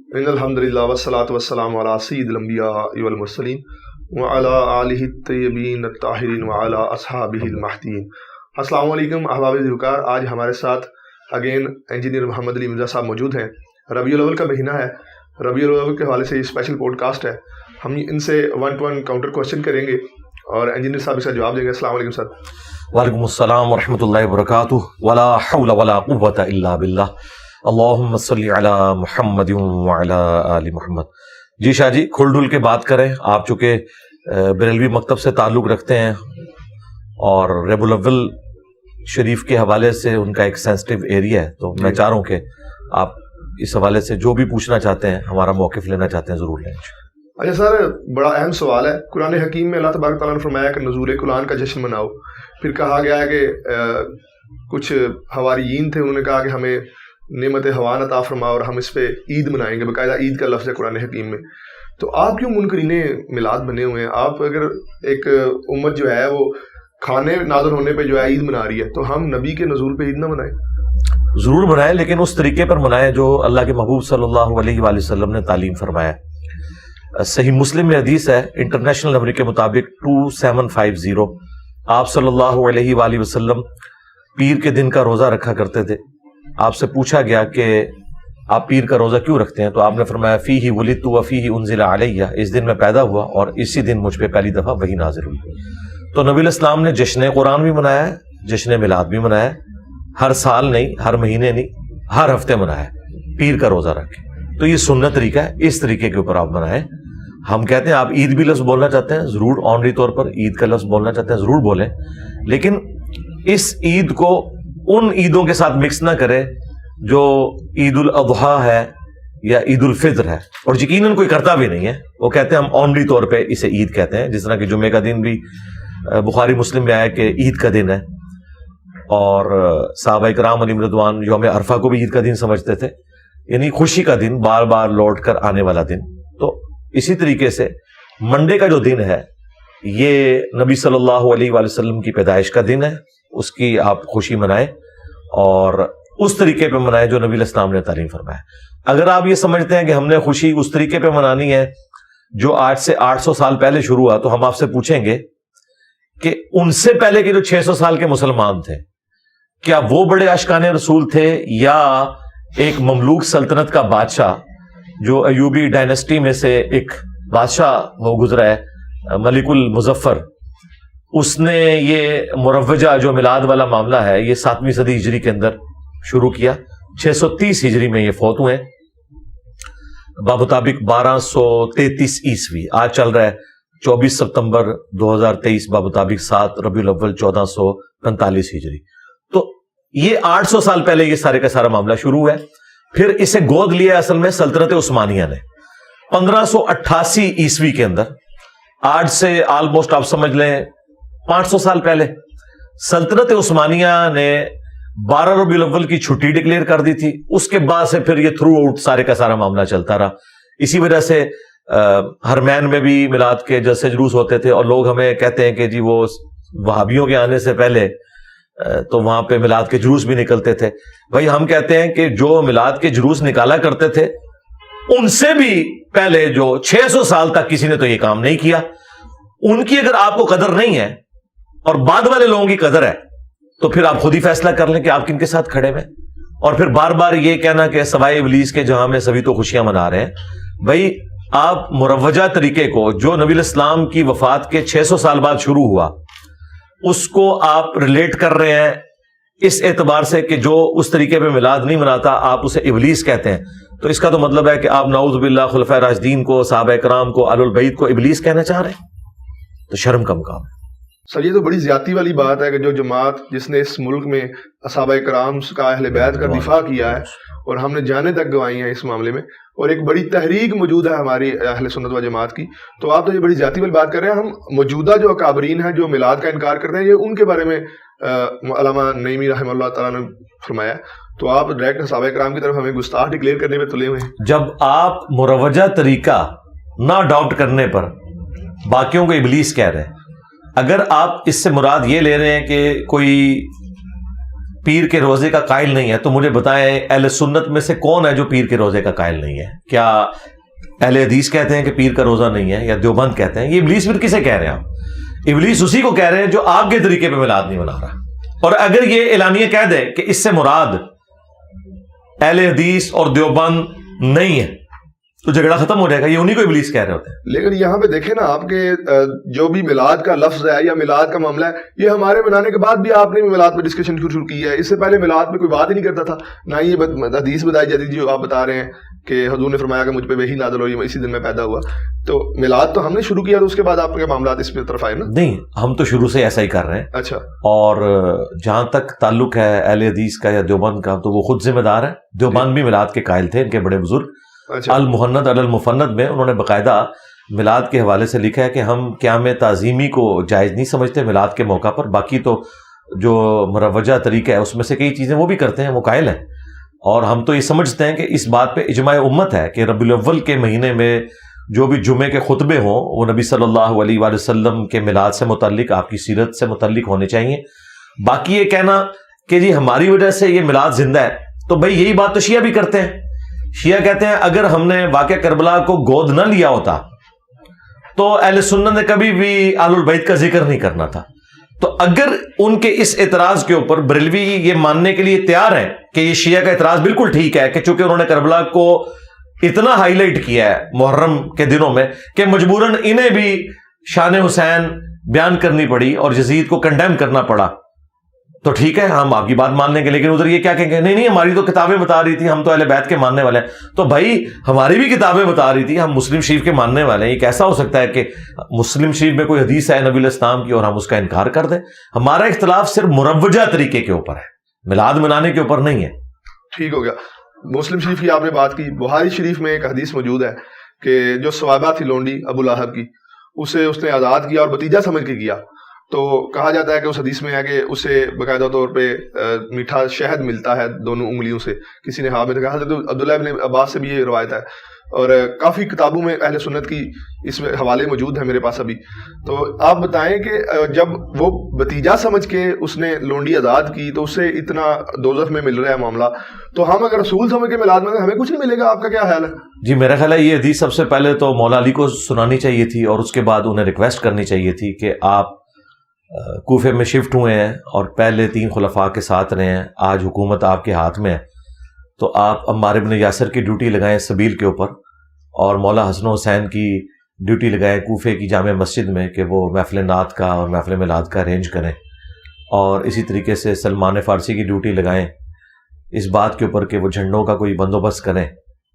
ان الحمدللہ والصلاۃ والسلام علی سید الانبیاء والمرسلین وعلی آلہ الطیبین الطاہرین وعلی اصحابہ المہدیین۔ السلام علیکم احباب ذوالفقار، آج ہمارے ساتھ اگین انجینئر محمد علی مرزا صاحب موجود ہیں۔ ربیع الاول کا مہینہ ہے، ربیع الاول کے حوالے سے یہ اسپیشل پوڈ کاسٹ ہے۔ ہم ان سے 1 to 1 کاؤنٹر کوشچن کریں گے اور انجینئر صاحب اس کا جواب دیں گے۔ السلام علیکم سر۔ وعلیکم السلام ورحمۃ اللہ وبرکاتہ۔ ولا حول ولا قوۃ الا باللہ، اللہم صلی علی محمد وعلی آل محمد۔ جی شاہ جی، کھل ڈل کے بات کریں، آپ چونکہ بریلوی مکتب سے تعلق رکھتے ہیں اور ربیع الاول شریف کے حوالے سے ان کا ایک سینسٹیو ایریا ہے، تو میں چاہ رہا ہوں کہ آپ اس حوالے سے جو بھی پوچھنا چاہتے ہیں، ہمارا موقف لینا چاہتے ہیں، ضرور لیں۔ اچھا سر، بڑا اہم سوال ہے۔ قرآن حکیم میں اللہ تبارک تعالیٰ نے فرمایا کہ نزول قرآن کا جشن مناؤ۔ پھر کہا گیا ہے کہ کچھ حواریین تھے، انہوں نے کہا کہ ہمیں نعمت ہوان عطا فرماؤ اور ہم اس پہ عید منائیں گے، باقاعدہ عید کا لفظ ہے قرآن حکیم میں۔ تو آپ کیوں منکرین میلاد بنے ہوئے ہیں؟ آپ اگر ایک امت جو ہے وہ کھانے نازل ہونے پہ جو ہے عید منا رہی ہے، تو ہم نبی کے نزول پہ عید نہ منائیں؟ ضرور منائیں، لیکن اس طریقے پر منائیں جو اللہ کے محبوب صلی اللہ علیہ وآلہ وسلم نے تعلیم فرمایا۔ صحیح مسلم میں حدیث ہے، انٹرنیشنل نمبر کے مطابق 2750، آپ صلی اللہ علیہ وآلہ وسلم پیر کے دن کا روزہ رکھا کرتے تھے۔ آپ سے پوچھا گیا کہ آپ پیر کا روزہ کیوں رکھتے ہیں، تو آپ نے فرمایا فیہ ولدت وفیہ انزل علیہ، اس دن میں پیدا ہوا اور اسی دن مجھ پہ پہلی دفعہ وحی نازل ہوئی۔ تو نبی الاسلام نے جشن قرآن بھی منایا ہے، جشن میلاد بھی منایا ہے، ہر سال نہیں، ہر مہینے نہیں، ہر ہفتے منایا ہے پیر کا روزہ رکھ کے۔ تو یہ سنت طریقہ ہے، اس طریقے کے اوپر آپ منائیں۔ ہم کہتے ہیں آپ عید بھی لفظ بولنا چاہتے ہیں، ضرور آنری طور پر عید کا لفظ بولنا چاہتے ہیں، ضرور بولیں، لیکن اس عید کو ان عیدوں کے ساتھ مکس نہ کرے جو عید الاضحیٰ ہے یا عید الفطر ہے، اور یقیناً کوئی کرتا بھی نہیں ہے۔ وہ کہتے ہیں ہم آنری طور پہ اسے عید کہتے ہیں، جس طرح کہ جمعے کا دن بھی بخاری مسلم میں آیا کہ عید کا دن ہے، اور صحابہ کرام علیہم رضوان یوم عرفہ کو بھی عید کا دن سمجھتے تھے، یعنی خوشی کا دن، بار بار لوٹ کر آنے والا دن۔ تو اسی طریقے سے منڈے کا جو دن ہے، یہ نبی صلی اللہ علیہ وآلہ وسلم کی پیدائش کا دن ہے، اس کی آپ خوشی منائیں اور اس طریقے پہ منائیں جو نبی الاسلام نے تعلیم فرمایا۔ اگر آپ یہ سمجھتے ہیں کہ ہم نے خوشی اس طریقے پہ منانی ہے جو آج سے 800 سال پہلے شروع ہوا، تو ہم آپ سے پوچھیں گے کہ ان سے پہلے کے جو 600 سال کے مسلمان تھے، کیا وہ بڑے عاشقان رسول تھے یا ایک مملوک سلطنت کا بادشاہ جو ایوبی ڈائنسٹی میں سے ایک بادشاہ وہ گزرا ہے ملک المظفر، اس نے یہ مروجہ جو میلاد والا معاملہ ہے یہ 7ویں صدی ہجری کے اندر شروع کیا، 630 ہجری میں یہ فوت ہوئے، بمطابق 1233 عیسوی۔ آج چل رہا ہے 24 ستمبر 2023 بمطابق 7 ربیع الاول 1445 ہجری۔ تو یہ 800 سال پہلے یہ سارے کا سارا معاملہ شروع ہوا ہے۔ پھر اسے گود لیا اصل میں سلطنت عثمانیہ نے 1588 عیسوی کے اندر، آج سے آلموسٹ آپ سمجھ لیں 500 سال پہلے سلطنت عثمانیہ نے 12 ربیع الاول کی چھٹی ڈکلیئر کر دی تھی۔ اس کے بعد سے پھر یہ تھرو آؤٹ سارے کا سارا معاملہ چلتا رہا۔ اسی وجہ سے حرمین میں بھی میلاد کے جلسے جلوس ہوتے تھے، اور لوگ ہمیں کہتے ہیں کہ جی وہ وہابیوں کے آنے سے پہلے تو وہاں پہ میلاد کے جلوس بھی نکلتے تھے۔ بھائی ہم کہتے ہیں کہ جو میلاد کے جلوس نکالا کرتے تھے ان سے بھی پہلے جو 600 سال تک کسی نے تو یہ کام نہیں کیا۔ ان کی اگر آپ کو قدر نہیں ہے اور بعد والے لوگوں کی قدر ہے، تو پھر آپ خود ہی فیصلہ کر لیں کہ آپ کن کے ساتھ کھڑے ہوئے، اور پھر بار بار یہ کہنا کہ سوائے ابلیس کے جہاں میں سبھی تو خوشیاں منا رہے ہیں۔ بھائی آپ مروجہ طریقے کو جو نبی الاسلام کی وفات کے 600 سال بعد شروع ہوا، اس کو آپ ریلیٹ کر رہے ہیں اس اعتبار سے کہ جو اس طریقے پہ میلاد نہیں مناتا آپ اسے ابلیس کہتے ہیں، تو اس کا تو مطلب ہے کہ آپ نعوذ باللہ خلفائے راشدین کو، صحابہ کرام کو، اہل البیت کو ابلیس کہنا چاہ رہے ہیں، تو شرم کم کام ہے۔ سر یہ تو بڑی زیادتی والی بات ہے کہ جو جماعت جس نے اس ملک میں صحابہ کرام کا، اہل بیت کا دفاع کیا ہے، اور ہم نے جانیں تک گنوائی ہیں اس معاملے میں، اور ایک بڑی تحریک موجود ہے ہماری اہل سنت و جماعت کی، تو آپ تو یہ بڑی زیادتی والی بات کر رہے ہیں۔ ہم موجودہ جو اکابرین ہیں جو میلاد کا انکار کرتے ہیں، یہ ان کے بارے میں علامہ نعیمی رحمہ اللہ تعالیٰ نے فرمایا، تو آپ ڈائریکٹ صحابہ کرام کی طرف ہمیں گستاخ ڈکلیئر کرنے میں تلے ہوئے ہیں۔ جب آپ مروجہ طریقہ نہ اڈاپٹ کرنے پر باقیوں کو ابلیس کہہ رہے ہیں، اگر آپ اس سے مراد یہ لے رہے ہیں کہ کوئی پیر کے روزے کا قائل نہیں ہے، تو مجھے بتائیں اہل سنت میں سے کون ہے جو پیر کے روزے کا قائل نہیں ہے؟ کیا اہل حدیث کہتے ہیں کہ پیر کا روزہ نہیں ہے، یا دیوبند کہتے ہیں؟ یہ ابلیس پھر کسے کہہ رہے ہیں آپ؟ ابلیس اسی کو کہہ رہے ہیں جو آپ کے طریقے پہ میلاد نہیں منا رہا. اور اگر یہ اعلانیہ کہہ دے کہ اس سے مراد اہل حدیث اور دیوبند نہیں ہے تو جھگڑا ختم ہو جائے گا. یہ انہی کو ابلیس کہہ رہے ہوتے ہیں. لیکن یہاں پہ دیکھیں نا آپ کے جو بھی میلاد کا لفظ ہے یا میلاد کا معاملہ ہے، یہ ہمارے منانے کے بعد بھی آپ نے میلاد پہ ڈسکشن شروع کی ہے. اس سے پہلے میلاد پہ کوئی بات ہی نہیں کرتا تھا، نہ یہ حدیث بتائی جاتی تھی جو آپ بتا رہے ہیں کہ حضور نے فرمایا کہ مجھ پہ وحی نازل ہوئی، اسی دن میں پیدا ہوا. تو میلاد تو ہم نے شروع کیا، تو اس کے بعد آپ کے معاملات اس پہ طرف آئے نا؟ نہیں، ہم تو شروع سے ایسا ہی کر رہے ہیں. اچھا. اور جہاں تک تعلق ہے اہل حدیث کا یا دیوبند کا، تو وہ خود ذمہ دار ہے. دیوبند بھی میلاد کے قائل تھے، ان کے بڑے بزرگ المحند علی المفند میں انہوں نے باقاعدہ میلاد کے حوالے سے لکھا ہے کہ ہم قیام تعظیمی کو جائز نہیں سمجھتے میلاد کے موقع پر، باقی تو جو مروجہ طریقہ ہے اس میں سے کئی چیزیں وہ بھی کرتے ہیں، وہ قائل ہیں. اور ہم تو یہ سمجھتے ہیں کہ اس بات پہ اجماع امت ہے کہ ربیع الاول کے مہینے میں جو بھی جمعے کے خطبے ہوں وہ نبی صلی اللہ علیہ وآلہ وسلم کے میلاد سے متعلق، آپ کی سیرت سے متعلق ہونے چاہیے. باقی یہ کہنا کہ جی ہماری وجہ سے یہ میلاد زندہ ہے، تو بھئی یہی بات تو شیعہ بھی کرتے ہیں. شیعہ کہتے ہیں اگر ہم نے واقعہ کربلا کو گود نہ لیا ہوتا تو اہل سنت نے کبھی بھی آل البیت کا ذکر نہیں کرنا تھا. تو اگر ان کے اس اعتراض کے اوپر بریلوی یہ ماننے کے لیے تیار ہیں کہ یہ شیعہ کا اعتراض بالکل ٹھیک ہے کہ چونکہ انہوں نے کربلا کو اتنا ہائی لائٹ کیا ہے محرم کے دنوں میں کہ مجبوراً انہیں بھی شان حسین بیان کرنی پڑی اور یزید کو کنڈیم کرنا پڑا، تو ٹھیک ہے ہم آپ کی بات مان لیں گے. لیکن ادھر یہ کیا کہیں گے، نہیں ہماری تو کتابیں بتا رہی تھی، ہم تو اہل بیت کے ماننے والے ہیں. تو بھائی ہماری بھی کتابیں بتا رہی تھی، ہم مسلم شریف کے ماننے والے ہیں. یہ کیسا ہو سکتا ہے کہ مسلم شریف میں کوئی حدیث ہے نبی علیہ السلام کی اور ہم اس کا انکار کر دیں؟ ہمارا اختلاف صرف مروجہ طریقے کے اوپر ہے، میلاد منانے کے اوپر نہیں ہے. ٹھیک ہو گیا. مسلم شریف کی آپ نے بات کی، بخاری شریف میں ایک حدیث موجود ہے کہ جو صوابہ تھی لونڈی ابو لہب کی، اسے اس نے آزاد کیا اور بتیجا سمجھ کے کیا. تو کہا جاتا ہے کہ اس حدیث میں ہے کہ اسے باقاعدہ طور پہ میٹھا شہد ملتا ہے دونوں انگلیوں سے. کسی نے ہاں میں کہا تھا، تو عبداللہ ابن عباس سے بھی یہ روایت ہے، اور کافی کتابوں میں اہل سنت کی اس میں حوالے موجود ہیں میرے پاس ابھی. تو آپ بتائیں کہ جب وہ بتیجا سمجھ کے اس نے لونڈی آزاد کی تو اسے اتنا دوزخ میں مل رہا ہے معاملہ، تو ہم اگر رسول سمجھ کے میلاد میں ہمیں کچھ نہیں ملے گا؟ آپ کا کیا خیال ہے؟ جی میرا خیال ہے یہ حدیث سب سے پہلے تو مولا علی کو سنانی چاہیے تھی، اور اس کے بعد انہیں ریکویسٹ کرنی چاہیے تھی کہ آپ کوفے میں شفٹ ہوئے ہیں اور پہلے 3 خلفاء کے ساتھ رہے ہیں، آج حکومت آپ کے ہاتھ میں ہے، تو آپ عمار بن یاسر کی ڈیوٹی لگائیں سبیل کے اوپر، اور مولا حسن حسین کی ڈیوٹی لگائیں کوفے کی جامع مسجد میں کہ وہ محفل نعت کا اور محفل میلاد کا ارینج کریں، اور اسی طریقے سے سلمان فارسی کی ڈیوٹی لگائیں اس بات کے اوپر کہ وہ جھنڈوں کا کوئی بندوبست کریں.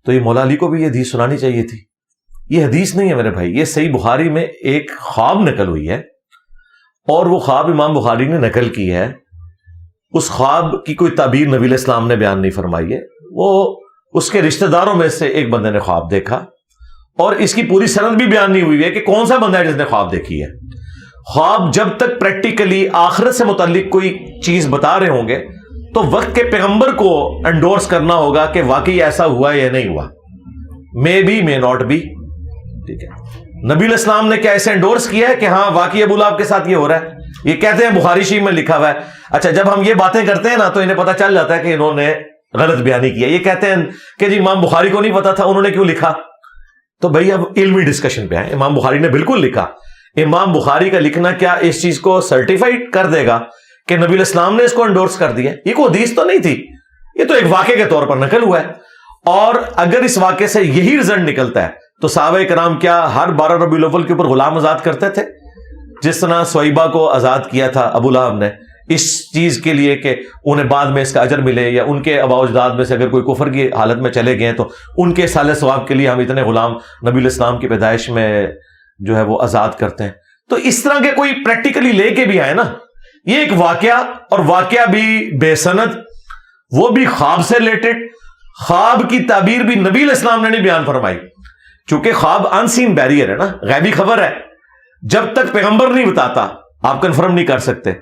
تو یہ مولا علی کو بھی یہ حدیث سنانی چاہیے تھی. یہ حدیث نہیں ہے میرے بھائی، یہ صحیح بخاری میں ایک خواب نقل ہوئی ہے، اور وہ خواب امام بخاری نے نقل کی ہے. اس خواب کی کوئی تعبیر نبی علیہ السلام نے بیان نہیں فرمائی ہے، وہ اس کے رشتہ داروں میں سے ایک بندے نے خواب دیکھا، اور اس کی پوری سند بھی بیان نہیں ہوئی ہے کہ کون سا بندہ ہے جس نے خواب دیکھی ہے. خواب جب تک پریکٹیکلی آخرت سے متعلق کوئی چیز بتا رہے ہوں گے تو وقت کے پیغمبر کو انڈورس کرنا ہوگا کہ واقعی ایسا ہوا یا نہیں ہوا، may be may not be. ٹھیک ہے، نبی علیہ السلام نے کیا ایسے انڈورس کیا ہے کہ ہاں واقعی ابو لہب کے ساتھ یہ ہو رہا ہے؟ یہ کہتے ہیں بخاری شریف میں لکھا ہوا ہے. اچھا جب ہم یہ باتیں کرتے ہیں نا تو انہیں پتہ چل جاتا ہے کہ انہوں نے غلط بیانی کیا. یہ کہتے ہیں کہ جی امام بخاری کو نہیں پتا تھا، انہوں نے کیوں لکھا؟ تو بھائی اب علمی ڈسکشن پہ آئیں. امام بخاری نے بالکل لکھا. امام بخاری کا لکھنا کیا اس چیز کو سرٹیفائڈ کر دے گا کہ نبی علیہ السلام نے اس کو انڈورس کر دیا؟ یہ کوئی حدیث تو نہیں تھی، یہ تو ایک واقعے کے طور پر نقل ہوا ہے. اور اگر اس واقعے سے یہی رزلٹ نکلتا ہے تو صحابہ کرام کیا ہر 12 ربیع الاول کے اوپر غلام آزاد کرتے تھے؟ جس طرح سویبہ کو آزاد کیا تھا ابو لہب نے اس چیز کے لیے کہ انہیں بعد میں اس کا اجر ملے، یا ان کے آباء و اجداد میں سے اگر کوئی کفر کی حالت میں چلے گئے تو ان کے سال ثواب کے لیے ہم اتنے غلام نبی علیہ السلام کی پیدائش میں جو ہے وہ آزاد کرتے ہیں. تو اس طرح کے کوئی پریکٹیکلی لے کے بھی آئے نا. یہ ایک واقعہ، اور واقعہ بھی بے سند، وہ بھی خواب سے ریلیٹڈ. خواب کی تعبیر بھی نبی علیہ السلام نے نہیں بیان فرمائی، چونکہ خواب ان سین بیریئر ہے نا، غیبی خبر ہے. جب تک پیغمبر نہیں بتاتا آپ کنفرم نہیں کر سکتے.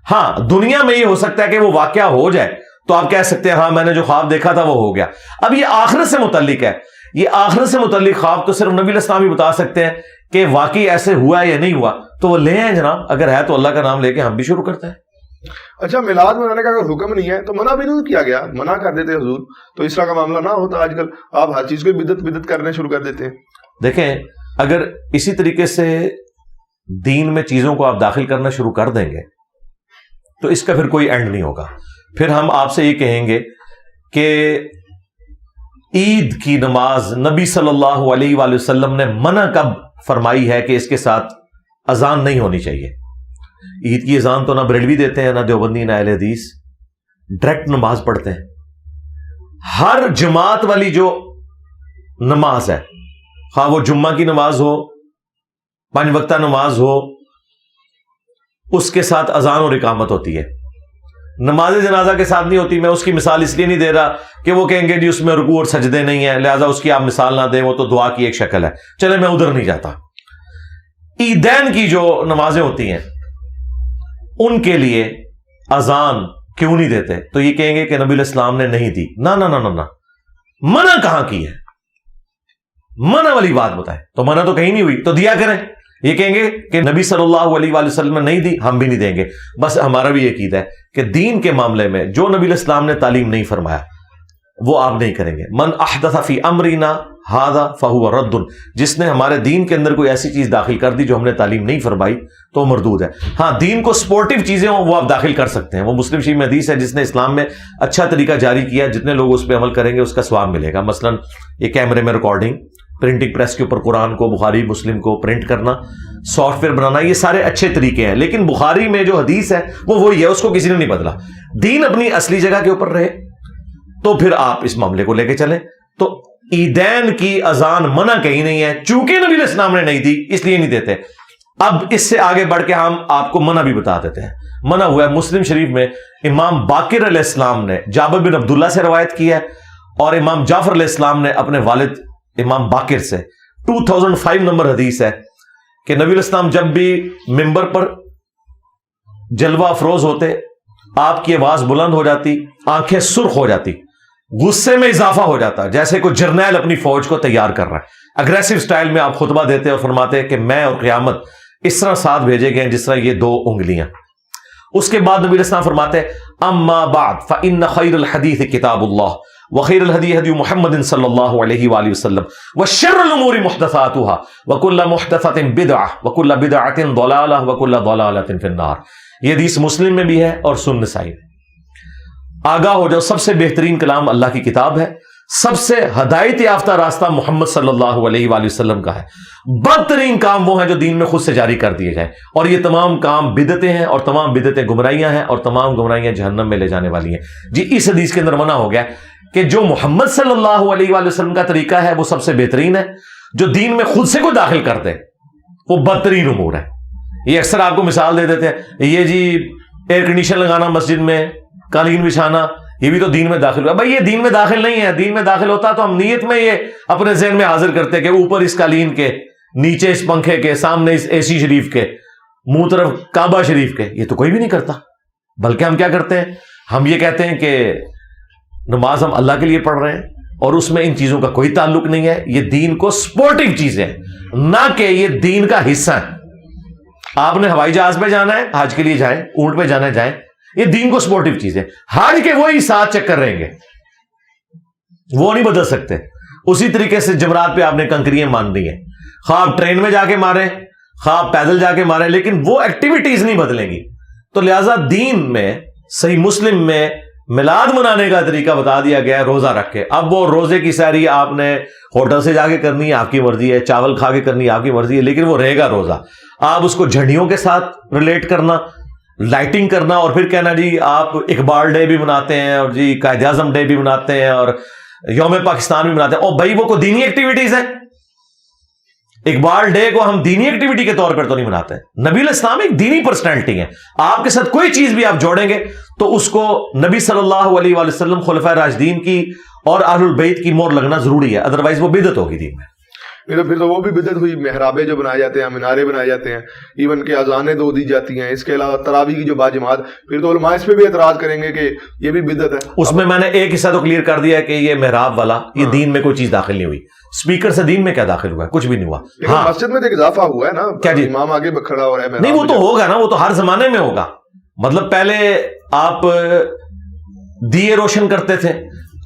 ہاں دنیا میں یہ ہو سکتا ہے کہ وہ واقعہ ہو جائے تو آپ کہہ سکتے ہیں ہاں میں نے جو خواب دیکھا تھا وہ ہو گیا. اب یہ آخرت سے متعلق ہے، یہ آخرت سے متعلق خواب تو صرف نبی علیہ السلام ہی بتا سکتے ہیں کہ واقعی ایسے ہوا یا نہیں ہوا. تو وہ لے آئیں جناب، اگر ہے تو اللہ کا نام لے کے ہم بھی شروع کرتے ہیں. اچھا میلاد منانے کا اگر حکم نہیں ہے تو منع بھی نہیں کیا گیا, منع کر دیتے حضور, تو اس طرح کا معاملہ نہ ہوتا. آج کل آپ ہر چیز کو بدعت کرنے شروع کر دیتے ہیں. دیکھیں اگر اسی طریقے سے دین میں چیزوں کو آپ داخل کرنا شروع کر دیں گے تو اس کا پھر کوئی اینڈ نہیں ہوگا. پھر ہم آپ سے یہ کہیں گے کہ عید کی نماز نبی صلی اللہ علیہ وآلہ وسلم نے منع کب فرمائی ہے کہ اس کے ساتھ اذان نہیں ہونی چاہیے. عید کی اذان تو نہ بریلوی دیتے ہیں, نہ دیوبندی, نہ اہل حدیث, ڈائریکٹ نماز پڑھتے ہیں. ہر جماعت والی جو نماز ہے, خواہ وہ جمعہ کی نماز ہو, 5 وقتہ نماز ہو, اس کے ساتھ اذان اور اقامت ہوتی ہے. نماز جنازہ کے ساتھ نہیں ہوتی. میں اس کی مثال اس لیے نہیں دے رہا کہ وہ کہیں گے جی اس میں رکوع اور سجدے نہیں ہیں, لہذا اس کی آپ مثال نہ دیں, وہ تو دعا کی ایک شکل ہے. چلے میں ادھر نہیں جاتا. عیدین کی جو نمازیں ہوتی ہیں ان کے لیے اذان کیوں نہیں دیتے؟ تو یہ کہیں گے کہ نبی علیہ السلام نے نہیں دی. نہ نہ نہ نہ, منع کہاں کی ہے؟ منع والی بات بتائیں. تو منع تو کہیں نہیں ہوئی, تو دیا کریں. یہ کہیں گے کہ نبی صلی اللہ علیہ وآلہ وسلم نے نہیں دی, ہم بھی نہیں دیں گے. بس ہمارا بھی یہ عقیدہ ہے کہ دین کے معاملے میں جو نبی علیہ السلام نے تعلیم نہیں فرمایا وہ آپ نہیں کریں گے. من احدث فی امرنا ھذا فہو رد, جس نے ہمارے دین کے اندر کوئی ایسی چیز داخل کر دی جو ہم نے تعلیم نہیں فرمائی تو مردود ہے. ہاں دین کو سپورٹیو چیزیں ہوں وہ آپ داخل کر سکتے ہیں. وہ مسلم شریف میں حدیث ہے, جس نے اسلام میں اچھا طریقہ جاری کیا, جتنے لوگ اس پہ عمل کریں گے اس کا ثواب ملے گا. مثلا یہ کیمرے میں ریکارڈنگ, پرنٹنگ پریس کے اوپر قرآن کو, بخاری مسلم کو پرنٹ کرنا, سافٹ ویئر بنانا, یہ سارے اچھے طریقے ہیں. لیکن بخاری میں جو حدیث ہے وہ وہی ہے, اس کو کسی نے نہیں بدلا. دین اپنی اصلی جگہ کے اوپر رہے تو پھر آپ اس معاملے کو لے کے چلیں. تو عیدین کی اذان منع کہیں نہیں ہے, چونکہ نبی علیہ السلام نے نہیں دی اس لیے نہیں دیتے. اب اس سے آگے بڑھ کے ہم آپ کو منع بھی بتا دیتے ہیں. منع ہوا ہے مسلم شریف میں, امام باقر علیہ السلام نے جابر بن عبداللہ سے روایت کی ہے, اور امام جعفر علیہ السلام نے اپنے والد امام باقر سے 2005 نمبر حدیث ہے کہ نبی علیہ السلام جب بھی ممبر پر جلوہ افروز ہوتے, آپ کی آواز بلند ہو جاتی, آنکھیں سرخ ہو جاتی, غصے میں اضافہ ہو جاتا, جیسے کوئی جرنیل اپنی فوج کو تیار کر رہا ہے. اگریسو سٹائل میں آپ خطبہ دیتے اور فرماتے کہ میں اور قیامت اس طرح ساتھ بھیجے گئے جس طرح یہ 2 انگلیاں. اس کے بعد نبی علیہ السلام فرماتے اما بعد فإن خیر الحدیث کتاب اللہ وخیر الہدی ہدی محمد صلی اللہ علیہ وآلہ وسلم وشر الامور محدثاتها وکل محدثۃ بدعہ وکل بدعۃ ضلالہ وکل ضلالۃ فی النار. یہ حدیث مسلم میں بھی ہے اور سنن نسائی میں. آگاہ ہو جاؤ, سب سے بہترین کلام اللہ کی کتاب ہے, سب سے ہدایت یافتہ راستہ محمد صلی اللہ علیہ وآلہ وسلم کا ہے. بدترین کام وہ ہیں جو دین میں خود سے جاری کر دیے جائیں, اور یہ تمام کام بدعتیں ہیں, اور تمام بدعتیں گمراہیاں ہیں, اور تمام گمراہیاں جہنم میں لے جانے والی ہیں. جی اس حدیث کے اندر منع ہو گیا کہ جو محمد صلی اللہ علیہ وآلہ وسلم کا طریقہ ہے وہ سب سے بہترین ہے, جو دین میں خود سے کوئی داخل کر دے وہ بدترین امور ہے. یہ اکثر آپ کو مثال دے دیتے ہیں, یہ جی ایئر کنڈیشن لگانا مسجد میں, قالین بچھانا, یہ بھی تو دین میں داخل ہوا. بھائی یہ دین میں داخل نہیں ہے. دین میں داخل ہوتا تو ہم نیت میں یہ اپنے ذہن میں حاضر کرتے کہ اوپر اس قالین کے, نیچے اس پنکھے کے, سامنے اس اے سی شریف کے, منہ طرف کعبہ شریف کے. یہ تو کوئی بھی نہیں کرتا. بلکہ ہم کیا کرتے ہیں, ہم یہ کہتے ہیں کہ نماز ہم اللہ کے لیے پڑھ رہے ہیں اور اس میں ان چیزوں کا کوئی تعلق نہیں ہے. یہ دین کو سپورٹنگ چیزیں ہیں, نہ کہ یہ دین کا حصہ ہے. آپ نے ہوائی جہاز پہ جانا ہے, حج کے لیے جائیں, اونٹ پہ جانا ہے جائیں, یہ دین کو سپورٹیو چیزیں. حج کے وہی 7 چکر رہیں گے, وہ نہیں بدل سکتے. اسی طریقے سے جمرات پہ آپ نے کنکریاں مان دی ہیں, خواہ آپ ٹرین میں جا کے ماریں, خواہ آپ پیدل جا کے ماریں, لیکن وہ ایکٹیویٹیز نہیں بدلیں گی. تو لہذا دین میں صحیح مسلم میں میلاد منانے کا طریقہ بتا دیا گیا ہے روزہ رکھ کے. اب وہ روزے کی سحری آپ نے ہوٹل سے جا کے کرنی ہے, آپ کی مرضی ہے, چاول کھا کے کرنی ہے, آپ کی مرضی ہے, لیکن وہ رہے گا روزہ. آپ اس کو جھنڈیوں کے ساتھ ریلیٹ کرنا, لائٹنگ کرنا, اور پھر کہنا جی آپ اقبال ڈے بھی مناتے ہیں, اور جی قائد اعظم ڈے بھی مناتے ہیں, اور یوم پاکستان بھی مناتے ہیں. اور بھائی وہ کوئی دینی ایکٹیویٹیز ہیں؟ اقبال ڈے کو ہم دینی ایکٹیویٹی کے طور پر تو نہیں مناتے. نبی علیہ السلام ایک دینی پرسنالٹی ہے. آپ کے ساتھ کوئی چیز بھی آپ جوڑیں گے تو اس کو نبی صلی اللہ علیہ وآلہ وسلم, خلفائے راشدین کی اور اہل البیت کی مہر لگنا ضروری ہے, ادروائز وہ بدعت ہوگی دین میں. پھر تو وہ بھی بدعت ہوئی. محرابیں جو بنائے جاتے ہیں, مینارے بنائے جاتے ہیں, ایون کہ اذانیں 2 دی جاتی ہیں. اس کے علاوہ تراویح کی جو باجماعت, پھر تو علماء اس پہ بھی اعتراض کریں گے کہ یہ بھی بدعت ہے. اس میں نے ایک حصہ تو کلیئر کر دیا ہے کہ یہ محراب والا, یہ دین میں کوئی چیز داخل نہیں ہوئی. اسپیکر سے دین میں کیا داخل ہوا ہے؟ کچھ بھی نہیں ہوا. مسجد میں تو اضافہ ہوا ہے نا, کیا جی امام آگے کھڑا ہو رہا ہے. نہیں وہ تو ہوگا نا, وہ تو ہر زمانے میں ہوگا. مطلب پہلے آپ دیے روشن کرتے تھے،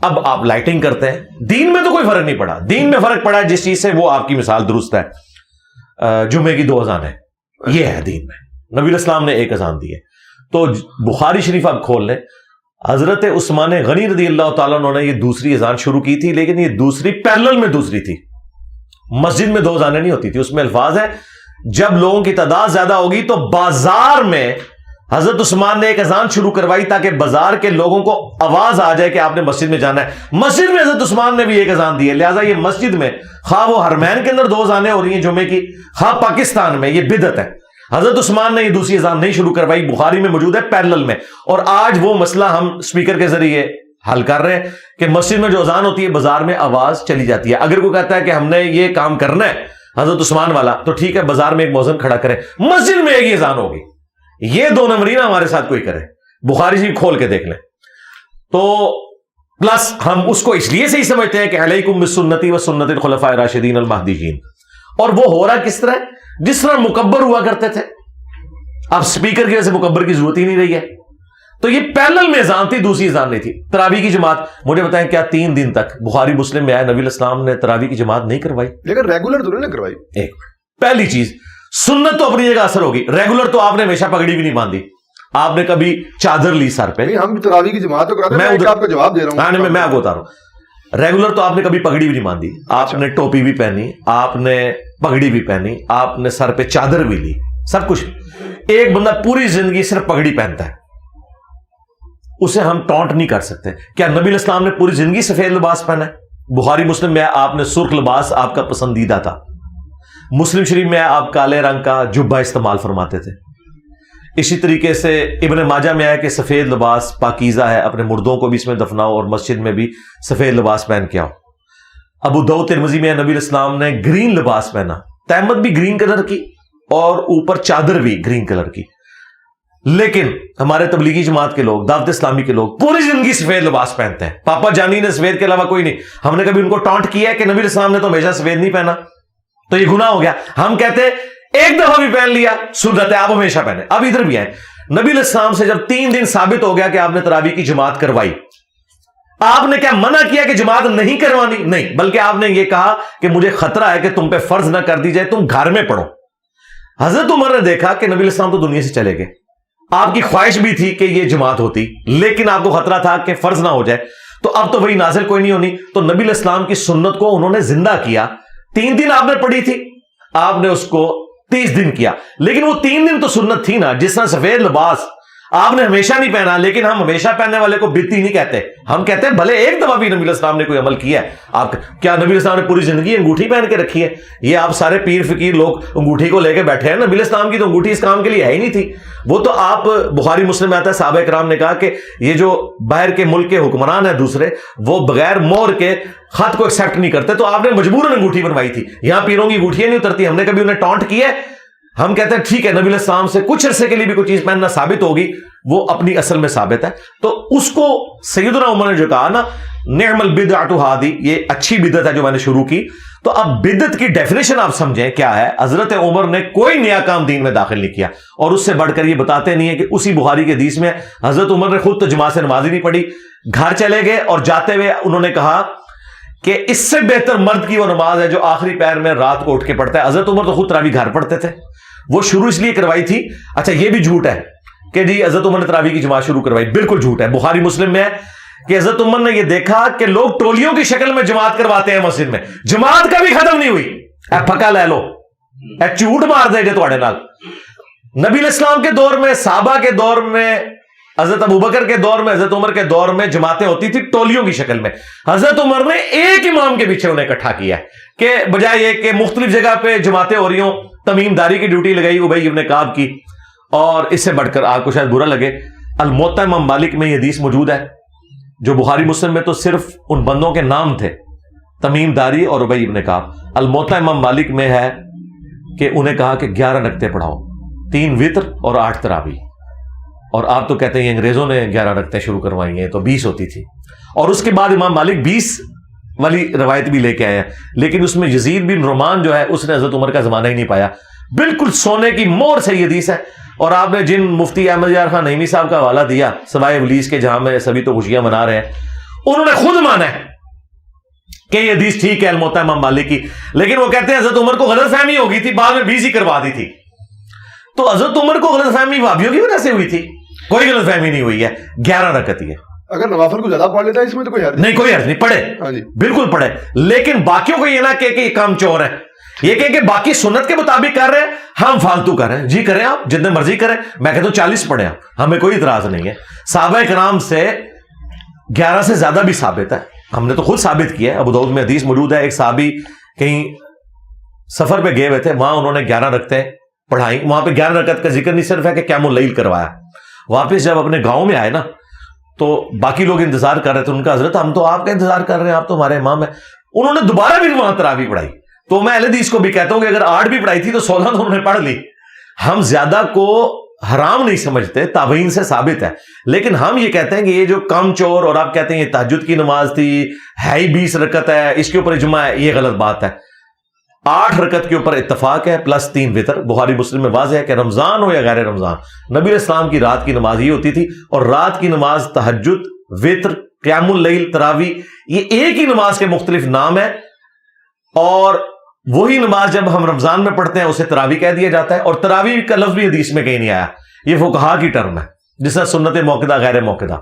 اب آپ لائٹنگ کرتے ہیں. دین میں تو کوئی فرق نہیں پڑا. دین میں فرق پڑا جس چیز سے، وہ آپ کی مثال درست ہے. جمعے کی 2 اذانیں، یہ ہے دین میں. نبی الاسلام نے 1 اذان دی ہے. تو بخاری شریف آپ کھول لیں، حضرت عثمان غنی رضی اللہ تعالیٰ عنہ نے یہ دوسری اذان شروع کی تھی، لیکن یہ دوسری پیرلل میں دوسری تھی. مسجد میں 2 اذانیں نہیں ہوتی تھی. اس میں الفاظ ہے جب لوگوں کی تعداد زیادہ ہوگی تو بازار میں حضرت عثمان نے 1 اذان شروع کروائی تاکہ بازار کے لوگوں کو آواز آ جائے کہ آپ نے مسجد میں جانا ہے. مسجد میں حضرت عثمان نے بھی 1 اذان دی ہے. لہٰذا یہ مسجد میں خواہ وہ حرمین کے اندر 2 اذانیں ہو رہی ہیں جمعے کی، خواہ پاکستان میں، یہ بدعت ہے. حضرت عثمان نے یہ دوسری اذان نہیں شروع کروائی. بخاری میں موجود ہے پیرلل میں. اور آج وہ مسئلہ ہم اسپیکر کے ذریعے حل کر رہے ہیں کہ مسجد میں جو اذان ہوتی ہے بازار میں آواز چلی جاتی ہے. اگر کوئی کہتا ہے کہ ہم نے یہ کام کرنا ہے حضرت عثمان والا، تو ٹھیک ہے، بازار میں ایک مؤذن کھڑا کرے، مسجد میں ایک ہی اذان ہوگی. یہ 2 نمبری نہ ہمارے ساتھ کوئی کرے. بخاری سے کھول کے دیکھ لیں. تو پلس ہم اس کو اس لیے سے ہی سمجھتے ہیں کہ علیکم بسنتی و سنت الخلفاء الراشدین المہدیین. اور وہ ہو رہا کس طرح؟ جس طرح مکبر ہوا کرتے تھے. اب اسپیکر کی وجہ سے مکبر کی ضرورت ہی نہیں رہی ہے. تو یہ پیرلل میں اذان تھی، دوسری اذان نہیں تھی. تراویح کی جماعت، مجھے بتائیں کیا 3 دن تک بخاری مسلم میں آیا نبی الاسلام نے تراویح کی جماعت نہیں کروائی؟ لیکن ریگولر تو نہیں کروائی. ایک پہلی چیز، سنت تو اپنی جگہ اثر ہوگی. ریگولر تو آپ نے ہمیشہ پگڑی بھی نہیں باندھی. آپ نے کبھی چادر لی سر پہ؟ نہیں، ہم تراویح کی جماعت تو کراتے ہیں. میں آپ کو جواب دے رہا ہوں. میں آپ کو بتا رہا ہوں، ریگولر تو آپ نے کبھی پگڑی بھی نہیں باندھی. آپ نے ٹوپی بھی پہنی، آپ نے پگڑی بھی پہنی، آپ نے سر پہ چادر بھی لی، سب کچھ. ایک بندہ پوری زندگی صرف پگڑی پہنتا ہے، اسے ہم ٹونٹ نہیں کر سکتے. کیا نبی الاسلام نے پوری زندگی سفید لباس پہنا ہے؟ بخاری مسلم میں آپ نے سرخ لباس آپ کا پسندیدہ تھا. مسلم شریف میں آپ کالے رنگ کا جبہ استعمال فرماتے تھے. اسی طریقے سے ابن ماجہ میں آیا کہ سفید لباس پاکیزہ ہے، اپنے مردوں کو بھی اس میں دفناؤ اور مسجد میں بھی سفید لباس پہن کے آؤ. ابو داؤد ترمذی میں نبی الاسلام نے گرین لباس پہنا، تہمت بھی گرین کلر کی اور اوپر چادر بھی گرین کلر کی. لیکن ہمارے تبلیغی جماعت کے لوگ، دعوت اسلامی کے لوگ پوری زندگی سفید لباس پہنتے ہیں. پاپا جانی نے سفید کے علاوہ کوئی نہیں. ہم نے کبھی ان کو ٹانٹ کیا ہے کہ نبی الاسلام نے تو ہمیشہ سفید نہیں پہنا؟ تو یہ گناہ ہو گیا. ہم کہتے ہیں ایک دفعہ بھی پہن لیا سنت ہے، آپ ہمیشہ پہنے. اب ادھر بھی آئے، نبی الاسلام سے جب 3 دن ثابت ہو گیا کہ آپ نے تراویح کی جماعت کروائی، آپ نے کیا منع کیا کہ جماعت نہیں کروانی؟ نہیں، بلکہ آپ نے یہ کہا کہ مجھے خطرہ ہے کہ تم پہ فرض نہ کر دی جائے، تم گھر میں پڑھو. حضرت عمر نے دیکھا کہ نبی الاسلام تو دنیا سے چلے گئے، آپ کی خواہش بھی تھی کہ یہ جماعت ہوتی، لیکن آپ کو خطرہ تھا کہ فرض نہ ہو جائے. تو اب تو وہی نازل کوئی نہیں ہونی. تو نبی الاسلام کی سنت کو انہوں نے زندہ کیا. 3 دن آپ نے پڑھی تھی، آپ نے اس کو 30 دن کیا. لیکن وہ 3 دن تو سنت تھی نا. جس طرح سفید لباس آپ نے ہمیشہ نہیں پہنا، لیکن ہم ہمیشہ پہننے والے کو بدعتی نہیں کہتے. ہم کہتے ہیں بھلے ایک دفعہ بھی نبی علیہ السلام نے کوئی عمل کیا ہے. آپ کیا نبی علیہ السلام نے پوری زندگی انگوٹھی پہن کے رکھی ہے؟ یہ آپ سارے پیر فقیر لوگ انگوٹھی کو لے کے بیٹھے ہیں. نبی علیہ السلام کی تو انگوٹھی اس کام کے لیے ہے ہی نہیں تھی. وہ تو آپ بخاری مسلم میں آتا ہے صحابہ کرام نے کہا کہ یہ جو باہر کے ملک کے حکمران ہیں دوسرے، وہ بغیر مہر کے خط کو ایکسیپٹ نہیں کرتے، تو آپ نے مجبوراً انگوٹھی بنوائی تھی. یہاں پیروں کی انگوٹھیاں نہیں اترتی. ہم نے کبھی انہیں ٹانٹ کیا ہے؟ ہم کہتے ہیں ٹھیک ہے، نبی علیہ السلام سے کچھ عرصے کے لیے بھی کوئی چیز پہننا ثابت ہوگی، وہ اپنی اصل میں ثابت ہے. تو اس کو سیدنا عمر نے جو کہا نا نعم البدعۃ ہادی، یہ اچھی بدعت ہے جو میں نے شروع کی. تو اب بدعت کی ڈیفینیشن آپ سمجھیں کیا ہے. حضرت عمر نے کوئی نیا کام دین میں داخل نہیں کیا، اور اس سے بڑھ کر یہ بتاتے نہیں ہیں کہ اسی بخاری کے حدیث میں حضرت عمر نے خود تو جماعت سے نماز ہی نہیں پڑھی، گھر چلے گئے اور جاتے ہوئے انہوں نے کہا کہ اس سے بہتر مرد کی وہ نماز ہے جو آخری پہر میں رات کو اٹھ کے پڑھتا ہے. حضرت عمر تو خود تراویح گھر پڑھتے تھے. وہ شروع اس لیے کروائی تھی. اچھا یہ بھی جھوٹ ہے کہ جی حضرت عمر نے تراویح کی جماعت شروع کروائی، بالکل جھوٹ ہے. بخاری مسلم میں ہے کہ حضرت عمر نے یہ دیکھا کہ لوگ ٹولیوں کی شکل میں جماعت کرواتے ہیں مسجد میں، جماعت کبھی ختم نہیں ہوئی. اے پھکا لے لو، اے جھوٹ مار دے گے تواڈے نال. نبی علیہ السلام کے دور میں، صحابہ کے دور میں، حضرت ابوبکر کے دور میں، حضرت عمر کے دور میں جماعتیں ہوتی تھی ٹولیوں کی شکل میں. حضرت عمر نے ایک امام کے پیچھے انہیں اکٹھا کیا کہ بجائے یہ کہ مختلف جگہ پہ جماعتیں ہو رہی ہوں، تمیم داری کی ڈیوٹی لگائی ابی ابن کعب کی. اور اس سے بڑھ کر آپ کو شاید برا لگے، الموطا امام مالک میں یہ حدیث موجود ہے جو بخاری مسلم میں تو صرف ان بندوں کے نام تھے، تمیم داری اور ابی ابن کعب. الموطا امام مالک میں ہے کہ انہیں کہا کہ 11 رکعتیں پڑھاؤ، 3 وتر اور 8 تراویح. اور آپ تو کہتے ہیں انگریزوں نے 11 رکعتیں شروع کروائی ہیں، تو 20 ہوتی تھی. اور اس کے بعد امام مالک 20 والی روایت بھی لے کے آئے ہیں، لیکن اس میں یزید بن رومان جو ہے اس نے حضرت عمر کا زمانہ ہی نہیں پایا. بالکل سونے کی مور سے یہ حدیث ہے. اور آپ نے جن مفتی احمد یار خان نعیمی صاحب کا حوالہ دیا سوائے ابلیس کے جہاں میں سبھی تو خوشیاں منا رہے ہیں, انہوں نے خود مانا ہے کہ یہ حدیث ٹھیک ہے الموطا امام مالک کی, لیکن وہ کہتے ہیں حضرت عمر کو غلط فہمی ہو گئی تھی, بعد میں 20 ہی کروا دی تھی. تو حضرت عمر کو غلط فہمی وہابیوں کی وجہ سے ہوئی تھی؟ کوئی غلط فہمی نہیں ہوئی ہے. 11 رکعت ہی ہے. اگر نوافل کو زیادہ پڑھ لیتا ہے اس میں تو کوئی حرج نہیں, کوئی حرج نہیں, پڑھے. ہاں جی بالکل پڑھے, لیکن باقیوں کو یہ نہ کہ یہ کام چور ہے, یہ کہ باقی سنت کے مطابق کر رہے ہیں, ہم فالتو کر رہے ہیں. جی کریں آپ جتنے مرضی کریں, میں کہتا ہوں 40 پڑھیں آپ, ہمیں کوئی اعتراض نہیں ہے. صحابہ کرام سے 11 سے زیادہ بھی ثابت ہے, ہم نے تو خود ثابت کیا ہے. ابو داؤد میں حدیث موجود ہے, ایک صحابی کہیں سفر پہ گئے ہوئے تھے, وہاں انہوں نے 11 رکعتیں پڑھائی. وہاں پہ 11 رکعت کا ذکر نہیں صرف ہے کہ قیام اللیل کروایا. واپس جب اپنے گاؤں میں آئے نا تو باقی لوگ انتظار کر رہے تھے, ان کا حضرت ہم تو آپ کا انتظار کر رہے ہیں, آپ تو ہمارے امام ہیں. انہوں نے دوبارہ بھی وہاں تراویح پڑھائی. تو میں اہل حدیث کو بھی کہتا ہوں کہ اگر 8 بھی پڑھائی تھی تو 16 تو انہوں نے پڑھ لی. ہم زیادہ کو حرام نہیں سمجھتے, تابعین سے ثابت ہے. لیکن ہم یہ کہتے ہیں کہ یہ جو کم چور اور آپ کہتے ہیں یہ تہجد کی نماز تھی, ہے ہی 20 رکعت ہے, اس کے اوپر اجماع ہے, یہ غلط بات ہے. 8 رکعت کے اوپر اتفاق ہے پلس 3 وتر. بخاری مسلم میں واضح ہے کہ رمضان ہو یا غیر رمضان, نبی علیہ السلام کی رات کی نماز یہ ہوتی تھی. اور رات کی نماز تہجد, وتر, قیام اللیل, تراویح, یہ ایک ہی نماز کے مختلف نام ہے. اور وہی نماز جب ہم رمضان میں پڑھتے ہیں اسے تراویح کہہ دیا جاتا ہے. اور تراویح کا لفظ بھی حدیث میں کہیں نہیں آیا, یہ فقہا کی ٹرم ہے, جس طرح سنت موقدہ غیر موقدہ.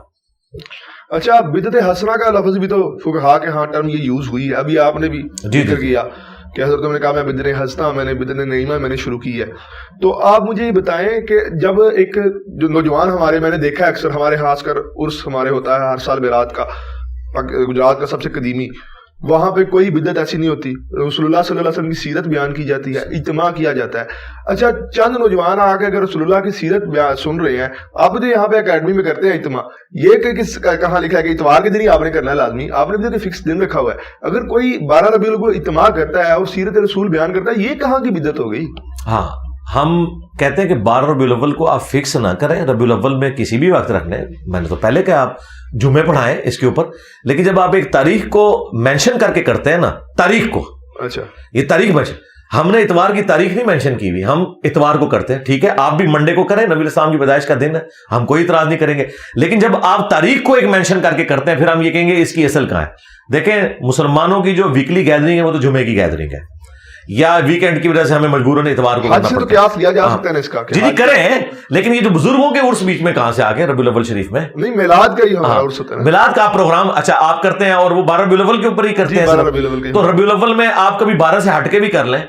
اچھا, بدعت حسنہ کا لفظ بھی تو فقہا کے ہاں ٹرم یہ یوز ہوئی ہے. ابھی آپ نے بھی ذکر کیا کہ حضرت نے کہا میں بدعت حسنہ, میں نے بدعت نعیمہ میں نے شروع کی ہے. تو آپ مجھے یہ بتائیں کہ جب ایک جو نوجوان ہمارے, میں نے دیکھا اکثر ہمارے خاص کر عرس ہمارے ہوتا ہے ہر سال بیرات کا, گجرات کا سب سے قدیمی, وہاں پہ کوئی بدعت ایسی نہیں ہوتی. رسول اللہ صلی اللہ علیہ وسلم کی سیرت بیان کی جاتی ہے, اجتماع کیا جاتا ہے. اچھا, چند نوجوان آ کے اگر رسول اللہ کی سیرت بیان سن رہے ہیں, آپ تو یہاں پہ اکیڈمی میں کرتے ہیں اجتماع, یہ کہ کہاں لکھا ہے کہ اتوار کے دن ہی آپ نے کرنا ہے لازمی, آپ نے بھی فکس دن رکھا ہوا ہے. اگر کوئی 12 ربیع الاول اجتماع کرتا ہے اور سیرت رسول بیان کرتا ہے, یہ کہاں کی بدعت ہو گئی؟ ہاں, ہم کہتے ہیں کہ 12 ربیع الاول کو آپ فکس نہ کریں, ربیع الاول میں کسی بھی وقت رکھ لیں. میں نے تو پہلے کہا آپ جمعے پڑھائیں اس کے اوپر, لیکن جب آپ ایک تاریخ کو مینشن کر کے کرتے ہیں نا, تاریخ کو, اچھا یہ تاریخ مینشن, ہم نے اتوار کی تاریخ نہیں مینشن کی ہوئی, ہم اتوار کو کرتے ہیں. ٹھیک ہے, آپ بھی منڈے کو کریں, نبی علیہ السلام کی پیدائش کا دن ہے, ہم کوئی اعتراض نہیں کریں گے. لیکن جب آپ تاریخ کو ایک مینشن کر کے کرتے ہیں, پھر ہم یہ کہیں گے اس کی اصل کہاں ہے. دیکھیں, مسلمانوں کی جو ویکلی گیدرنگ ہے وہ تو جمعے کی گیدرنگ ہے, یا ویکینڈ کی وجہ سے ہمیں مجبوراً اتوار کو کرنا پڑتا ہے. لیا جا سکتا ہے اس کا, جی کریں, لیکن یہ جو بزرگوں کے عرس بیچ میں کہاں سے آ گئے ربیع الاول شریف میں؟ نہیں, میلاد کا ہی ہمارا عرس ہوتا ہے, میلاد کا پروگرام. اچھا, آپ کرتے ہیں اور وہ 12 ربیع الاول کے اوپر ہی کرتے ہیں. تو ربیع الاول میں آپ کبھی 12 سے ہٹ کے بھی کر لیں,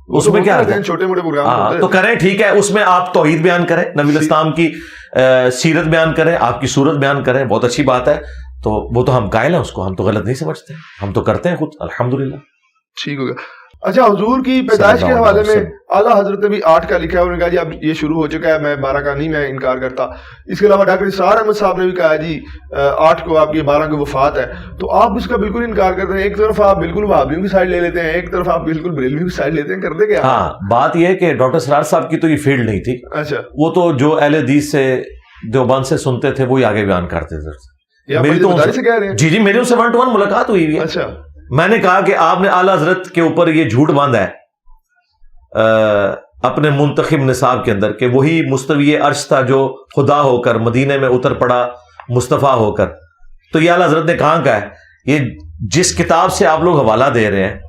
اس میں کیا ہے, چھوٹے موٹے پروگرام تو کریں. ٹھیک ہے, اس میں آپ توحید بیان کریں, نبی علیہ السلام کی سیرت بیان کریں, آپ کی صورت بیان کریں, بہت اچھی بات ہے. تو وہ تو ہم قائل ہیں اس کو, ہم تو غلط نہیں سمجھتے, ہم تو کرتے ہیں خود الحمدللہ. ٹھیک ہو گیا. اچھا, حضور کی پیدائش کے حوالے میں اعلیٰ حضرت نے بھی 8 کا لکھا ہے, انہوں نے کہا جی اب یہ شروع ہو چکا ہے, میں 12 کا نہیں, میں انکار کرتا. اس کے علاوہ ڈاکٹر اسرار احمد صاحب نے بھی کہا جی 8 کو آپ کی 12 کی وفات ہے. تو آپ اس کا بالکل انکار کرتے ہیں, ایک طرف آپ بالکل وہابیوں کی سائڈ لے لیتے ہیں, ایک طرف آپ بالکل بریلویوں کی سائڈ لیتے ہیں, کرتے کیا؟ ہاں, بات یہ ہے کہ ڈاکٹر اسرار صاحب کی تو یہ فیلڈ نہیں تھی. اچھا, وہ تو جو اہل حدیث سے دیوبند سے سنتے تھے وہی آگے بیان کرتے تھے. میری تو جی میری ان سے 1 to 1 ملاقات ہوئی ہے. اچھا, میں نے کہا کہ آپ نے اعلیٰ حضرت کے اوپر یہ جھوٹ باندھا ہے اپنے منتخب نصاب کے اندر کہ وہی مستوی عرش تھا جو خدا ہو کر مدینے میں اتر پڑا مصطفیٰ ہو کر. تو یہ اعلیٰ حضرت نے کہاں کا ہے؟ یہ جس کتاب سے آپ لوگ حوالہ دے رہے ہیں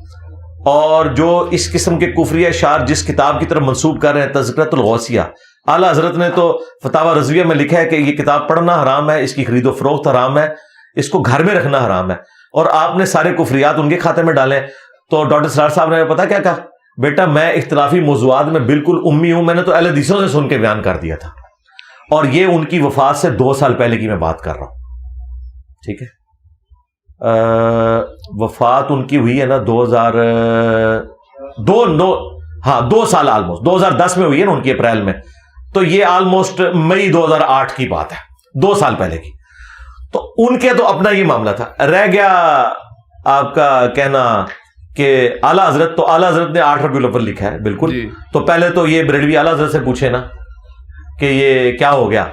اور جو اس قسم کے کفری اشعار جس کتاب کی طرف منسوب کر رہے ہیں, تذکرۃ الغوثیہ, اعلیٰ حضرت نے تو فتاوی رضویہ میں لکھا ہے کہ یہ کتاب پڑھنا حرام ہے, اس کی خرید و فروخت حرام ہے, اس کو گھر میں رکھنا حرام ہے, اور آپ نے سارے کفریات ان کے کھاتے میں ڈالے. تو ڈاکٹر اسرار صاحب نے پتا کیا کہا, بیٹا میں اختلافی موضوعات میں بالکل امی ہوں, میں نے تو اہل حدیثوں سے سن کے بیان کر دیا تھا, اور یہ ان کی وفات سے 2 سال پہلے کی میں بات کر رہا ہوں. ٹھیک ہے, وفات ان کی ہوئی ہے نا 2 سال آلموسٹ 2010 میں ہوئی ہے نا ان کی, اپریل میں. تو یہ آلموسٹ مئی 2008 کی بات ہے, 2 سال پہلے کی. تو ان کے تو اپنا یہ معاملہ تھا. رہ گیا آپ کا کہنا کہ اعلیٰ حضرت, تو اعلیٰ حضرت نے 8 ربیع الاول لکھا ہے بالکل جی. تو پہلے تو یہ بریلوی اعلیٰ حضرت سے پوچھے نا کہ یہ کیا ہو گیا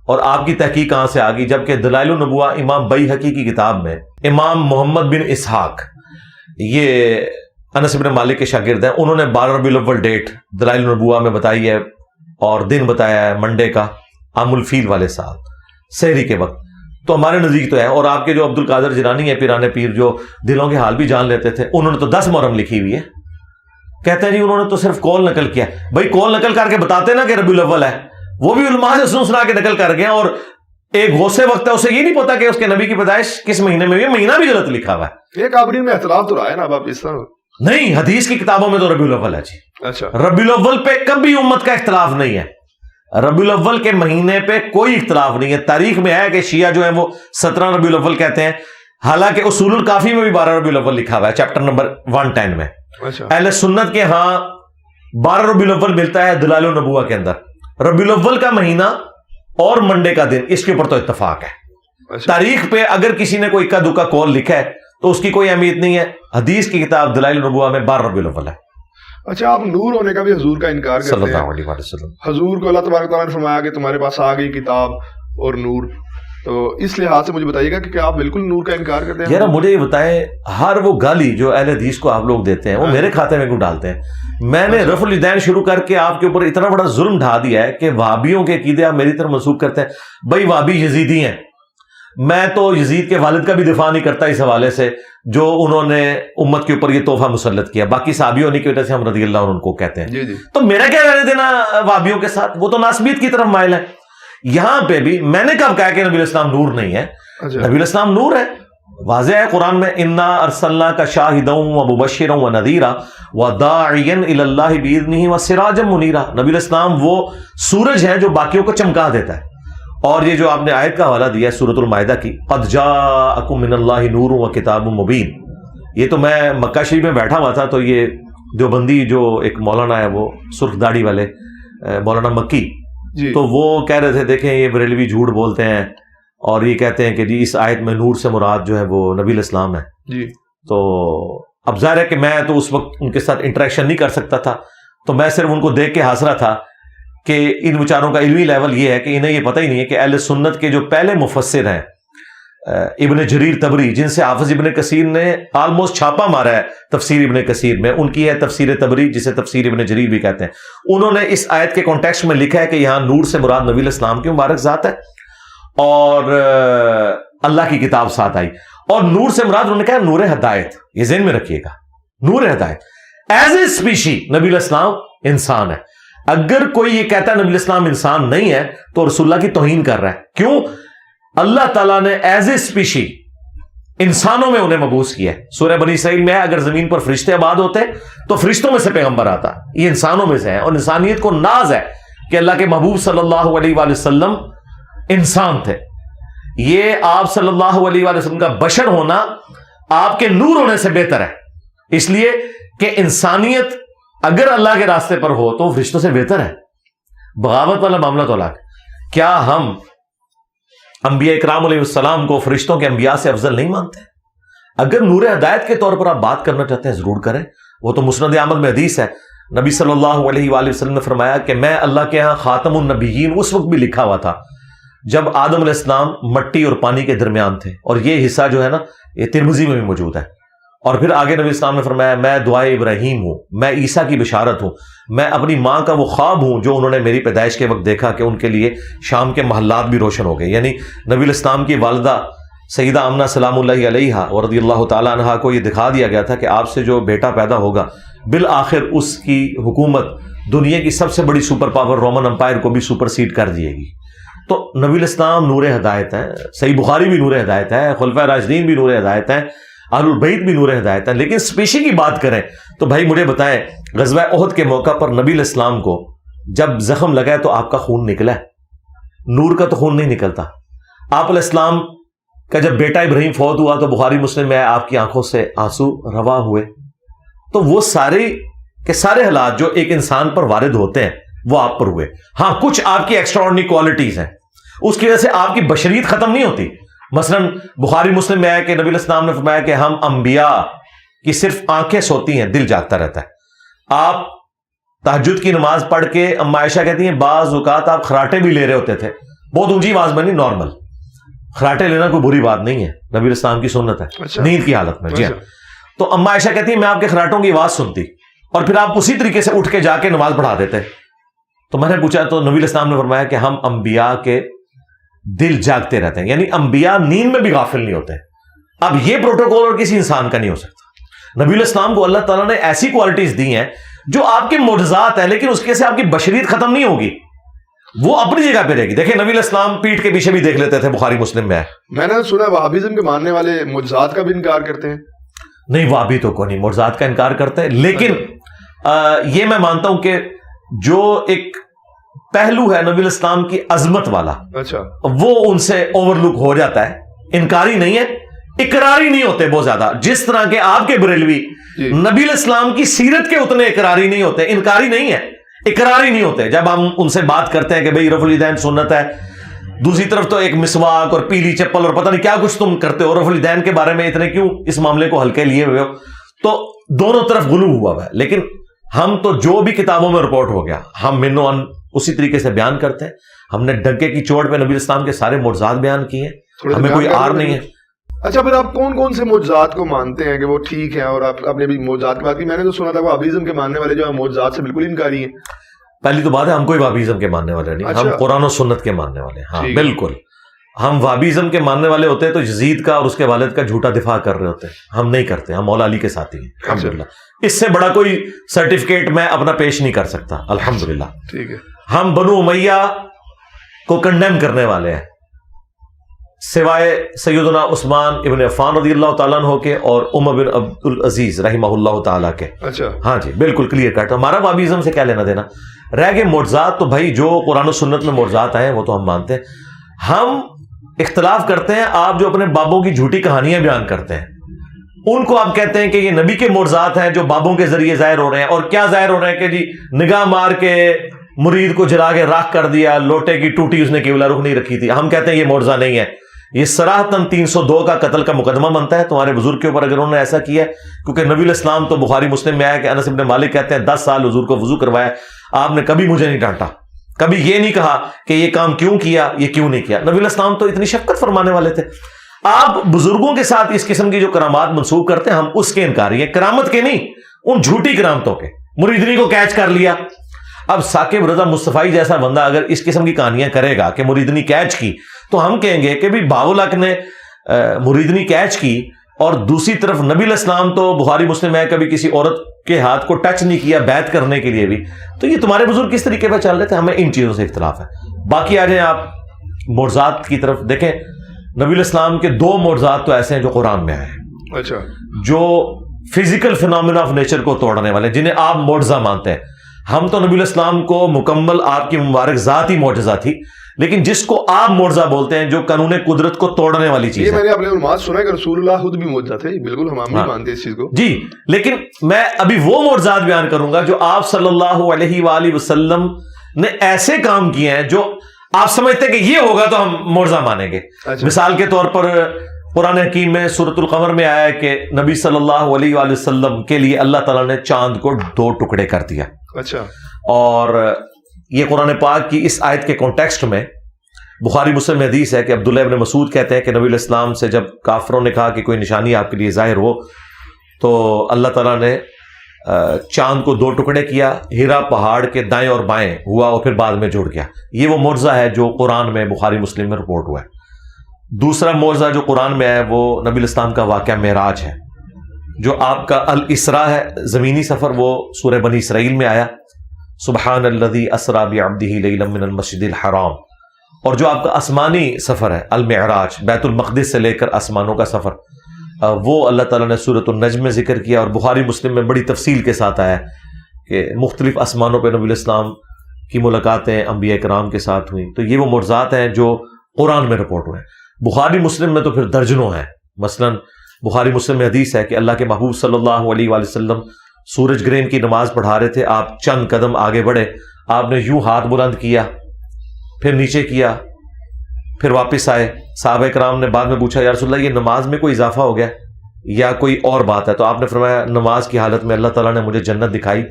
اور آپ کی تحقیق کہاں سے آ گئی, جبکہ دلائل النبوہ امام بیہقی کی کتاب میں امام محمد بن اسحاق یہ انس بن مالک کے شاگرد ہیں, انہوں نے 12 ربیع الاول ڈیٹ دلائل النبوہ میں بتائی ہے اور دن بتایا ہے منڈے کا, عام الفیل والے سال سحری کے وقت. تو ہمارے نزدیک تو ہے. اور آپ کے جو عبد القادر جیلانی ہے پیران پیر, جو دلوں کے حال بھی جان لیتے تھے, انہوں نے تو 10 محرم لکھی ہوئی ہے. کہتے ہیں جی انہوں نے تو صرف قول نقل کیا. بھائی قول نقل کر کے بتاتے نا کہ ربیع الاول ہے, وہ بھی علماء سے سن سنا کے نقل کر گئے. اور ایک غوث وقت ہے, اسے یہ نہیں پتا کہ اس کے نبی کی پیدائش کس مہینے میں ہوئی, مہینہ بھی غلط لکھا ہوا ہے. ایک آبرین میں اختلاف تو رہا ہے نا اب اس طرح. نہیں, حدیث کی کتابوں میں تو ربیع الاول ہے جی. اچھا, ربیع الاول پہ کبھی امت کا اختلاف نہیں ہے. ربیع الاول کے مہینے پہ کوئی اختلاف نہیں ہے. تاریخ میں ہے کہ شیعہ جو ہیں وہ 17 ربیع الاول کہتے ہیں, حالانکہ اصول الکافی میں بھی 12 ربیع الاول لکھا ہوا ہے چیپٹر نمبر 110 میں. اہل سنت کے ہاں 12 ربیع الاول ملتا ہے دلائل النبوہ کے اندر. ربیع الاول کا مہینہ اور منڈے کا دن, اس کے اوپر تو اتفاق ہے. تاریخ پہ اگر کسی نے کوئی اکا دکا قول لکھا ہے تو اس کی کوئی اہمیت نہیں ہے. حدیث کی کتاب دلائل النبوہ میں 12 ربیع الاول ہے. اچھا, آپ نور ہونے کا بھی حضور کا انکار کرتے ہیں صلی اللہ علیہ وسلم. حضور کو اللہ تبارک تعالیٰ نے فرمایا کہ تمہارے پاس آ گئی کتاب اور نور, تو اس لحاظ سے مجھے بتائیے گا کہ کیا آپ بالکل نور کا انکار کرتے ہیں؟ یار مجھے یہ بتائیں, ہر وہ گالی جو اہل حدیث کو آپ لوگ دیتے ہیں وہ میرے کھاتے میں کیوں ڈالتے ہیں؟ میں نے رفع الیدین شروع کر کے آپ کے اوپر اتنا بڑا ظلم ڈھا دیا ہے کہ وہابیوں کے عقیدے آپ میری طرف منسوخ کرتے ہیں. بھائی وہابی یزیدی ہیں, میں تو یزید کے والد کا بھی دفاع نہیں کرتا اس حوالے سے جو انہوں نے امت کے اوپر یہ تحفہ مسلط کیا. باقی صحابی ہونے کی وجہ سے ہم رضی اللہ عنہ کو کہتے ہیں. تو میرا کیا لینا دینا وہابیوں کے ساتھ؟ وہ تو ناسبیت کی طرف مائل ہے. یہاں پہ بھی میں نے کب کہا کہ نبی الاسلام نور نہیں ہے؟ نبی الاسلام نور ہے, واضح ہے قرآن میں, انا ارسلناک شاہدا ومبشرا ونذیرا وداعیا الی اللہ باذنہ وسراجا منیرا. نبی الاسلام وہ سورج ہے جو باقیوں کو چمکا دیتا ہے. اور یہ جو آپ نے آیت کا حوالہ دیا ہے سورۃ المائدہ کی, قد جاءکم من اللہ نور وکتاب مبین, یہ تو میں مکہ شریف میں بیٹھا ہوا تھا تو یہ دیوبندی جو ایک مولانا ہے وہ سرخ داڑھی والے مولانا مکی, تو وہ کہہ رہے تھے دیکھیں یہ بریلوی جھوٹ بولتے ہیں اور یہ کہتے ہیں کہ جی اس آیت میں نور سے مراد جو ہے وہ نبی الاسلام ہے. تو اب ظاہر ہے کہ میں تو اس وقت ان کے ساتھ انٹریکشن نہیں کر سکتا تھا, تو میں صرف ان کو دیکھ کے ہنس رہا تھا کہ ان بیچاروں کا علمی لیول یہ ہے کہ انہیں یہ پتہ ہی نہیں ہے کہ اہل سنت کے جو پہلے مفسر ہیں ابن جریر طبری, جن سے حافظ ابن کثیر نے آلموسٹ چھاپا مارا ہے تفسیر ابن کثیر میں, ان کی ہے تفسیر طبری جسے تفسیر ابن جریر بھی کہتے ہیں. انہوں نے اس آیت کے کانٹیکسٹ میں لکھا ہے کہ یہاں نور سے مراد نبی الاسلام کی مبارک ذات ہے اور اللہ کی کتاب ساتھ آئی, اور نور سے مراد انہوں نے کہا نور ہدایت. یہ ذہن میں رکھیے گا, نور ہدایت ایز اے اسپیشی نبی الاسلام انسان ہے. اگر کوئی یہ کہتا ہے نبی الاسلام انسان نہیں ہے تو رسول اللہ کی توہین کر رہا ہے. کیوں؟ اللہ تعالیٰ نے ایز اے اسپیشی انسانوں میں انہیں مبعوث کیا ہے. سورہ بنی اسرائیل میں ہے اگر زمین پر فرشتے آباد ہوتے تو فرشتوں میں سے پیغمبر آتا, یہ انسانوں میں سے ہے. اور انسانیت کو ناز ہے کہ اللہ کے محبوب صلی اللہ علیہ وآلہ وسلم انسان تھے. یہ آپ صلی اللہ علیہ وآلہ وسلم کا بشر ہونا آپ کے نور ہونے سے بہتر ہے, اس لیے کہ انسانیت اگر اللہ کے راستے پر ہو تو فرشتوں سے بہتر ہے. بغاوت والا معاملہ تو الگ. کیا ہم انبیاء اکرام علیہ السلام کو فرشتوں کے انبیاء سے افضل نہیں مانتے؟ اگر نور ہدایت کے طور پر آپ بات کرنا چاہتے ہیں ضرور کریں, وہ تو مسند احمد میں حدیث ہے. نبی صلی اللہ علیہ وآلہ وسلم نے فرمایا کہ میں اللہ کے ہاں خاتم النبیین اس وقت بھی لکھا ہوا تھا جب آدم علیہ السلام مٹی اور پانی کے درمیان تھے, اور یہ حصہ جو ہے نا یہ ترمذی میں بھی موجود ہے. اور پھر آگے نبی اسلام نے فرمایا میں دعائے ابراہیم ہوں, میں عیسیٰ کی بشارت ہوں, میں اپنی ماں کا وہ خواب ہوں جو انہوں نے میری پیدائش کے وقت دیکھا کہ ان کے لیے شام کے محلات بھی روشن ہو گئے. یعنی نبی الاسلام کی والدہ سیدہ آمنہ سلام اللہ علیہ اور رضی اللہ تعالیٰ عنہا کو یہ دکھا دیا گیا تھا کہ آپ سے جو بیٹا پیدا ہوگا بالآخر اس کی حکومت دنیا کی سب سے بڑی سپر پاور رومن امپائر کو بھی سپر سیڈ کر دیے گی. تو نبی الاسلام نور ہدایت ہے, صحیح بخاری بھی نور ہدایت ہے, خلفائے راشدین بھی نور ہدایت ہے, اہل البیت بھی نور ہدایت ہے. لیکن اسپیشی کی بات کریں تو بھائی مجھے بتائیں غزوہ احد کے موقع پر نبی الاسلام کو جب زخم لگا ہے تو آپ کا خون نکلا ہے, نور کا تو خون نہیں نکلتا. آپ علیہ السلام کا جب بیٹا ابراہیم فوت ہوا تو بخاری مسلم میں آپ کی آنکھوں سے آنسو روا ہوئے. تو وہ سارے کے سارے حالات جو ایک انسان پر وارد ہوتے ہیں وہ آپ پر ہوئے. ہاں کچھ آپ کی ایکسٹراڈنری کوالٹیز ہیں, اس کی وجہ سے آپ کی بشریت ختم نہیں ہوتی. مثلا بخاری مسلم میں ہے کہ نبی الاسلام نے فرمایا کہ ہم انبیاء کی صرف آنکھیں سوتی ہیں, دل جاگتا رہتا ہے. آپ تہجد کی نماز پڑھ کے اما عائشہ کہتی ہیں بعض اوقات آپ خراٹے بھی لے رہے ہوتے تھے, بہت اونچی آواز میں نہیں, نارمل خراٹے لینا کوئی بری بات نہیں ہے, نبی الاسلام کی سنت ہے نیند کی حالت میں. جی تو اما عائشہ کہتی ہے میں آپ کے خراٹوں کی آواز سنتی اور پھر آپ اسی طریقے سے اٹھ کے جا کے نماز پڑھا دیتے. تو میں نے پوچھا تو نبی علیہ السلام نے فرمایا کہ ہم انبیاء کے دل جاگتے رہتے ہیں, یعنی انبیاء نیند میں بھی غافل نہیں ہوتے. اب یہ پروٹوکول اور کسی انسان کا نہیں ہو سکتا. نبی علیہ السلام کو اللہ تعالیٰ نے ایسی کوالٹیز دی ہیں جو آپ کے معجزات ہیں, لیکن اس کے سے آپ کی بشریت ختم نہیں ہوگی, وہ اپنی جگہ پہ رہے گی. دیکھیں نبی علیہ السلام پیٹھ کے پیچھے بھی دیکھ لیتے تھے, بخاری مسلم میں ہے. میں نے سنا وہابیزم کے ماننے والے معجزات کا بھی انکار کرتے ہیں. نہیں, وہابی تو کوئی نہیں معجزات کا انکار کرتے ہیں, لیکن یہ میں مانتا ہوں کہ جو ایک پہلو ہے نبی علیہ السلام کی عظمت والا, اچھا, وہ ان سے اوور لک ہو جاتا ہے. انکاری نہیں ہے, اقراری نہیں ہوتے بہت زیادہ, جس طرح کے آپ کے بریلوی نبی علیہ السلام کی سیرت کے اتنے اقراری نہیں ہوتے. انکاری نہیں ہے, اقراری نہیں ہوتے. جب ہم ان سے بات کرتے ہیں کہ بھئی رفع الیدین سنت ہے, دوسری طرف تو ایک مسواک اور پیلی چپل اور پتہ نہیں کیا کچھ تم کرتے ہو, رفع الیدین کے بارے میں اتنے کیوں اس معاملے کو ہلکے لیے ہوئے ہو, تو دونوں طرف غلو ہوا ہوا ہے. لیکن ہم تو جو بھی کتابوں میں رپورٹ ہو گیا ہم منو ان اسی طریقے سے بیان کرتے ہیں. ہم نے ڈنکے کی چوٹ پہ نبی علیہ السلام کے سارے معجزات بیان کیے ہیں, ہمیں کوئی آر نہیں ہے. اچھا, پھر آپ کون کون سے معجزات کو مانتے ہیں کہ وہ ٹھیک ہیں, اور آپ نے بھی معجزات کی بات کی. میں نے تو سنا تھا وہ وہابیزم کے ماننے والے جو ہیں معجزات سے بالکل انکاری ہیں. پہلی تو بات ہے ہم کوئی وہابیزم کے ماننے والے نہیں, ہم قرآن و سنت کے ماننے والے ہیں. ہاں بالکل, ہم وہابیزم کے ماننے والے ہوتے ہیں تو یزید کا اور اس کے والد کا جھوٹا دفاع کر رہے ہوتے ہیں. ہم نہیں کرتے, ہم مولا علی کے ساتھی ہیں الحمدللہ. اس سے بڑا کوئی سرٹیفکیٹ میں اپنا پیش نہیں کر سکتا الحمدللہ. ٹھیک ہے, ہم بنو امیہ کو کنڈیم کرنے والے ہیں سوائے سیدنا عثمان ابن عفان رضی اللہ تعالیٰ عنہ کے اور عمر بن عبد العزیز رحمہ اللہ تعالیٰ کے. اچھا, ہاں جی بالکل کلیئر کٹ. ہمارا وہابیزم سے کیا لینا دینا رہ گئے. معجزات تو بھائی جو قرآن و سنت میں معجزات آئے ہیں وہ تو ہم مانتے ہیں. ہم اختلاف کرتے ہیں, آپ جو اپنے بابوں کی جھوٹی کہانیاں بیان کرتے ہیں ان کو آپ کہتے ہیں کہ یہ نبی کے معجزات ہیں جو بابوں کے ذریعے ظاہر ہو رہے ہیں. اور کیا ظاہر ہو رہے ہیں کہ جی نگاہ مار کے مرید کو جلا کے راکھ کر دیا, لوٹے کی ٹوٹی اس نے قبلہ رخ نہیں رکھی تھی. ہم کہتے ہیں یہ معجزہ نہیں ہے, یہ صراحتاً 302 کا قتل کا مقدمہ بنتا ہے تمہارے بزرگ کے اوپر اگر انہوں نے ایسا کیا ہے. کیونکہ نبی علیہ السلام تو بخاری مسلم میں آیا کہ انس بن مالک کہتے ہیں 10 سال حضور کو وضو کروایا, آپ نے کبھی مجھے نہیں ڈانٹا, کبھی یہ نہیں کہا کہ یہ کام کیوں کیا, یہ کیوں نہیں کیا. نبی علیہ السلام تو اتنی شفقت فرمانے والے تھے. آپ بزرگوں کے ساتھ اس قسم کی جو کرامات منسوخ کرتے ہیں ہم اس کے انکاری ہیں, کرامت کے نہیں, ان جھوٹی کرامتوں کے. مریدنی کو کیچ کر لیا. اب ثاقب رضا مصطفی جیسا بندہ اگر اس قسم کی کہانیاں کرے گا کہ مریدنی کیچ کی, تو ہم کہیں گے کہ بھی باولک نے مریدنی کیچ کی اور دوسری طرف نبی علیہ السلام تو بخاری مسلم ہے کبھی کسی عورت کے ہاتھ کو ٹچ نہیں کیا بیعت کرنے کے لیے بھی. تو یہ تمہارے بزرگ کس طریقے پہ چل رہے تھے, ہمیں ان چیزوں سے اختلاف ہے. باقی آ جائیں آپ معجزات کی طرف. دیکھیں نبی علیہ السلام کے 2 معجزات تو ایسے ہیں جو قرآن میں آئے ہیں, اچھا, جو فزیکل فینومینا آف نیچر کو توڑنے والے, جنہیں آپ معجزہ مانتے ہیں. ہم تو نبی علیہ السلام کو مکمل آپ کی مبارک ذات ہی معجزہ تھی, لیکن جس کو آپ معجزہ بولتے ہیں جو قانون قدرت کو توڑنے والی چیز ہے. یہ میں نے اپنے علماء سنا ہے کہ رسول اللہ خود بھی معجزہ تھے, بالکل ہم بھی مانتے ہیں اس چیز کو. جی, لیکن میں ابھی وہ معجزات بیان کروں گا جو آپ صلی اللہ علیہ وآلہ وسلم نے ایسے کام کیے ہیں جو آپ سمجھتے ہیں کہ یہ ہوگا تو ہم معجزہ مانیں گے. مثال کے طور پر قرآن حکیم میں سورۃ القمر میں آیا ہے کہ نبی صلی اللہ علیہ وآلہ وسلم کے لیے اللہ تعالیٰ نے چاند کو 2 ٹکڑے کر دیا. اچھا, اور یہ قرآن پاک کی اس آیت کے کانٹیکسٹ میں بخاری مسلم میں حدیث ہے کہ عبداللہ ابن مسعود کہتے ہیں کہ نبی علیہ السلام سے جب کافروں نے کہا کہ کوئی نشانی آپ کے لیے ظاہر ہو, تو اللہ تعالیٰ نے چاند کو 2 ٹکڑے کیا, ہیرا پہاڑ کے دائیں اور بائیں ہوا اور پھر بعد میں جڑ گیا. یہ وہ معجزہ ہے جو قرآن میں بخاری مسلم میں رپورٹ ہوا ہے. دوسرا معجزہ جو قرآن میں ہے وہ نبی علیہ السلام کا واقعہ معراج ہے, جو آپ کا الاسراء ہے, زمینی سفر, وہ سورہ بنی اسرائیل میں آیا سبحان الذی اسری بعبدہ لیلا من المسجد الحرام. اور جو آپ کا آسمانی سفر ہے المعراج, بیت المقدس سے لے کر آسمانوں کا سفر, وہ اللہ تعالیٰ نے سورۃ النجم میں ذکر کیا. اور بخاری مسلم میں بڑی تفصیل کے ساتھ آیا کہ مختلف آسمانوں پہ نبی علیہ السلام کی ملاقاتیں انبیاء کرام کے ساتھ ہوئیں. تو یہ وہ معجزات ہیں جو قرآن میں رپورٹ ہوئے ہیں. بخاری مسلم میں تو پھر درجنوں ہیں. مثلا بخاری مسلم میں حدیث ہے کہ اللہ کے محبوب صلی اللہ علیہ وآلہ وسلم سورج گرہن کی نماز پڑھا رہے تھے, آپ چند قدم آگے بڑھے, آپ نے یوں ہاتھ بلند کیا, پھر نیچے کیا, پھر واپس آئے. صحابہ کرام نے بعد میں پوچھا یا رسول اللہ یہ نماز میں کوئی اضافہ ہو گیا یا کوئی اور بات ہے؟ تو آپ نے فرمایا نماز کی حالت میں اللہ تعالیٰ نے مجھے جنت دکھائی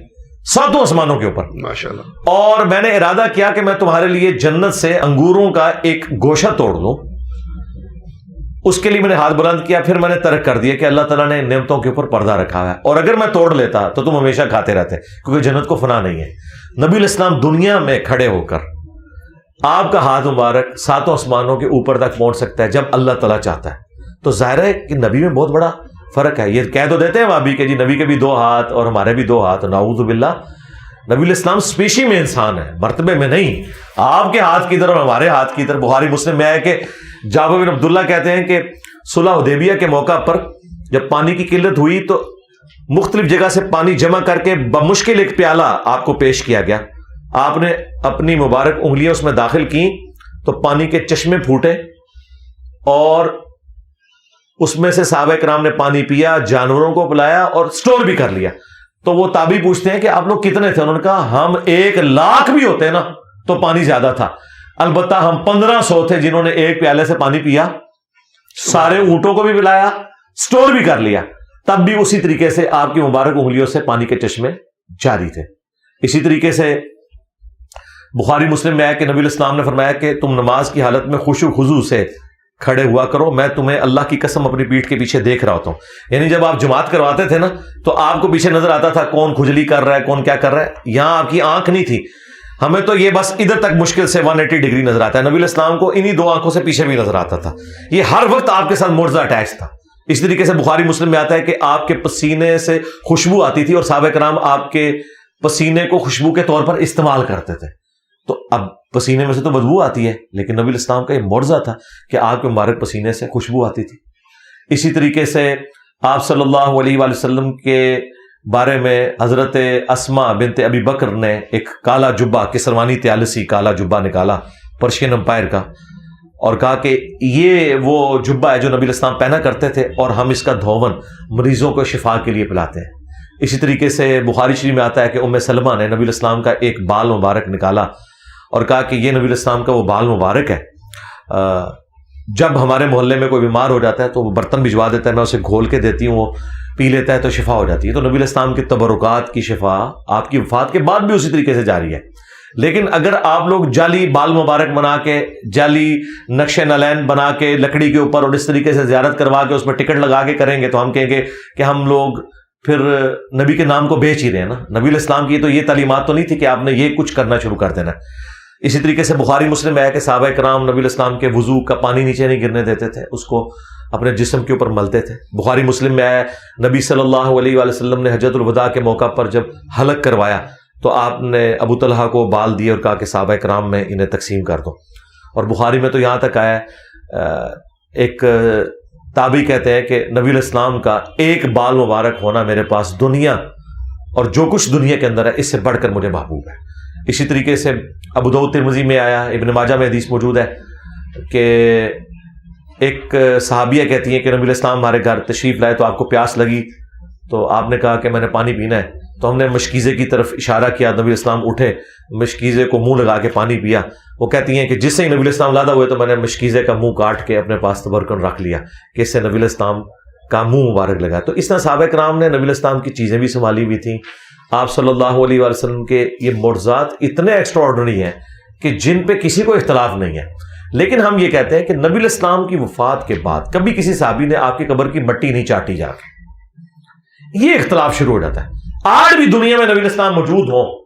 7 آسمانوں کے اوپر, ماشاءاللہ, اور میں نے ارادہ کیا کہ میں تمہارے لیے جنت سے انگوروں کا ایک گوشہ توڑ لوں اس کے لیے میں نے ہاتھ بلند کیا، پھر میں نے ترک کر دیا کہ اللہ تعالیٰ نے نعمتوں کے اوپر پردہ رکھا ہے، اور اگر میں توڑ لیتا تو تم ہمیشہ کھاتے رہتے، کیونکہ جنت کو فنا نہیں ہے۔ نبی علیہ السلام دنیا میں کھڑے ہو کر آپ کا ہاتھ مبارک ساتوں آسمانوں کے اوپر تک پہنچ سکتا ہے جب اللہ تعالیٰ چاہتا ہے۔ تو ظاہر ہے کہ نبی میں بہت بڑا فرق ہے۔ یہ کہہ تو دیتے ہیں وہابی کہ جی نبی کے بھی 2 ہاتھ اور ہمارے بھی 2 ہاتھ، نعوذ باللہ۔ نبی علیہ السلام اسپیشی میں انسان ہے، مرتبے میں نہیں۔ آپ کے ہاتھ کی طرف ہمارے ہاتھ کی طرف، بخاری مسلم میں ہے کہ جابر بن عبداللہ کہتے ہیں کہ صلح حدیبیہ کے موقع پر جب پانی کی قلت ہوئی تو مختلف جگہ سے پانی جمع کر کے بمشکل ایک پیالہ آپ کو پیش کیا گیا، آپ نے اپنی مبارک انگلیاں اس میں داخل کی تو پانی کے چشمے پھوٹے اور اس میں سے صحابہ کرام نے پانی پیا، جانوروں کو پلایا اور سٹور بھی کر لیا۔ تو وہ تابعی پوچھتے ہیں کہ آپ لوگ کتنے تھے؟ انہوں نے کہا ہم 1,00,000 بھی ہوتے نا تو پانی زیادہ تھا، البتہ ہم 1500 تھے جنہوں نے ایک پیالے سے پانی پیا، سارے اونٹوں کو بھی پلایا، سٹور بھی کر لیا، تب بھی اسی طریقے سے آپ کی مبارک انگلیوں سے پانی کے چشمے جاری تھے۔ اسی طریقے سے بخاری مسلم میں ہے کہ نبی علیہ السلام نے فرمایا کہ تم نماز کی حالت میں خشوع و خضوع سے کھڑے ہوا کرو، میں تمہیں اللہ کی قسم اپنی پیٹھ کے پیچھے دیکھ رہا ہوتا ہوں۔ یعنی جب آپ جماعت کرواتے تھے نا تو آپ کو پیچھے نظر آتا تھا کون کھجلی کر رہا ہے، کون کیا کر رہا ہے، یہاں آپ کی آنکھ نہیں تھی، ہمیں تو یہ بس ادھر تک مشکل سے 180 ڈگری نظر آتا ہے، نبی علیہ السلام کو انہی 2 آنکھوں سے پیچھے بھی نظر آتا تھا۔ یہ ہر وقت آپ کے ساتھ معجزہ اٹیچ تھا۔ اس طریقے سے بخاری مسلم میں آتا ہے کہ آپ کے پسینے سے خوشبو آتی تھی اور صحابہ کرام آپ کے پسینے کو خوشبو کے طور پر استعمال کرتے تھے۔ تو اب پسینے میں سے تو بدبو آتی ہے، لیکن نبی علیہ السلام کا یہ معجزہ تھا کہ آپ کے مبارک پسینے سے خوشبو آتی تھی۔ اسی طریقے سے آپ صلی اللہ علیہ وآلہ وسلم کے بارے میں حضرت اسماء بنت ابی بکر نے ایک کالا جبہ، کسروانی طیالسی کالا جبہ نکالا پرشین امپائر کا، اور کہا کہ یہ وہ جبہ ہے جو نبی علیہ السلام پہنا کرتے تھے اور ہم اس کا دھون مریضوں کو شفا کے لیے پلاتے ہیں۔ اسی طریقے سے بخاری شریف میں آتا ہے کہ ام سلمہ نے نبی علیہ السلام کا ایک بال مبارک نکالا اور کہا کہ یہ نبی علیہ السلام کا وہ بال مبارک ہے، جب ہمارے محلے میں کوئی بیمار ہو جاتا ہے تو وہ برتن بھجوا دیتا ہے، میں اسے گھول کے دیتی ہوں، وہ پی لیتا ہے تو شفا ہو جاتی ہے۔ تو نبی علیہ السلام کے تبرکات کی شفا آپ کی وفات کے بعد بھی اسی طریقے سے جاری ہے۔ لیکن اگر آپ لوگ جعلی بال مبارک بنا کے، جعلی نقش نالین بنا کے لکڑی کے اوپر اور اس طریقے سے زیارت کروا کے اس میں ٹکٹ لگا کے کریں گے تو ہم کہیں گے کہ ہم لوگ پھر نبی کے نام کو بیچ ہی رہے ہیں نا۔ نبی علیہ السلام کی تو یہ تعلیمات تو نہیں تھی کہ آپ نے یہ کچھ کرنا شروع کر دینا۔ اسی طریقے سے بخاری مسلم میں ہے کہ صحابہ کرام نبی علیہ السلام کے وضو کا پانی نیچے نہیں گرنے دیتے تھے، اس کو اپنے جسم کے اوپر ملتے تھے۔ بخاری مسلم میں ہے نبی صلی اللہ علیہ وآلہ وسلم نے حجۃ الوداع کے موقع پر جب حلق کروایا تو آپ نے ابو طلحہ کو بال دیے اور کہا کہ صحابہ کرام میں انہیں تقسیم کر دو۔ اور بخاری میں تو یہاں تک آیا ایک تابعی کہتے ہیں کہ نبی علیہ السلام کا ایک بال مبارک ہونا میرے پاس دنیا اور جو کچھ دنیا کے اندر ہے اس سے بڑھ کر مجھے محبوب ہے۔ اسی طریقے سے ابو داؤد ترمذی میں آیا، ابن ماجہ میں حدیث موجود ہے کہ ایک صحابیہ کہتی ہیں کہ نبی علیہ السلام ہمارے گھر تشریف لائے تو آپ کو پیاس لگی تو آپ نے کہا کہ میں نے پانی پینا ہے، تو ہم نے مشکیزے کی طرف اشارہ کیا، نبی علیہ السلام اٹھے، مشکیزے کو منہ لگا کے پانی پیا۔ وہ کہتی ہیں کہ جس سے ہی نبی علیہ السلام لادہ ہوئے تو میں نے مشکیزے کا منہ کاٹ کے اپنے پاس تبرکن رکھ لیا کہ اس سے نبی علیہ السلام کا منہ مبارک لگا۔ تو اس طرح صحابہ کرام نے نبی علیہ السلام کی چیزیں بھی سنبھالی ہوئی تھیں۔ آپ صلی اللہ علیہ وآلہ وسلم کے یہ معجزات اتنے ایکسٹرا آرڈنری ہیں کہ جن پہ کسی کو اختلاف نہیں ہے۔ لیکن ہم یہ کہتے ہیں کہ نبی علیہ السلام کی وفات کے بعد کبھی کسی صحابی نے آپ کی قبر کی مٹی نہیں چاٹی جا کے، یہ اختلاف شروع ہو جاتا ہے۔ آج بھی دنیا میں نبی علیہ السلام موجود ہوں،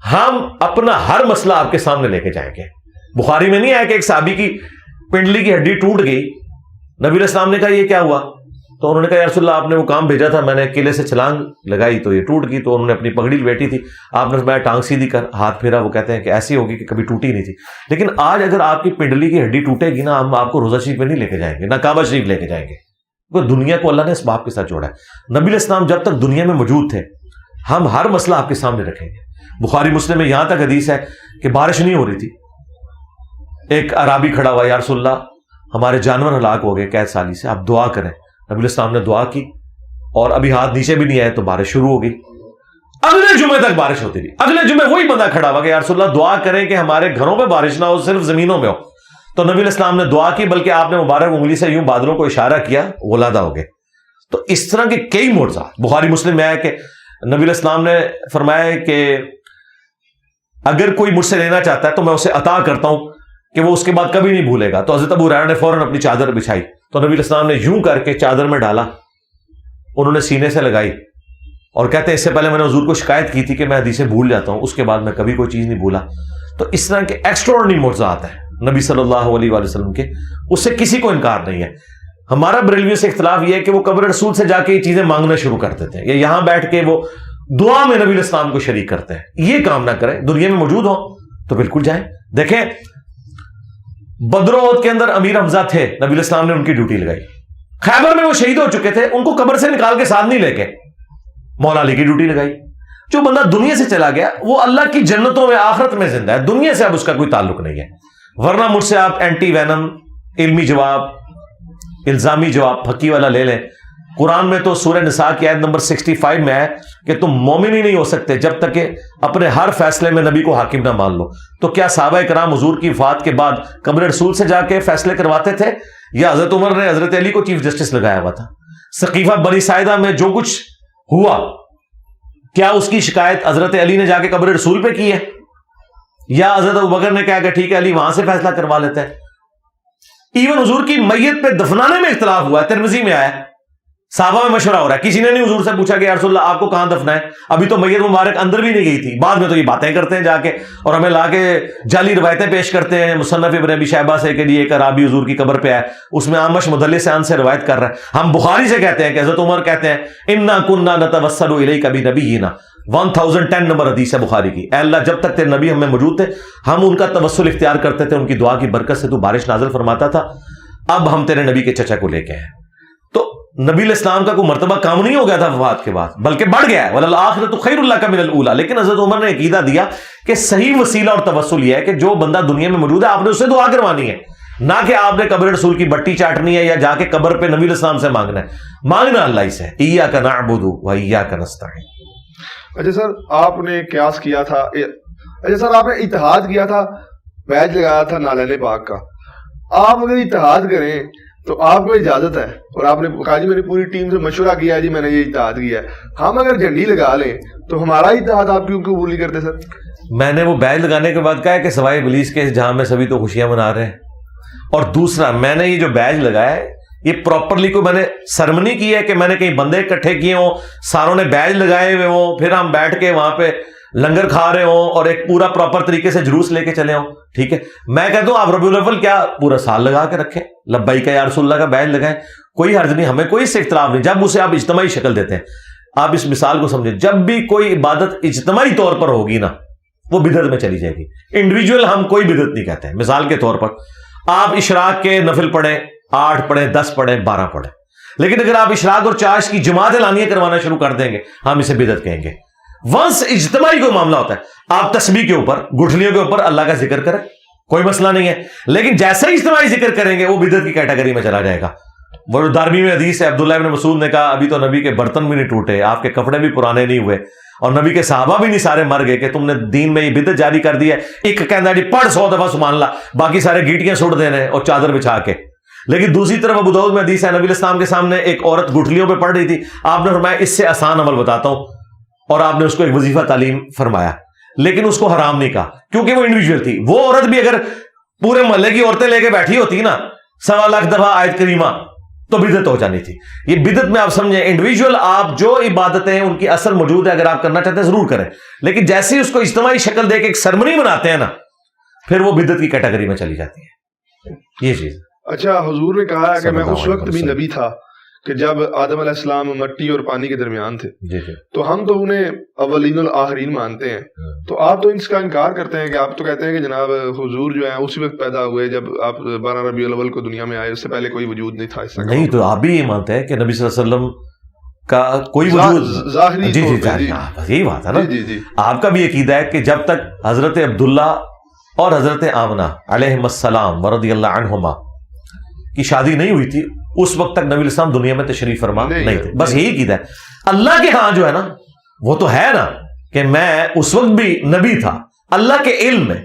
ہم اپنا ہر مسئلہ آپ کے سامنے لے کے جائیں گے۔ بخاری میں نہیں آیا کہ ایک صحابی کی پنڈلی کی ہڈی ٹوٹ گئی، نبی علیہ السلام نے کہا یہ کیا ہوا؟ تو انہوں نے کہا یا رسول اللہ آپ نے وہ کام بھیجا تھا، میں نے قلعے سے چھلانگ لگائی تو یہ ٹوٹ گئی۔ تو انہوں نے اپنی پگڑی لپیٹی تھی، آپ نے فرمایا ٹانگ سیدھی کر، ہاتھ پھیرا، وہ کہتے ہیں کہ ایسی ہوگی کہ کبھی ٹوٹی نہیں تھی۔ لیکن آج اگر آپ کی پنڈلی کی ہڈی ٹوٹے گی نا، ہم آپ کو روزہ شریف میں نہیں لے کے جائیں گے، نہ کعبہ شریف لے کے جائیں گے، کیونکہ دنیا کو اللہ نے اس باپ کے ساتھ جوڑا ہے۔ نبی علیہ السلام جب تک دنیا میں موجود تھے ہم ہر مسئلہ آپ کے سامنے رکھیں گے۔ بخاری مسلم میں یہاں تک حدیث ہے کہ بارش نہیں ہو رہی تھی، ایک عرابی کھڑا ہوا، یا رسول اللہ ہمارے جانور ہلاک ہو گئے قحط سالی سے، آپ دعا کریں۔ نبی علیہ السلام نے دعا کی اور ابھی ہاتھ نیچے بھی نہیں آئے تو بارش شروع ہو گئی۔ اگلے جمعے تک بارش ہوتی رہی، اگلے جمعے وہی بندہ کھڑا ہوا کہ یا رسول اللہ دعا کریں کہ ہمارے گھروں میں بارش نہ ہو، صرف زمینوں میں ہو۔ تو نبی علیہ السلام نے دعا کی، بلکہ آپ نے مبارک انگلی سے یوں بادلوں کو اشارہ کیا، غلادہ ہو گئے۔ تو اس طرح کے کئی معجزات بخاری مسلم میں ہے کہ نبی علیہ السلام نے فرمایا کہ اگر کوئی مجھ سے لینا چاہتا ہے تو میں اسے عطا کرتا ہوں کہ وہ اس کے بعد کبھی نہیں بھولے گا۔ تو حضرت ابو ہریرہ نے فوراً اپنی چادر بچھائی تو نبی علیہ السلام نے یوں کر کے چادر میں ڈالا, انہوں نے سینے سے لگائی, اور کہتے ہیں اس سے پہلے میں نے حضور کو شکایت کی تھی کہ میں حدیثیں بھول جاتا ہوں, اس کے بعد میں کبھی کوئی چیز نہیں بھولا. تو اس طرح کے ایکسٹراڈنری معجزات ہیں نبی صلی اللہ علیہ وآلہ وسلم کے, اس سے کسی کو انکار نہیں ہے. ہمارا بریلویوں سے اختلاف یہ ہے کہ وہ قبر رسول سے جا کے یہ چیزیں مانگنا شروع کر دیتے ہیں, یا یہاں بیٹھ کے وہ دعا میں نبی علیہ السلام کو شریک کرتے ہیں. یہ کام نہ کریں, دنیا میں موجود ہوں تو بالکل جائیں. دیکھیں بدر و احد کے اندر امیر حمزہ تھے, نبی علیہ السلام نے ان کی ڈیوٹی لگائی. خیبر میں وہ شہید ہو چکے تھے, ان کو قبر سے نکال کے ساتھ نہیں لے کے مولا علی کی ڈیوٹی لگائی. جو بندہ دنیا سے چلا گیا وہ اللہ کی جنتوں میں آخرت میں زندہ ہے, دنیا سے اب اس کا کوئی تعلق نہیں ہے. ورنہ مجھ سے آپ اینٹی وینم علمی جواب, الزامی جواب پھکی والا لے لیں. قرآن میں تو سورہ نساء کی آیت نمبر 65 میں ہے کہ تم مومن ہی نہیں ہو سکتے جب تک کہ اپنے ہر فیصلے میں نبی کو حاکم نہ مان لو. تو کیا صحابہ کرام حضور کی وفات کے بعد قبر رسول سے جا کے فیصلے کرواتے تھے, یا حضرت عمر نے حضرت علی کو چیف جسٹس لگایا ہوا تھا؟ سقیفہ بنی ساعدہ میں جو کچھ ہوا, کیا اس کی شکایت حضرت علی نے جا کے قبر رسول پہ کی ہے, یا حضرت ابوبکر نے کہا کہ ٹھیک ہے علی وہاں سے فیصلہ کروا لیتے ہیں؟ ایون حضور کی میت پہ دفنانے میں اختلاف ہوا ہے, ترمذی میں آیا ہے, صحابہ میں مشورہ ہو رہا ہے. کسی نے نہیں حضور سے پوچھا کہ یا رسول اللہ آپ کو کہاں دفنا ہے, ابھی تو میت مبارک اندر بھی نہیں گئی تھی. بعد میں تو یہ باتیں کرتے ہیں جا کے, اور ہمیں لا کے جعلی روایتیں پیش کرتے ہیں مصنف ابن ابی شیبہ سے کہ ایک اعرابی حضور کی قبر پہ آئے, اس میں اعمش مدلس ان سے روایت کر رہا ہے. ہم بخاری سے کہتے ہیں کہ حضرت عمر کہتے ہیں انا کنا نتوسل الیک بنبینا, 1010 نمبر حدیث ہے بخاری کی, اے اللہ جب تک تیرے نبی ہم میں موجود تھے ہم ان کا توسل اختیار کرتے تھے, ان کی دعا کی برکت سے تو بارش نازل فرماتا تھا. اب ہم تیرے نبی کے چچا کو لے کے ہیں. تو نبی علیہ السلام کا کوئی مرتبہ کام نہیں ہو گیا تھا وفات کے بعد, بلکہ بڑھ گیا ہے. وَلَلْآخِرَةُ خَيْرٌ لَكَ مِنَ الْأُولَىٰ. لیکن حضرت عمر نے عقیدہ دیا کہ صحیح وسیلہ اور توسل یہ ہے کہ جو بندہ دنیا میں موجود ہے آپ نے اس سے دعا کروانی ہے, نہ کہ آپ نے قبر رسول کی بٹی چاٹنی ہے یا جا کے قبر پہ نبی علیہ السلام سے مانگنا ہے. مانگنا اللہ ہی سے, ایاک نعبد و ایاک نستعین. اچھا سر, آپ نے قیاس کیا تھا, اچھا سر آپ نے اتحاد کیا تھا, بیج لگایا تھا نالین پاک کا. آپ اگر اتحاد کریں تو آپ کو اجازت ہے, اور آپ نے کہا جی میں نے پوری ٹیم سے مشورہ کیا ہے جی میں نے یہ اتحاد کیا ہے. ہم اگر جھنڈی لگا لیں تو ہمارا اتحاد آپ کیوں قبول نہیں کرتے سر؟ میں نے وہ بیج لگانے کے بعد کہا ہے کہ سوائے ابلیس کے جہاں میں سبھی تو خوشیاں منا رہے ہیں. اور دوسرا میں نے یہ جو بیج لگایا ہے یہ پراپرلی کوئی میں نے سرمنی کی ہے کہ میں نے کہیں بندے اکٹھے کیے ہوں, ساروں نے بیج لگائے ہوئے ہوں, پھر ہم بیٹھ کے وہاں پہ لنگر کھا رہے ہوں اور ایک پورا پراپر طریقے سے جلوس لے کے چلے ہوں. ٹھیک ہے, میں کہتا ہوں آپ ربیع الاول کیا پورا سال لگا کے رکھیں, لبیک یا رسول اللہ کا بیج لگائیں, کوئی حرج نہیں, ہمیں کوئی اس سے اختلاف نہیں. جب اسے آپ اجتماعی شکل دیتے ہیں, آپ اس مثال کو سمجھیں, جب بھی کوئی عبادت اجتماعی طور پر ہوگی نا وہ بدعت میں چلی جائے گی. انڈیویجول ہم کوئی بدعت نہیں کہتے ہیں. مثال کے طور پر آپ اشراق کے نفل پڑھیں, 8 پڑھیں, 10 پڑھیں, 12 پڑھیں, لیکن اگر آپ اشراق اور چاش کی جماعت اعلانیہ کروانا شروع کر دیں گے ہم اسے بدعت کہیں گے. ونس اجتماعی کوئی معاملہ ہوتا ہے, آپ تسبیح کے اوپر, گٹھلیوں کے اوپر اللہ کا ذکر کریں, کوئی مسئلہ نہیں ہے, لیکن جیسا ہی اجتماعی ذکر کریں گے وہ بدعت کی کیٹیگری میں چلا جائے گا. وہ دارمی میں حدیث ہے, عبداللہ ابن مسعود نے کہا ابھی تو نبی کے برتن بھی نہیں ٹوٹے, آپ کے کپڑے بھی پرانے نہیں ہوئے, اور نبی کے صحابہ بھی نہیں سارے مر گئے کہ تم نے دین میں یہ بدعت جاری کر دی ہے. ایک کہنا جی پڑھ 100 دفعہ سبحان اللہ, باقی سارے گیٹیاں سٹ دینے اور چادر بچھا کے. لیکن دوسری طرف ابو داؤد میں حدیث ہے, نبی علیہ السلام کے سامنے ایک عورت گٹھلیوں پہ پڑھ رہی تھی, آپ نے فرمایا اس سے آسان عمل بتاتا ہوں, اور آپ نے اس کو ایک وظیفہ تعلیم فرمایا, لیکن اس کو حرام نہیں کہا کیونکہ وہ انڈیویجول تھی. وہ عورت بھی اگر پورے محلے کی عورتیں لے کے بیٹھی ہوتی نا 1.25 لاکھ دفعہ آیت کریمہ تو بدعت ہو جانی تھی. یہ بدعت میں آپ سمجھیں انڈیویجول آپ جو عبادتیں ان کی اثر موجود ہے, اگر آپ کرنا چاہتے ہیں ضرور کریں, لیکن جیسے ہی اس کو اجتماعی شکل دے کے ایک سرمنی بناتے ہیں نا پھر وہ بدعت کی کیٹیگری میں چلی جاتی ہے یہ چیز. اچھا, حضور نے کہا ہے کہ میں اس وقت بھی نبی تھا کہ جب آدم علیہ السلام مٹی اور پانی کے درمیان تھے. تو ہم تو انہیں اولین والآخرین مانتے ہیں, تو آپ تو اس کا انکار کرتے ہیں کہ آپ تو کہتے ہیں کہ جناب حضور جو ہیں اسی وقت پیدا ہوئے جب آپ 12 ربیع الاول کو دنیا میں آئے, اس سے پہلے کوئی وجود نہیں تھا. اس سے نہیں, تو آپ بھی یہ مانتے ہیں کہ نبی صلی اللہ علیہ وسلم کا کوئی وجود ظاہری, یہی بات ہے نا. آپ کا بھی عقیدہ ہے کہ جب تک حضرت عبداللہ اور حضرت آمنہ علیہم السلام ورضی اللہ عنہما کی شادی نہیں ہوئی تھی اس وقت تک نبی علیہ السلام دنیا میں تشریف فرما نہیں تھے. بس یہی عقیدہ ہے. اللہ کے ہاں جو ہے نا وہ تو ہے نا کہ میں اس وقت بھی نبی تھا, اللہ کے علم میں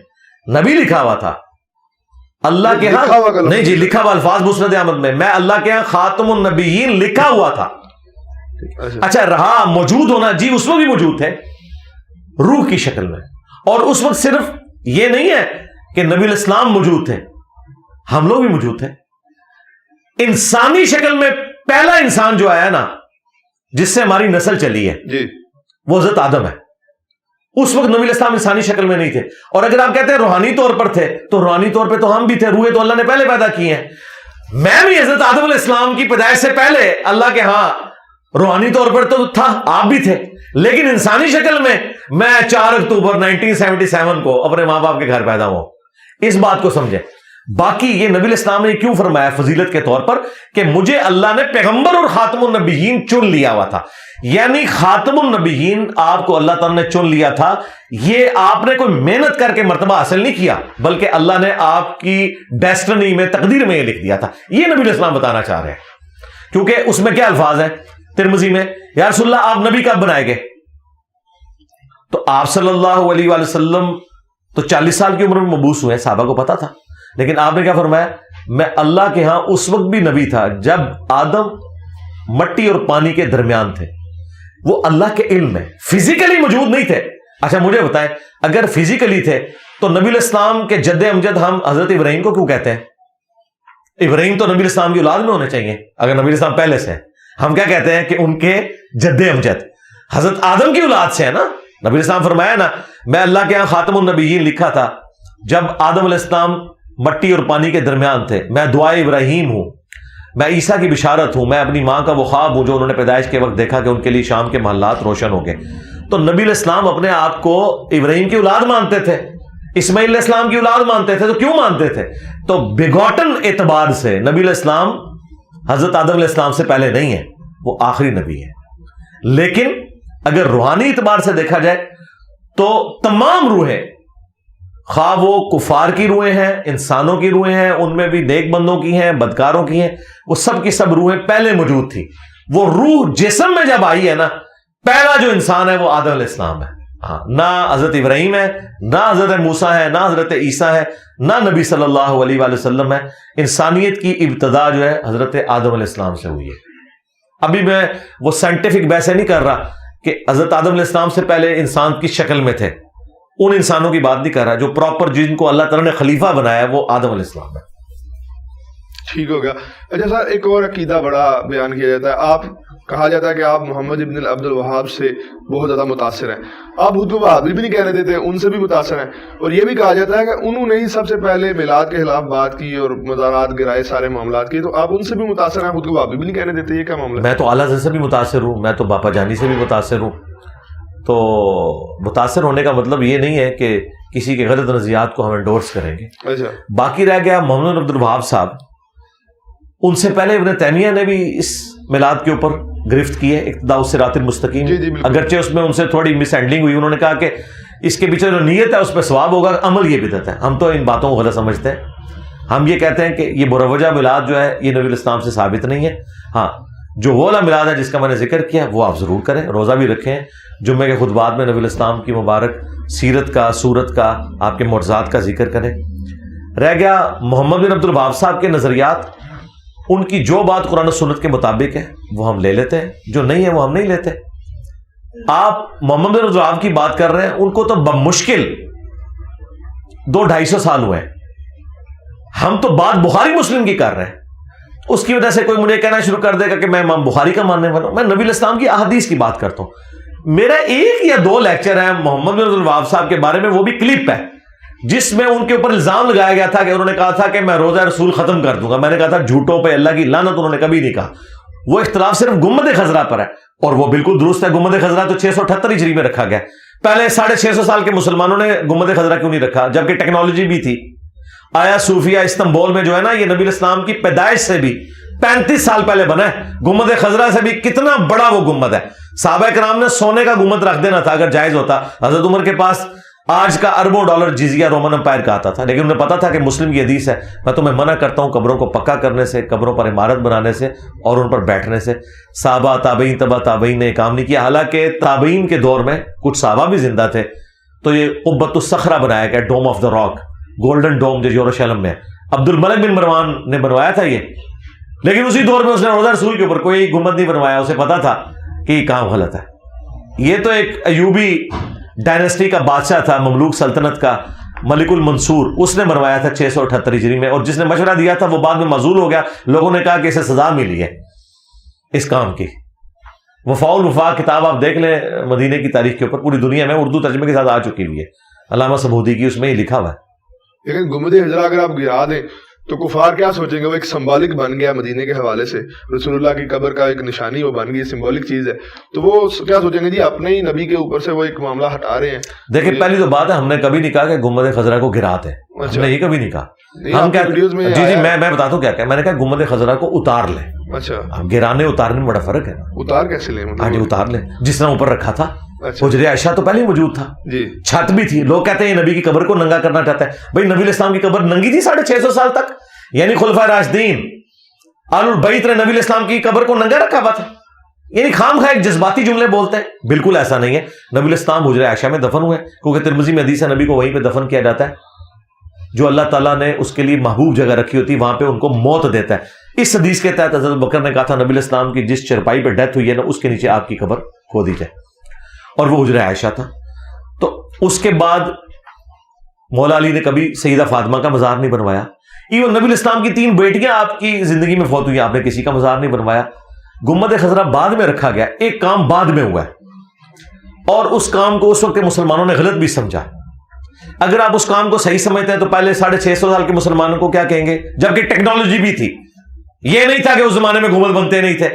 نبی لکھا ہوا تھا, اللہ کے ہاں نہیں جی لکھا ہوا الفاظ مسند احمد میں, میں اللہ کے ہاں خاتم النبیین لکھا ہوا تھا. اچھا رہا موجود ہونا, جی اس وقت بھی موجود تھے روح کی شکل میں, اور اس وقت صرف یہ نہیں ہے کہ نبی علیہ السلام موجود تھے, ہم لوگ بھی موجود تھے. انسانی شکل میں پہلا انسان جو آیا نا جس سے ہماری نسل چلی ہے جی وہ حضرت آدم ہے. اس وقت نبی علیہ السلام انسانی شکل میں نہیں تھے. اور اگر آپ کہتے ہیں روحانی طور پر تھے تو روحانی طور پہ تو ہم بھی تھے. روحیں تو اللہ نے پہلے پیدا کی ہیں. میں بھی حضرت آدم علیہ السلام کی پیدائش سے پہلے اللہ کے ہاں روحانی طور پر تو تھا, آپ بھی تھے, لیکن انسانی شکل میں 4 اکتوبر 1977 کو اپنے ماں باپ کے گھر پیدا ہوا. اس بات کو سمجھیں. باقی یہ نبی علیہ السلام نے کیوں فرمایا فضیلت کے طور پر کہ مجھے اللہ نے پیغمبر اور خاتم النبیین چن لیا ہوا تھا. یعنی خاتم النبیین آپ کو اللہ تعالیٰ نے چن لیا تھا. یہ آپ نے کوئی محنت کر کے مرتبہ حاصل نہیں کیا, بلکہ اللہ نے آپ کی ڈیسٹنی میں, تقدیر میں یہ لکھ دیا تھا. یہ نبی علیہ السلام بتانا چاہ رہے ہیں. کیونکہ اس میں کیا الفاظ ہیں ترمذی میں, یا رسول اللہ آپ نبی کب بنائے گئے؟ تو آپ صلی اللہ علیہ وآلہ وسلم تو 40 سال کی عمر میں مبعوث ہوئے, صحابہ کو پتا تھا. لیکن آپ نے کیا فرمایا, میں اللہ کے ہاں اس وقت بھی نبی تھا جب آدم مٹی اور پانی کے درمیان تھے. وہ اللہ کے علم میں فزیکلی موجود نہیں تھے. اچھا مجھے بتائیں, اگر فزیکلی تھے تو نبی علیہ السلام کے جد امجد ہم حضرت ابراہیم کو کیوں کہتے ہیں؟ ابراہیم تو نبی علیہ السلام کی اولاد میں ہونے چاہیے. اگر نبی علیہ السلام پہلے سے ہیں, ہم کیا کہتے ہیں کہ ان کے جد امجد حضرت آدم کی اولاد سے ہے نا. نبی علیہ السلام فرمایا نا, میں اللہ کے یہاں خاتم النبیین لکھا تھا جب آدم علیہ السلام مٹی اور پانی کے درمیان تھے. میں دعائے ابراہیم ہوں, میں عیسیٰ کی بشارت ہوں, میں اپنی ماں کا وہ خواب ہوں جو انہوں نے پیدائش کے وقت دیکھا کہ ان کے لیے شام کے محلات روشن ہو گئے. تو نبی علیہ السلام اپنے آپ کو ابراہیم کی اولاد مانتے تھے, اسماعیل علیہ السلام کی اولاد مانتے تھے. تو کیوں مانتے تھے؟ تو بیگوٹن اعتبار سے نبی علیہ السلام حضرت آدم علیہ السلام سے پہلے نہیں ہے, وہ آخری نبی ہے. لیکن اگر روحانی اعتبار سے دیکھا جائے تو تمام روحیں, خواہ وہ کفار کی روحیں ہیں, انسانوں کی روحیں ہیں, ان میں بھی نیک بندوں کی ہیں, بدکاروں کی ہیں, وہ سب کی سب روحیں پہلے موجود تھی. وہ روح جسم میں جب آئی ہے نا, پہلا جو انسان ہے وہ آدم علیہ السلام ہے. ہاں, نہ حضرت ابراہیم ہے, نہ حضرت موسیٰ ہے, نہ حضرت عیسیٰ ہے, نہ نبی صلی اللہ علیہ وآلہ وسلم ہے. انسانیت کی ابتدا جو ہے حضرت آدم علیہ السلام سے ہوئی ہے. ابھی میں وہ سائنٹیفک بحث نہیں کر رہا کہ حضرت آدم علیہ السلام سے پہلے انسان کس شکل میں تھے, ان انسانوں کی بات نہیں کر رہا. جو پراپر جن کو اللہ تعالیٰ نے خلیفہ بنایا وہ آدم علیہ السلام ہے. ٹھیک ہو گیا. اچھا سر, ایک اور عقیدہ بڑا بیان کیا جاتا ہے, آپ کہا جاتا ہے کہ آپ محمد ابن عبد الوہاب سے بہت زیادہ متاثر ہیں. آپ خود کو وہابی بھی نہیں کہنے دیتے, ان سے بھی متاثر ہیں. اور یہ بھی کہا جاتا ہے کہ انہوں نے ہی سب سے پہلے میلاد کے خلاف بات کی اور مزارات گرائے, سارے معاملات کیے. تو آپ ان سے بھی متاثر ہیں, خود کو وہابی بھی نہیں کہنے دیتے, یہ کیا معاملہ ہے؟ میں تو اعلیٰ حضرت سے بھی متاثر ہوں, میں تو باپا جانی سے بھی متاثر ہوں. تو متاثر ہونے کا مطلب یہ نہیں ہے کہ کسی کے غلط نظریات کو ہم انڈورس کریں گے. اچھا, باقی رہ گیا محمد بن عبد الوہاب صاحب, ان سے پہلے ابن تیمیہ نے بھی اس میلاد کے اوپر گرفت کی ہے, اقتداء الصراط المستقیم. اگرچہ اس میں ان سے تھوڑی مس ہینڈلنگ ہوئی, انہوں نے کہا کہ اس کے پیچھے جو نیت ہے اس پہ ثواب ہوگا, عمل یہ بدعت ہے. ہم تو ان باتوں کو غلط سمجھتے ہیں. ہم یہ کہتے ہیں کہ یہ مروجہ میلاد جو ہے یہ نبی الاسلام سے ثابت نہیں ہے. ہاں, جو وہ والا میلاد ہے جس کا میں نے ذکر کیا وہ آپ ضرور کریں, روزہ بھی رکھیں, جمعے کے خطبات میں نبی الاسلام کی مبارک سیرت کا, صورت کا, آپ کے معجزات کا ذکر کریں. رہ گیا محمد بن عبد الوہاب صاحب کے نظریات, ان کی جو بات قرآن و سنت کے مطابق ہے وہ ہم لے لیتے ہیں, جو نہیں ہے وہ ہم نہیں لیتے. آپ محمد بن عبد الوہاب کی بات کر رہے ہیں, ان کو تو بمشکل 200-250 سال ہوئے ہیں. ہم تو بات بخاری مسلم کی کر رہے ہیں. اس کی وجہ سے کوئی مجھے کہنا شروع کر دے گا کہ میں امام بخاری کا ماننے والا ہوں. میں نبی الاسلام کی احادیث کی بات کرتا ہوں. میرا 1 یا 2 لیکچر ہے محمد بن عبد الوہاب صاحب کے بارے میں, وہ بھی کلپ ہے جس میں ان کے اوپر الزام لگایا گیا تھا کہ انہوں نے کہا تھا کہ میں روزہ رسول ختم کر دوں گا. میں نے کہا تھا جھوٹوں پہ اللہ کی لعنت, انہوں نے کبھی نہیں کہا. وہ اختلاف صرف گنبد خضرا پر ہے, اور وہ بالکل درست ہے. گنبد خضرا تو 678 ہجری میں رکھا گیا. پہلے 650 سال کے مسلمانوں نے گنبد خضرا کیوں نہیں رکھا جبکہ ٹیکنالوجی بھی تھی؟ آیا صوفیہ استنبول میں جو ہے نا, یہ نبی الاسلام کی پیدائش سے بھی 35 سال پہلے بنا ہے. گنبد خضرا سے بھی کتنا بڑا وہ گنبد ہے. صحابہ کرام نے سونے کا گنبد رکھ دینا تھا اگر جائز ہوتا. حضرت عمر کے پاس آج کا اربوں ڈالر جزیہ رومن امپائر کا آتا تھا, لیکن انہیں پتا تھا کہ مسلم کی حدیث ہے, میں تمہیں منع کرتا ہوں قبروں کو پکا کرنے سے, قبروں پر عمارت بنانے سے اور ان پر بیٹھنے سے. صحابہ تابعین تبع تابعین نے کام نہیں کیا. حالانکہ تابعین کے دور میں کچھ صحابہ بھی زندہ تھے تو یہ قبۃ الصخرہ بنایا گیا, ڈوم آف دا راک, گولڈن ڈوم جو یروشلم میں. عبد الملک بن مروان نے بنوایا تھا یہ, لیکن اسی دور میں اس نے روزہ رسول کے اوپر کوئی گنبد نہیں بنوایا. اسے پتا تھا کہ یہ کام غلط ہے. یہ تو ایک ایوبی ڈائنسٹی کا بادشاہ تھا, مملوک سلطنت کا, ملک المنصور اس نے مروایا تھا 678 ہجری میں، اور جس نے مشورہ دیا تھا وہ بعد میں معزول ہو گیا. لوگوں نے کہا کہ اسے سزا ملی ہے اس کام کی. وفاء الوفا کتاب آپ دیکھ لیں مدینے کی تاریخ کے اوپر، پوری دنیا میں اردو ترجمے کے ساتھ آ چکی ہوئی ہے، علامہ سمودی کی، اس میں یہ لکھا ہوا ہے. لیکن گنبد خضرا اگر آپ گرا دیں تو کفار کیا سوچیں گے؟ وہ ایک سمبولک بن گیا مدینے کے حوالے سے، رسول اللہ کی قبر کا ایک نشانی وہ بن گئی، سمبولک چیز ہے، تو وہ کیا سوچیں گے؟ جی اپنے ہی نبی کے اوپر سے وہ ایک معاملہ ہٹا رہے ہیں. دیکھیں پہلی تو بات ہے، ہم نے کبھی نہیں کہا کہ گنبد خضرا کو گرا دیں، ہم نے یہ کبھی نہیں کہا. ہم کیا جی میں بتاتا ہوں کیا کہ میں نے کہا گنبد خضرا کو اتار لیں. اچھا، گرانے اتارنے میں بڑا فرق ہے. اتار کیسے لیں؟ ہاں جی اتار لیں، جس طرح اوپر رکھا تھا. حجر عائشہ تو پہلے ہی موجود تھا جی، چھت بھی تھی. لوگ کہتے ہیں نبی کی قبر کو ننگا کرنا چاہتا ہے. بھائی نبی الاسلام کی قبر ننگی تھی 650 سال تک، یعنی خلفائے راشدین آل البیت نے نبی الاسلام کی قبر کو ننگا رکھا ہوا تھا. یعنی خام خواہ ایک جذباتی جملے بولتے ہیں، بالکل ایسا نہیں ہے. نبی الاسلام حجر عائشہ میں دفن ہوئے، کیونکہ ترمذی میں حدیث ہے نبی کو وہیں پہ دفن کیا جاتا ہے. جو اللہ تعالیٰ نے اس کے لیے محبوب جگہ رکھی ہوتی ہے وہاں پہ ان کو موت دیتا ہے. اس حدیث کے تحت حضرت بکر نے کہا تھا نبی الاسلام کی جس چرپائی پہ ڈیتھ ہوئی ہے نا اس کے نیچے آپ کی قبر کھودی جائے، اور وہ حجر عائشہ تھا. تو اس کے بعد مولا علی نے کبھی سیدہ فاطمہ کا مزار نہیں بنوایا. ایون نبی الاسلام کی 3 بیٹیاں آپ کی زندگی میں فوت ہوئی، آپ نے کسی کا مزار نہیں بنوایا. گنبد خضرا بعد میں رکھا گیا، ایک کام بعد میں ہوا ہے، اور اس کام کو اس وقت مسلمانوں نے غلط بھی سمجھا. اگر آپ اس کام کو صحیح سمجھتے ہیں تو پہلے 650 سال کے مسلمانوں کو کیا کہیں گے؟ جبکہ ٹیکنالوجی بھی تھی، یہ نہیں تھا کہ اس زمانے میں گنبد بنتے نہیں تھے.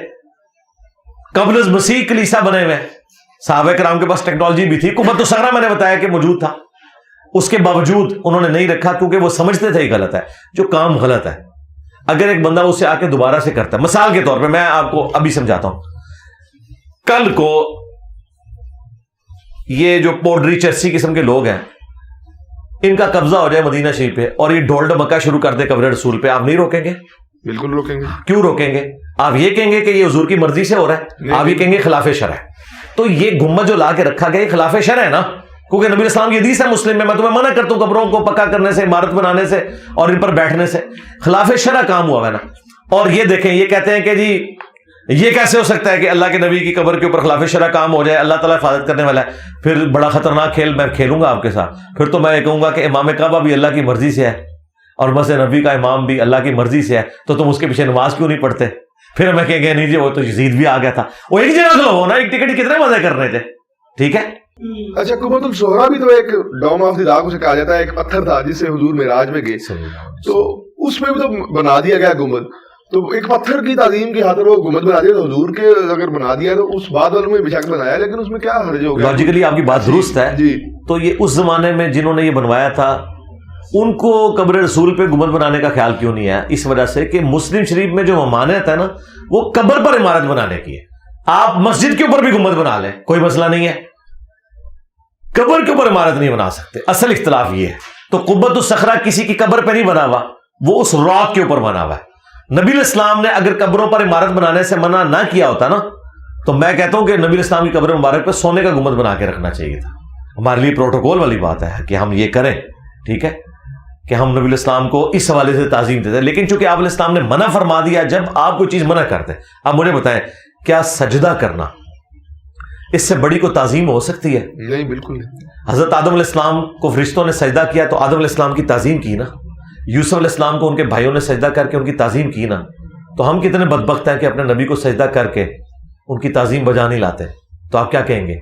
قبل از مسیح کلیسا بنے ہوئے، صحابہ کرام کے پاس ٹیکنالوجی بھی تھی. قبۃ الصغرا میں نے بتایا کہ موجود تھا، اس کے باوجود انہوں نے نہیں رکھا کیونکہ وہ سمجھتے تھے یہ غلط ہے. جو کام غلط ہے اگر ایک بندہ اسے آ کے دوبارہ سے کرتا ہے، مثال کے طور پہ میں آپ کو ابھی سمجھاتا ہوں. کل کو یہ جو پوڈری چرسی قسم کے لوگ ہیں ان کا قبضہ ہو جائے مدینہ شریف پہ اور یہ ڈول ڈمکا شروع کر دے قبر رسول پہ، آپ نہیں روکیں گے؟ بالکل روکیں گے. کیوں روکیں گے؟ آپ یہ کہیں گے کہ یہ حضور کی مرضی سے ہو رہا ہے، آپ یہ کہیں گے خلاف شرع ہے. تو یہ گنبد جو لا کے رکھا گیا یہ خلاف شرع ہے نا، کیونکہ نبی اسلام کی حدیث ہے مسلم میں تمہیں منع کرتا ہوں قبروں کو پکا کرنے سے، عمارت بنانے سے اور ان پر بیٹھنے سے. خلاف شرع کام ہوا ہے نا. اور یہ دیکھیں یہ کہتے ہیں کہ جی یہ کیسے ہو سکتا ہے کہ اللہ کے نبی کی قبر کے اوپر خلاف شرع کام ہو جائے، اللہ تعالیٰ حفاظت کرنے والا ہے. پھر بڑا خطرناک کھیل میں کھیلوں گا آپ کے ساتھ. پھر تو میں یہ کہوں گا کہ امام کعبہ بھی اللہ کی مرضی سے ہے اور مسجد نبی کا امام بھی اللہ کی مرضی سے ہے، تو تم اس کے پیچھے نماز کیوں نہیں پڑھتے؟ پھر ہمیں کہیں گے نہیں جی وہ تو یزید بھی آ گیا تھا. وہ ایک جگہ تو ہونا، ایک ٹکٹ کتنے مزے کر رہے تھے. ٹھیک ہے. اچھا قبۃ الصغرا بھی تو ایک ڈوم آف دی راک اسے کہا جاتا ہے، ایک پتھر تھا جس سے حضور معراج میں گئے، تو اس میں بھی تو بنا دیا گیا گنبد. تو ایک پتھر کی تعظیم کی خاطر وہ گنبد بنا دیا، تو حضور کے اگر بنا دیا تو اس بعد والوں میں بے شک بنایا، لیکن اس میں کیا حرج ہو گیا؟ لاجیکلی آپ کی بات درست ہے جی. تو یہ اس زمانے میں جنہوں نے یہ بنوایا تھا ان کو قبر رسول پہ گنبد بنانے کا خیال کیوں نہیں ہے؟ اس وجہ سے کہ مسلم شریف میں جو ممانعت ہے نا وہ قبر پر عمارت بنانے کی ہے. آپ مسجد کے اوپر بھی گنبد بنا لیں کوئی مسئلہ نہیں ہے، قبر کے اوپر عمارت نہیں بنا سکتے. اصل اختلاف یہ ہے. تو قبۃ الصخرہ کسی کی قبر پہ نہیں بنا ہوا، وہ اس راک کے اوپر بنا ہوا ہے. نبی الاسلام نے اگر قبروں پر عمارت بنانے سے منع نہ کیا ہوتا نا تو میں کہتا ہوں کہ نبی الاسلام کی قبر مبارک پہ سونے کا گنبد بنا کے رکھنا چاہیے تھا. ہمارے لیے پروٹوکول والی بات ہے کہ ہم یہ کریں، ٹھیک ہے، کہ ہم نبی الاسلام کو اس حوالے سے تعظیم دیتے ہیں. لیکن چونکہ آپ علیہ السلام نے منع فرما دیا، جب آپ کوئی چیز منع کرتے، اب مجھے بتائیں کیا سجدہ کرنا اس سے بڑی کو تعظیم ہو سکتی ہے؟ نہیں، بالکل نہیں. حضرت آدم علیہ السلام کو فرشتوں نے سجدہ کیا تو آدم علیہ السلام کی تعظیم کی نا. یوسف علیہ السلام کو ان کے بھائیوں نے سجدہ کر کے ان کی تعظیم کی نا. تو ہم کتنے بدبخت ہیں کہ اپنے نبی کو سجدہ کر کے ان کی تعظیم بجا نہیں لاتے. تو آپ کیا کہیں گے؟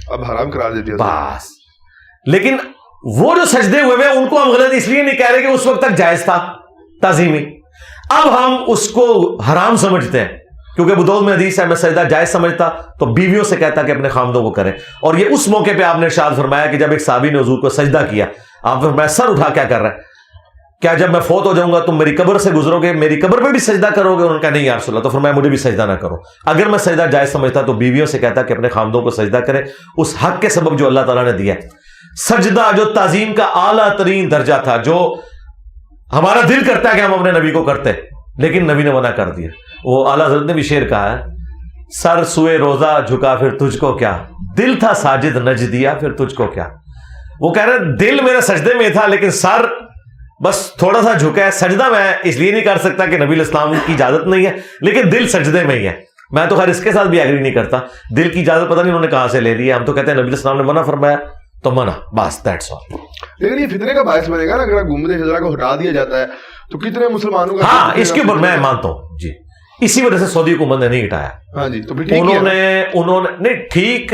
اب حرام قرار دے دیا بس. لیکن وہ جو سجدے ہوئے ہیں ان کو ہم غلط اس لیے نہیں کہہ رہے کہ اس وقت تک جائز تھا تعظیمی، اب ہم اس کو حرام سمجھتے ہیں. کیونکہ ابو داؤد میں حدیث ہے میں سجدہ جائز سمجھتا تو بیویوں سے کہتا کہ اپنے خامدوں کو کریں. اور یہ اس موقع پہ آپ نے ارشاد فرمایا کہ جب ایک صحابی نے حضور کو سجدہ کیا، آپ فرمایا سر اٹھا کیا کر رہا ہے، کیا جب میں فوت ہو جاؤں گا تم میری قبر سے گزرو گے، میری قبر پہ بھی سجدہ کرو گے؟ انہوں نے کہا نہیں یا رسول اللہ. تو فرمایا مجھے بھی سجدہ نہ کرو. اگر میں سجدہ جائز سمجھتا تو بیویوں سے کہتا کہ اپنے خامدوں کو سجدہ کریں اس حق کے سبب جو اللہ تعالیٰ نے دیا. سجدہ جو تعظیم کا اعلیٰ ترین درجہ تھا، جو ہمارا دل کرتا ہے کہ ہم اپنے نبی کو کرتے، لیکن نبی نے منع کر دیا. وہ اعلیٰ حضرت نے بھی شعر کہا ہے، سر سوئے روزہ جھکا پھر تجھ کو کیا، دل تھا ساجد نج دیا پھر تجھ کو کیا. وہ کہہ رہے دل میرے سجدے میں تھا لیکن سر بس تھوڑا سا جھکا ہے. سجدہ میں اس لیے نہیں کر سکتا کہ نبی الاسلام کی اجازت نہیں ہے، لیکن دل سجدے میں ہی ہے. میں تو خیر اس کے ساتھ بھی ایگری نہیں کرتا. دل کی اجازت پتہ نہیں انہوں نے کہاں سے لے لی ہے. ہم تو کہتے ہیں نبی الاسلام نے منع فرمایا تو منع, بس دیٹس آل. لیکن یہ فتنے کا باعث بنے گا نا اگر گنبد خضرا کو ہٹا دیا جاتا ہے تو کتنے مسلمانوں کا. ہاں اس کے اوپر میں مانتا ہوں جی, اسی وجہ سے سعودی حکومت نے نہیں ہٹایا. ہاں جی, تو انہوں نے نہیں ٹھیک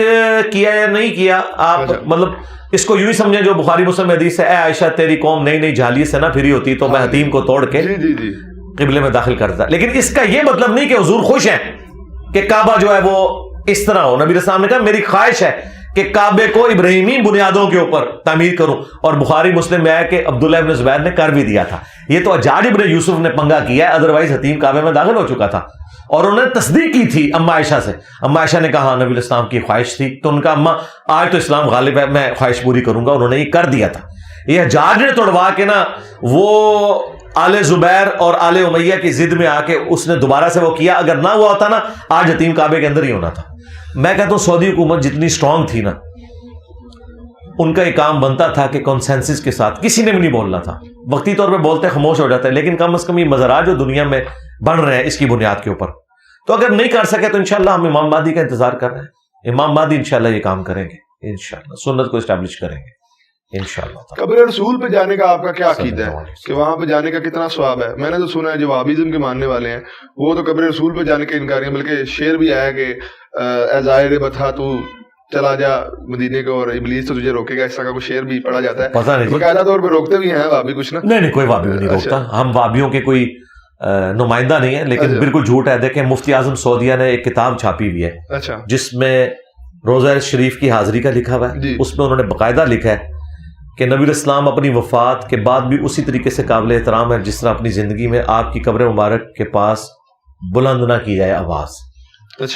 کیا یا نہیں کیا, آپ مطلب اس کو یوں ہی سمجھیں جو بخاری مسلم حدیث ہے, اے عائشہ تیری قوم نئی نئی جھالی سے نہ پھری ہوتی تو میں حتیم کو توڑ کے قبلے میں داخل کرتا. لیکن اس کا یہ مطلب نہیں کہ حضور خوش ہیں کہ کعبہ جو ہے وہ اس طرح ہو. نبی السلام نے کہا میری خواہش ہے کہ کعبے کو ابراہیمی بنیادوں کے اوپر تعمیر کروں, اور بخاری مسلم میں آیا کہ عبداللہ ابن زبیر نے کر بھی دیا تھا. یہ تو حجاج ابن یوسف نے پنگا کیا ہے, ادروائز حتیم کعبے میں داخل ہو چکا تھا. اور انہوں نے تصدیق کی تھی اما عائشہ سے. اما عائشہ نے کہا نبی الاسلام کی خواہش تھی, تو ان کا اما آج تو اسلام غالب ہے, میں خواہش پوری کروں گا. انہوں نے یہ کر دیا تھا. یہ حجاج نے توڑوا کے نا وہ آل زبیر اور آل امیہ کی ضد میں آ کے اس نے دوبارہ سے وہ کیا. اگر نہ ہوا ہوتا نا آج حتیم کعبے کے اندر ہی ہونا تھا. میں کہتا ہوں سعودی حکومت جتنی سٹرونگ تھی نا, ان کا یہ کام بنتا تھا کہ کنسنسس کے ساتھ, کسی نے بھی نہیں بولنا تھا. وقتی طور پہ بولتے خاموش ہو جاتے, لیکن کم از کم یہ مزارات جو دنیا میں بن رہے ہیں اس کی بنیاد کے اوپر, تو اگر نہیں کر سکے تو انشاءاللہ ہم امام مہدی کا انتظار کر رہے ہیں. امام مہدی انشاءاللہ یہ کام کریں گے, انشاءاللہ سنت کو اسٹیبلش کریں گے انشاءاللہ. قبر رسول پہ جانے کا آپ کا کیا عقیدہ ہے کہ وہاں پہ جانے کا کتنا ثواب ہے؟ میں نے تو سنا ہے جو وہابیزم کے ماننے والے ہیں وہ تو قبر رسول پہ جانے کے انکار ہیں, بلکہ شعر بھی آیا کہ اے ظاہر بتھا تو چلا جا مدینے کو اور ابلیس تو تجھے روکے گا, اس طرح کا کوئی شعر بھی پڑھا جاتا ہے. پتہ نہیں باقاعدہ طور پہ روکتے بھی ہیں وہابی کچھ نا؟ نہیں کوئی وہابی نہیں روکتا, ہم وہابیوں کے کوئی نمائندہ نہیں ہے, لیکن بالکل جھوٹ ہے. دیکھیں مفتی اعظم سعودیہ نے ایک کتاب چھاپی ہوئی ہے جس میں روزہ شریف کی حاضری کا لکھا ہوا ہے. اس میں انہوں نے باقاعدہ لکھا ہے کہ نبی الاسلام اپنی وفات کے بعد بھی اسی طریقے سے قابل احترام ہے جس طرح اپنی زندگی میں آپ کی قبر مبارک کے پاس بلند نہ کی جائے آواز.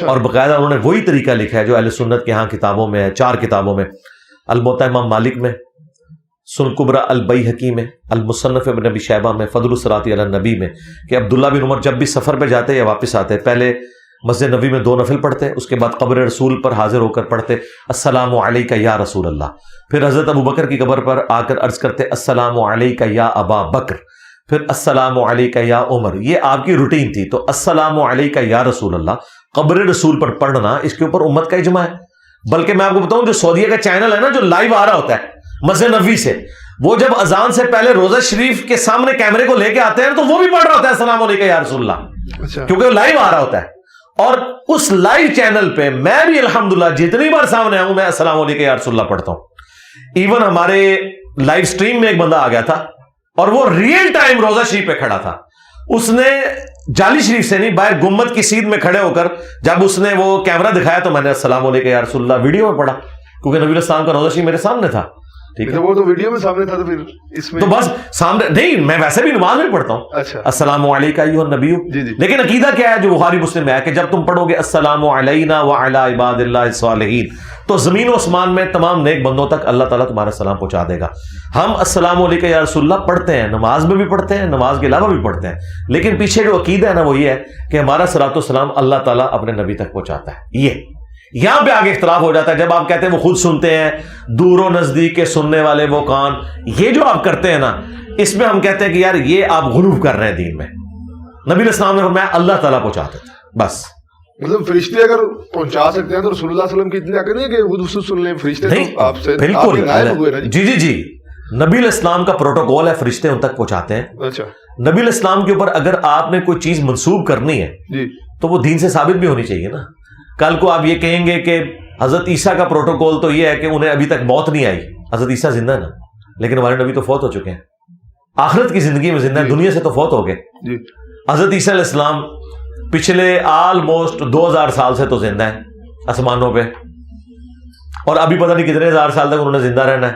اور باقاعدہ انہوں نے وہی طریقہ لکھا ہے جو اہل سنت کے ہاں کتابوں میں ہے, 4 کتابوں میں, الموطا امام مالک میں, سنن کبری البیہقی میں, المصنف ابن ابی شیبہ میں, فضل الصلاۃ علی النبی میں, کہ عبداللہ بن عمر جب بھی سفر پہ جاتے یا واپس آتے پہلے مسجد نبی میں 2 نفل پڑھتے, اس کے بعد قبر رسول پر حاضر ہو کر پڑھتے السلام علیک یا رسول اللہ. پھر حضرت ابو بکر کی قبر پر آ کر عرض کرتے السلام علیک یا ابا بکر, پھر السلام علیک یا عمر. یہ آپ کی روٹین تھی. تو السلام علیک یا رسول اللہ قبر رسول پر پڑھنا اس کے اوپر امت کا اجماع ہے. بلکہ میں آپ کو بتاؤں جو سعودیہ کا چینل ہے نا جو لائیو آ رہا ہوتا ہے مسجد نبوی سے, وہ جب اذان سے پہلے روزہ شریف کے سامنے کیمرے کو لے کے آتے ہیں تو وہ بھی پڑھ رہا ہوتا ہے السلام علیکم یا رسول اللہ, کیونکہ وہ لائیو آ رہا ہوتا ہے. اور اس لائیو چینل پہ میں بھی الحمدللہ جتنی بار سامنے آؤں میں السلام علیکم یا رسول اللہ پڑھتا ہوں. ایون ہمارے لائیو سٹریم میں ایک بندہ آ گیا تھا اور وہ ریئل ٹائم روزہ شریف پہ کھڑا تھا. اس نے جعلی شریف سے نہیں, باہر گمبد کی سیدھ میں کھڑے ہو کر جب اس نے وہ کیمرہ دکھایا تو میں نے السلام علیکم یا رسول اللہ ویڈیو میں پڑھا, کیونکہ نبی السلام کا روزہ شریف میرے سامنے تھا. ٹھیک ہے, وہ تو ویڈیو میں سامنے تھا, تو پھر اس میں تو بس سامنے نہیں, میں ویسے بھی نماز میں پڑھتا ہوں. اچھا, السلام علیکم ایھا النبی. لیکن عقیدہ کیا ہے جو بخاری مسلم میں ہے کہ جب تم پڑھو گے السلام علینا وعلی عباد اللہ الصالحین تو زمین و آسمان میں تمام نیک بندوں تک اللہ تعالیٰ تمہارا سلام پہنچا دے گا. ہم السلام علیکم یا رسول اللہ پڑھتے ہیں, نماز میں بھی پڑھتے ہیں, نماز کے علاوہ بھی پڑھتے ہیں, لیکن پیچھے جو عقیدہ ہے نا وہ یہ ہے کہ ہمارا صلاۃ و سلام اللہ تعالیٰ اپنے نبی تک پہنچاتا ہے. یہ یہاں پہ آگے اختلاف ہو جاتا ہے جب آپ کہتے ہیں وہ خود سنتے ہیں, دور و نزدیک کے سننے والے وہ کان, یہ جو آپ کرتے ہیں نا اس میں ہم کہتے ہیں کہ یار یہ آپ غلو کر رہے ہیں دین میں. نبی الاسلام نے فرمایا اللہ تعالیٰ پہنچاتے تھے بس. مطلب فرشتے اگر پہنچا سکتے ہیں تو رسول اللہ صلی اللہ علیہ وسلم کی اتنا کریں کہ خود اس سن لیں فرشتے تو آپ سے بالکل. جی نبی الاسلام کا پروٹوکول ہے, فرشتے ان تک پہنچاتے ہیں. اچھا, نبی الاسلام کے اوپر اگر آپ نے کوئی چیز منسوب کرنی ہے جی تو وہ دین سے ثابت بھی ہونی چاہیے نا. کل کو آپ یہ کہیں گے کہ حضرت عیسیٰ کا پروٹوکول تو یہ ہے کہ انہیں ابھی تک موت نہیں آئی, حضرت عیسیٰ زندہ ہے نا, لیکن ہمارے نبی تو فوت ہو چکے ہیں, آخرت کی زندگی میں زندہ ہیں, دنیا سے تو فوت ہو گئے. حضرت عیسیٰ علیہ السلام پچھلے آلموسٹ 2000 سال سے تو زندہ ہیں آسمانوں پہ, اور ابھی پتہ نہیں کتنے ہزار سال تک انہوں نے زندہ رہنا ہے.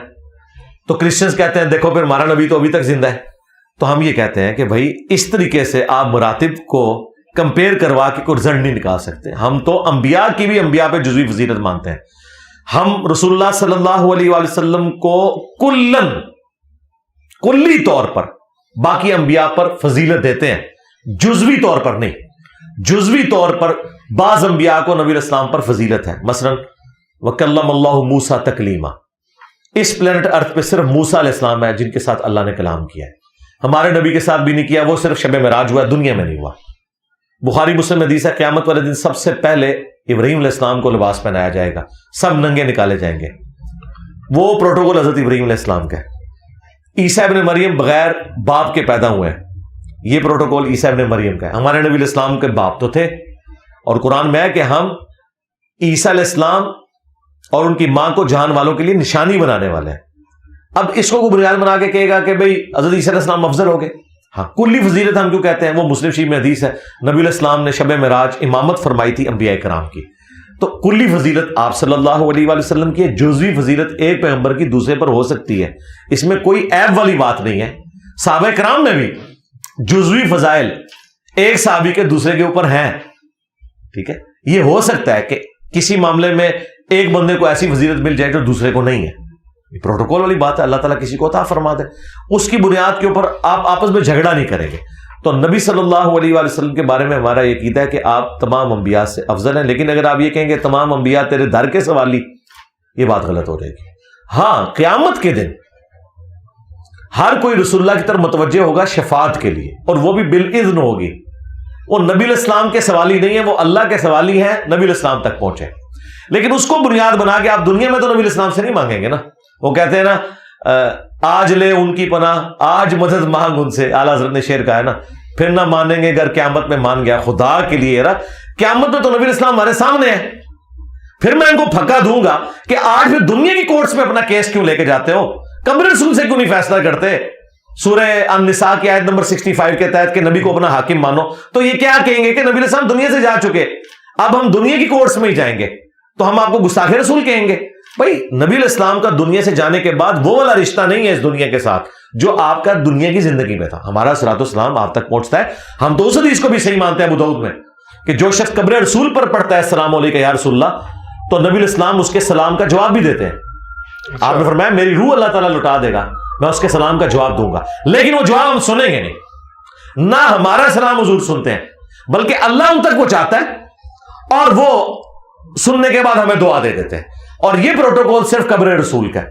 تو کرسچنز کہتے ہیں دیکھو پھر ہمارا نبی تو ابھی تک زندہ ہے. تو ہم یہ کہتے ہیں کہ بھائی اس طریقے سے آپ مراتب کو کمپیئر کروا کے کوئی رزلٹ نہیں نکال سکتے. ہم تو انبیاء کی بھی انبیاء پہ جزوی فضیلت مانتے ہیں. ہم رسول اللہ صلی اللہ علیہ وآلہ وسلم کو کلی طور پر باقی انبیاء پر فضیلت دیتے ہیں, جزوی طور پر نہیں. جزوی طور پر بعض انبیاء کو نبی الاسلام پر فضیلت ہے. مثلا وکلم اللہ موسیٰ تکلیما, اس پلینٹ ارتھ پہ صرف موسیٰ علیہ السلام ہے جن کے ساتھ اللہ نے کلام کیا ہے. ہمارے نبی کے ساتھ بھی نہیں کیا, وہ صرف شب معراج ہوا, دنیا میں نہیں ہوا. بخاری مسلم حدیث ہے قیامت والے دن سب سے پہلے ابراہیم علیہ السلام کو لباس پہنایا جائے گا, سب ننگے نکالے جائیں گے. وہ پروٹوکول حضرت ابراہیم علیہ السلام کا ہے. عیسیٰ ابن مریم بغیر باپ کے پیدا ہوئے ہیں, یہ پروٹوکول عیسیٰ ابن مریم کا ہے. ہمارے نبی علیہ السلام کے باپ تو تھے, اور قرآن میں ہے کہ ہم عیسیٰ علیہ السلام اور ان کی ماں کو جہان والوں کے لیے نشانی بنانے والے ہیں. اب اس کو بنیاد بنا کے کہے گا کہ بھئی حضرت عیسیٰ علیہ السلام افضل ہو گئے. ہاں, کلی فضیلت ہم کیوں کہتے ہیں؟ وہ مسلم شریف میں حدیث ہے, نبی علیہ السلام نے شب معراج امامت فرمائی تھی انبیاء کرام کی. تو کلی فضیلت آپ صلی اللہ علیہ وآلہ وسلم کی ہے, جزوی فضیلت ایک پیغمبر کی دوسرے پر ہو سکتی ہے, اس میں کوئی عیب والی بات نہیں ہے. صحابہ کرام میں بھی جزوی فضائل ایک صحابی کے دوسرے کے اوپر ہیں, ٹھیک ہے. یہ ہو سکتا ہے کہ کسی معاملے میں ایک بندے کو ایسی فضیلت مل جائے جو دوسرے کو نہیں ہے, یہ پروٹوکول والی بات ہے, اللہ تعالیٰ کسی کو عطا فرما دے, اس کی بنیاد کے اوپر آپ آپس میں جھگڑا نہیں کریں گے. تو نبی صلی اللہ علیہ وآلہ وسلم کے بارے میں ہمارا یہ عقیدہ ہے کہ آپ تمام انبیاء سے افضل ہیں. لیکن اگر آپ یہ کہیں گے تمام انبیاء تیرے در کے سوالی, یہ بات غلط ہو جائے گی. ہاں, قیامت کے دن ہر کوئی رسول اللہ کی طرف متوجہ ہوگا شفاعت کے لیے, اور وہ بھی بالاذن ہوگی. وہ نبی علیہ السلام کے سوالی نہیں ہے, وہ اللہ کے سوالی ہیں, نبی علیہ السلام تک پہنچے. لیکن اس کو بنیاد بنا کے آپ دنیا میں تو نبی علیہ السلام سے نہیں مانگیں گے نا. وہ کہتے ہیں نا, آج لے ان کی پناہ, آج مدد مانگ ان سے, اعلیٰ حضرت نے شعر کہا ہے نا, پھر نہ مانیں گے اگر قیامت میں مان گیا. خدا کے لیے یار, قیامت میں تو نبی علیہ السلام ہمارے سامنے ہے, پھر میں ان کو پھکا دوں گا کہ آج پھر دنیا کی کورٹس میں اپنا کیس کیوں لے کے جاتے ہو, قبر رسول سے کیوں نہیں فیصلہ کرتے؟ سورہ النساء کی آیت نمبر 65 کے تحت کہ نبی کو اپنا حاکم مانو, تو یہ کیا کہیں گے کہ نبی علیہ السلام دنیا سے جا چکے, اب ہم دنیا کی کورٹس میں ہی جائیں گے, تو ہم آپ کو گستاخ رسول کہیں گے. بھائی نبی علیہ السلام کا دنیا سے جانے کے بعد وہ والا رشتہ نہیں ہے اس دنیا کے ساتھ جو آپ کا دنیا کی زندگی میں تھا. ہمارا صراط والسلام آپ تک پہنچتا ہے. ہم تو اس حدیث کو بھی صحیح مانتے ہیں ابو داؤد میں کہ جو شخص قبر رسول پر پڑھتا ہے السلام علیکم یا رسول اللہ, تو نبی علیہ السلام اس کے سلام کا جواب بھی دیتے ہیں. آپ نے فرمایا میری روح اللہ تعالیٰ لوٹا دے گا, میں اس کے سلام کا جواب دوں گا, لیکن وہ جواب ہم سنیں گے نہیں. نہ ہمارا سلام حضور سنتے ہیں, بلکہ اللہ ان تک پہنچاتا ہے اور وہ سننے کے بعد ہمیں دعا دے دیتے ہیں. اور یہ پروٹوکول صرف قبر رسول کا ہے.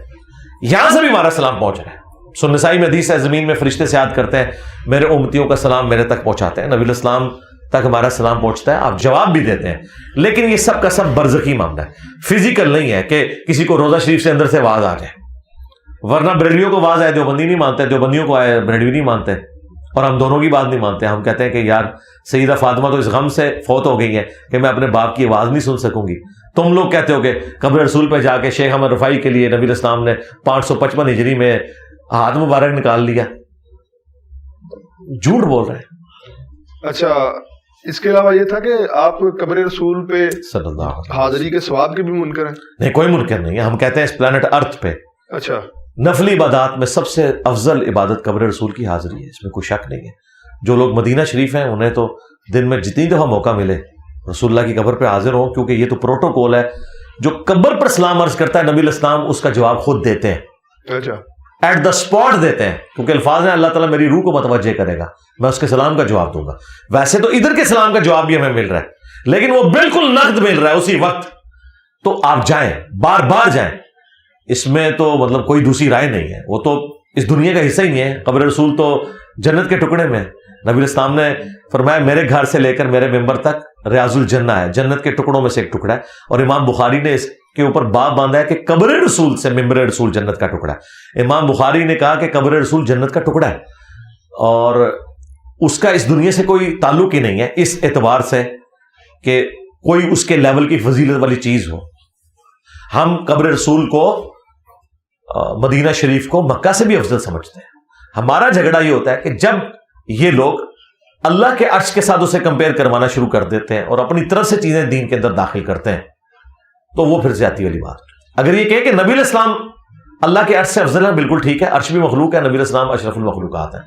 یہاں سے بھی ہمارا سلام پہنچ رہا ہے. سنن نسائی میں حدیث ہے, زمین میں فرشتے سے یاد کرتے ہیں, میرے امتیوں کا سلام میرے تک پہنچاتے ہیں. نبی علیہ السلام تک ہمارا سلام پہنچتا ہے, آپ جواب بھی دیتے ہیں. لیکن یہ سب کا سب برزخی معاملہ ہے, فزیکل نہیں ہے کہ کسی کو روزہ شریف سے اندر سے آواز آ جائے. ورنہ بریلویوں کو آواز آئے دیوبندی نہیں مانتے, دیوبندیوں کو آئے بریلوی نہیں مانتے, اور ہم دونوں کی بات نہیں مانتے. ہم کہتے ہیں کہ یار سیدہ فاطمہ تو اس غم سے فوت ہو گئی ہے کہ میں اپنے باپ کی آواز نہیں سن سکوں گی. تم لوگ کہتے ہو کہ قبر رسول پہ جا کے شیخ احمد رفاعی کے لیے نبی علیہ السلام نے 555 ہجری میں ہاتھ مبارک نکال لیا. جھوٹ بول رہے ہیں. اچھا, اس کے علاوہ یہ تھا کہ آپ قبر رسول پہ صلی اللہ علیہ وسلم حاضری کے ثواب کے بھی منکر ہیں؟ نہیں, کوئی منکر نہیں ہے. ہم کہتے ہیں اس پلانٹ ارتھ پہ اچھا نفلی عبادات میں سب سے افضل عبادت قبر رسول کی حاضری ہے, اس میں کوئی شک نہیں ہے. جو لوگ مدینہ شریف ہیں انہیں تو دن میں جتنی دفعہ موقع ملے رسول اللہ کی قبر پہ حاضر ہوں, کیونکہ یہ تو پروٹوکول ہے. جو قبر پر سلام عرض کرتا ہے نبی علیہ السلام اس کا جواب خود دیتے ہیں, اچھا ایٹ دا اسپاٹ دیتے ہیں, کیونکہ الفاظ ہیں اللہ تعالیٰ میری روح کو متوجہ کرے گا, میں اس کے سلام کا جواب دوں گا. ویسے تو ادھر کے سلام کا جواب بھی ہمیں مل رہا ہے, لیکن وہ بالکل نقد مل رہا ہے اسی وقت. تو آپ جائیں, بار بار جائیں, اس میں تو مطلب کوئی دوسری رائے نہیں ہے. وہ تو اس دنیا کا حصہ ہی نہیں ہے. قبر رسول تو جنت کے ٹکڑے میں. نبی علیہ السلام نے فرمایا میرے گھر سے لے کر میرے ممبر تک ریاض الجنہ ہے, جنت کے ٹکڑوں میں سے ایک ٹکڑا ہے. اور امام بخاری نے اس کے اوپر باب باندھا ہے کہ قبر رسول سے ممبر رسول جنت کا ٹکڑا ہے. امام بخاری نے کہا کہ قبر رسول جنت کا ٹکڑا ہے, اور اس کا اس دنیا سے کوئی تعلق ہی نہیں ہے, اس اعتبار سے کہ کوئی اس کے لیول کی فضیلت والی چیز ہو. ہم قبر رسول کو, مدینہ شریف کو مکہ سے بھی افضل سمجھتے ہیں. ہمارا جھگڑا یہ ہوتا ہے کہ جب یہ لوگ اللہ کے عرش کے ساتھ اسے کمپیئر کروانا شروع کر دیتے ہیں اور اپنی طرف سے چیزیں دین کے اندر داخل کرتے ہیں, تو وہ پھر زیادتی والی بات. اگر یہ کہے کہ نبی علیہ السلام اللہ کے عرش سے افضل ہے, بالکل ٹھیک ہے, عرش بھی مخلوق ہے, نبی علیہ السلام اشرف المخلوقات ہیں.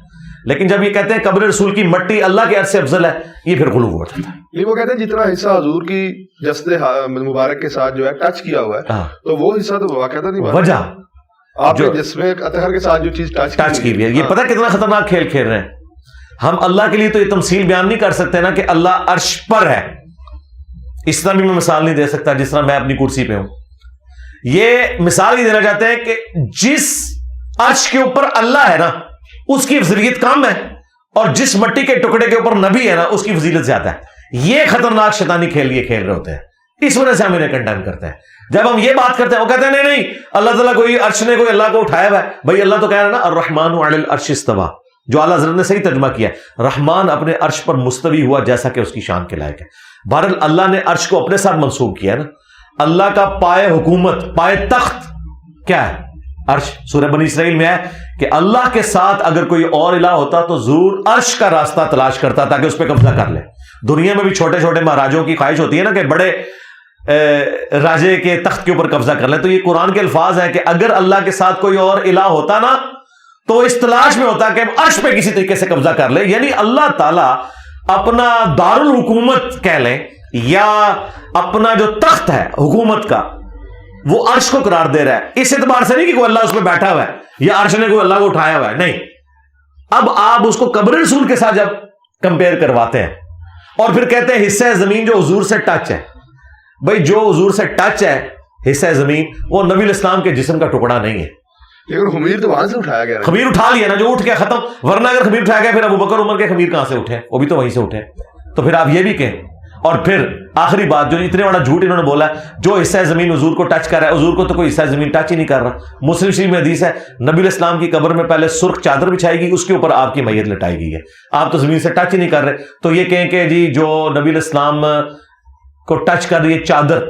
لیکن جب یہ کہتے ہیں قبر رسول کی مٹی اللہ کے عرش سے افضل ہے, یہ پھر غلو ہو جاتا ہے. وہ کہتے ہیں جتنا حصہ حضور کی جسد مبارک کے ساتھ جو ہے ٹچ کیا ہوا ہے, تو وہ حصہ تو واقعہ نہیں. وجہ آپ جو جسم اطہر کے ساتھ جو چیز ٹچ کی ہوئی ہے, یہ پتہ کتنا خطرناک کھیل کھیل رہے ہیں. ہم اللہ کے لیے تو یہ تمثیل بیان نہیں کر سکتے نا کہ اللہ عرش پر ہے. اس طرح بھی میں مثال نہیں دے سکتا جس طرح میں اپنی کرسی پہ ہوں. یہ مثال ہی دینا چاہتے ہیں کہ جس عرش کے اوپر اللہ ہے نا اس کی فضیلت کم ہے, اور جس مٹی کے ٹکڑے کے اوپر نبی ہے نا اس کی فضیلت زیادہ ہے. یہ خطرناک شیطانی کھیل یہ کھیل رہے ہوتے ہیں اس وجہ سے ہم انہیں کنڈیم کرتے ہیں. جب ہم یہ بات کرتے ہیں وہ کہتے ہیں نہیں نہیں اللہ تعالیٰ کوئی عرش نے کوئی اللہ کو اٹھایا ہوا ہے. بھائی اللہ تو کہہ رہا ہے نا الرحمن علی العرش استوی, جو اعلیٰ حضرت نے صحیح ترجمہ کیا ہے, رحمان اپنے عرش پر مستوی ہوا جیسا کہ اس کی شان کے لائق ہے. بہرحال اللہ نے عرش کو اپنے ساتھ منسوب کیا ہے نا. اللہ کا پائے حکومت, پائے تخت کیا ہے؟ عرش. سورہ بنی اسرائیل میں ہے کہ اللہ کے ساتھ اگر کوئی اور الہ ہوتا تو ضرور عرش کا راستہ تلاش کرتا تاکہ اس پہ قبضہ کر لے. دنیا میں بھی چھوٹے چھوٹے مہاراجوں کی خواہش ہوتی ہے نا کہ بڑے راجے کے تخت کے اوپر قبضہ کر لیں. تو یہ قرآن کے الفاظ ہیں کہ اگر اللہ کے ساتھ کوئی اور الہ ہوتا نا تو اس تلاش میں ہوتا کہ عرش پہ کسی طریقے سے قبضہ کر لے. یعنی اللہ تعالیٰ اپنا دارالحکومت کہہ لیں یا اپنا جو تخت ہے حکومت کا وہ عرش کو قرار دے رہا ہے. اس اعتبار سے نہیں کہ کوئی اللہ اس پہ بیٹھا ہوا ہے یا عرش نے کوئی اللہ کو اٹھایا ہوا ہے, نہیں. اب آپ اس کو قبر رسول کے ساتھ جب کمپیئر کرواتے ہیں اور پھر کہتے ہیں حصہ زمین جو حضور سے ٹچ ہے. بھائی جو حضور سے ٹچ ہے حصہ زمین وہ نبی الاسلام کے جسم کا ٹکڑا نہیں ہے. لیکن خمیر تو وہاں سے اٹھایا گیا, خمیر اٹھا لیا نا, جو اٹھ گیا ختم. ورنہ اگر خمیر اٹھایا گیا پھر ابو بکر عمر کے خمیر کہاں سے اٹھے؟ وہ بھی تو وہیں سے اٹھے. تو پھر آپ یہ بھی کہیں. اور پھر آخری بات جو اتنے بڑا جھوٹ انہوں نے بولا ہے, جو حصہ زمین حضور کو ٹچ کر رہا ہے, حضور کو تو کوئی حصہ زمین ٹچ ہی نہیں کر رہا. مسلم شریف میں حدیث ہے نبی الاسلام کی قبر میں پہلے سرخ چادر بچھائی گئی, اس کے اوپر آپ کی میت لٹائی گئی ہے. آپ تو زمین سے ٹچ ہی نہیں کر رہے. تو یہ کہیں کہ جی جو نبی الاسلام کو ٹچ کر رہی ہے چادر,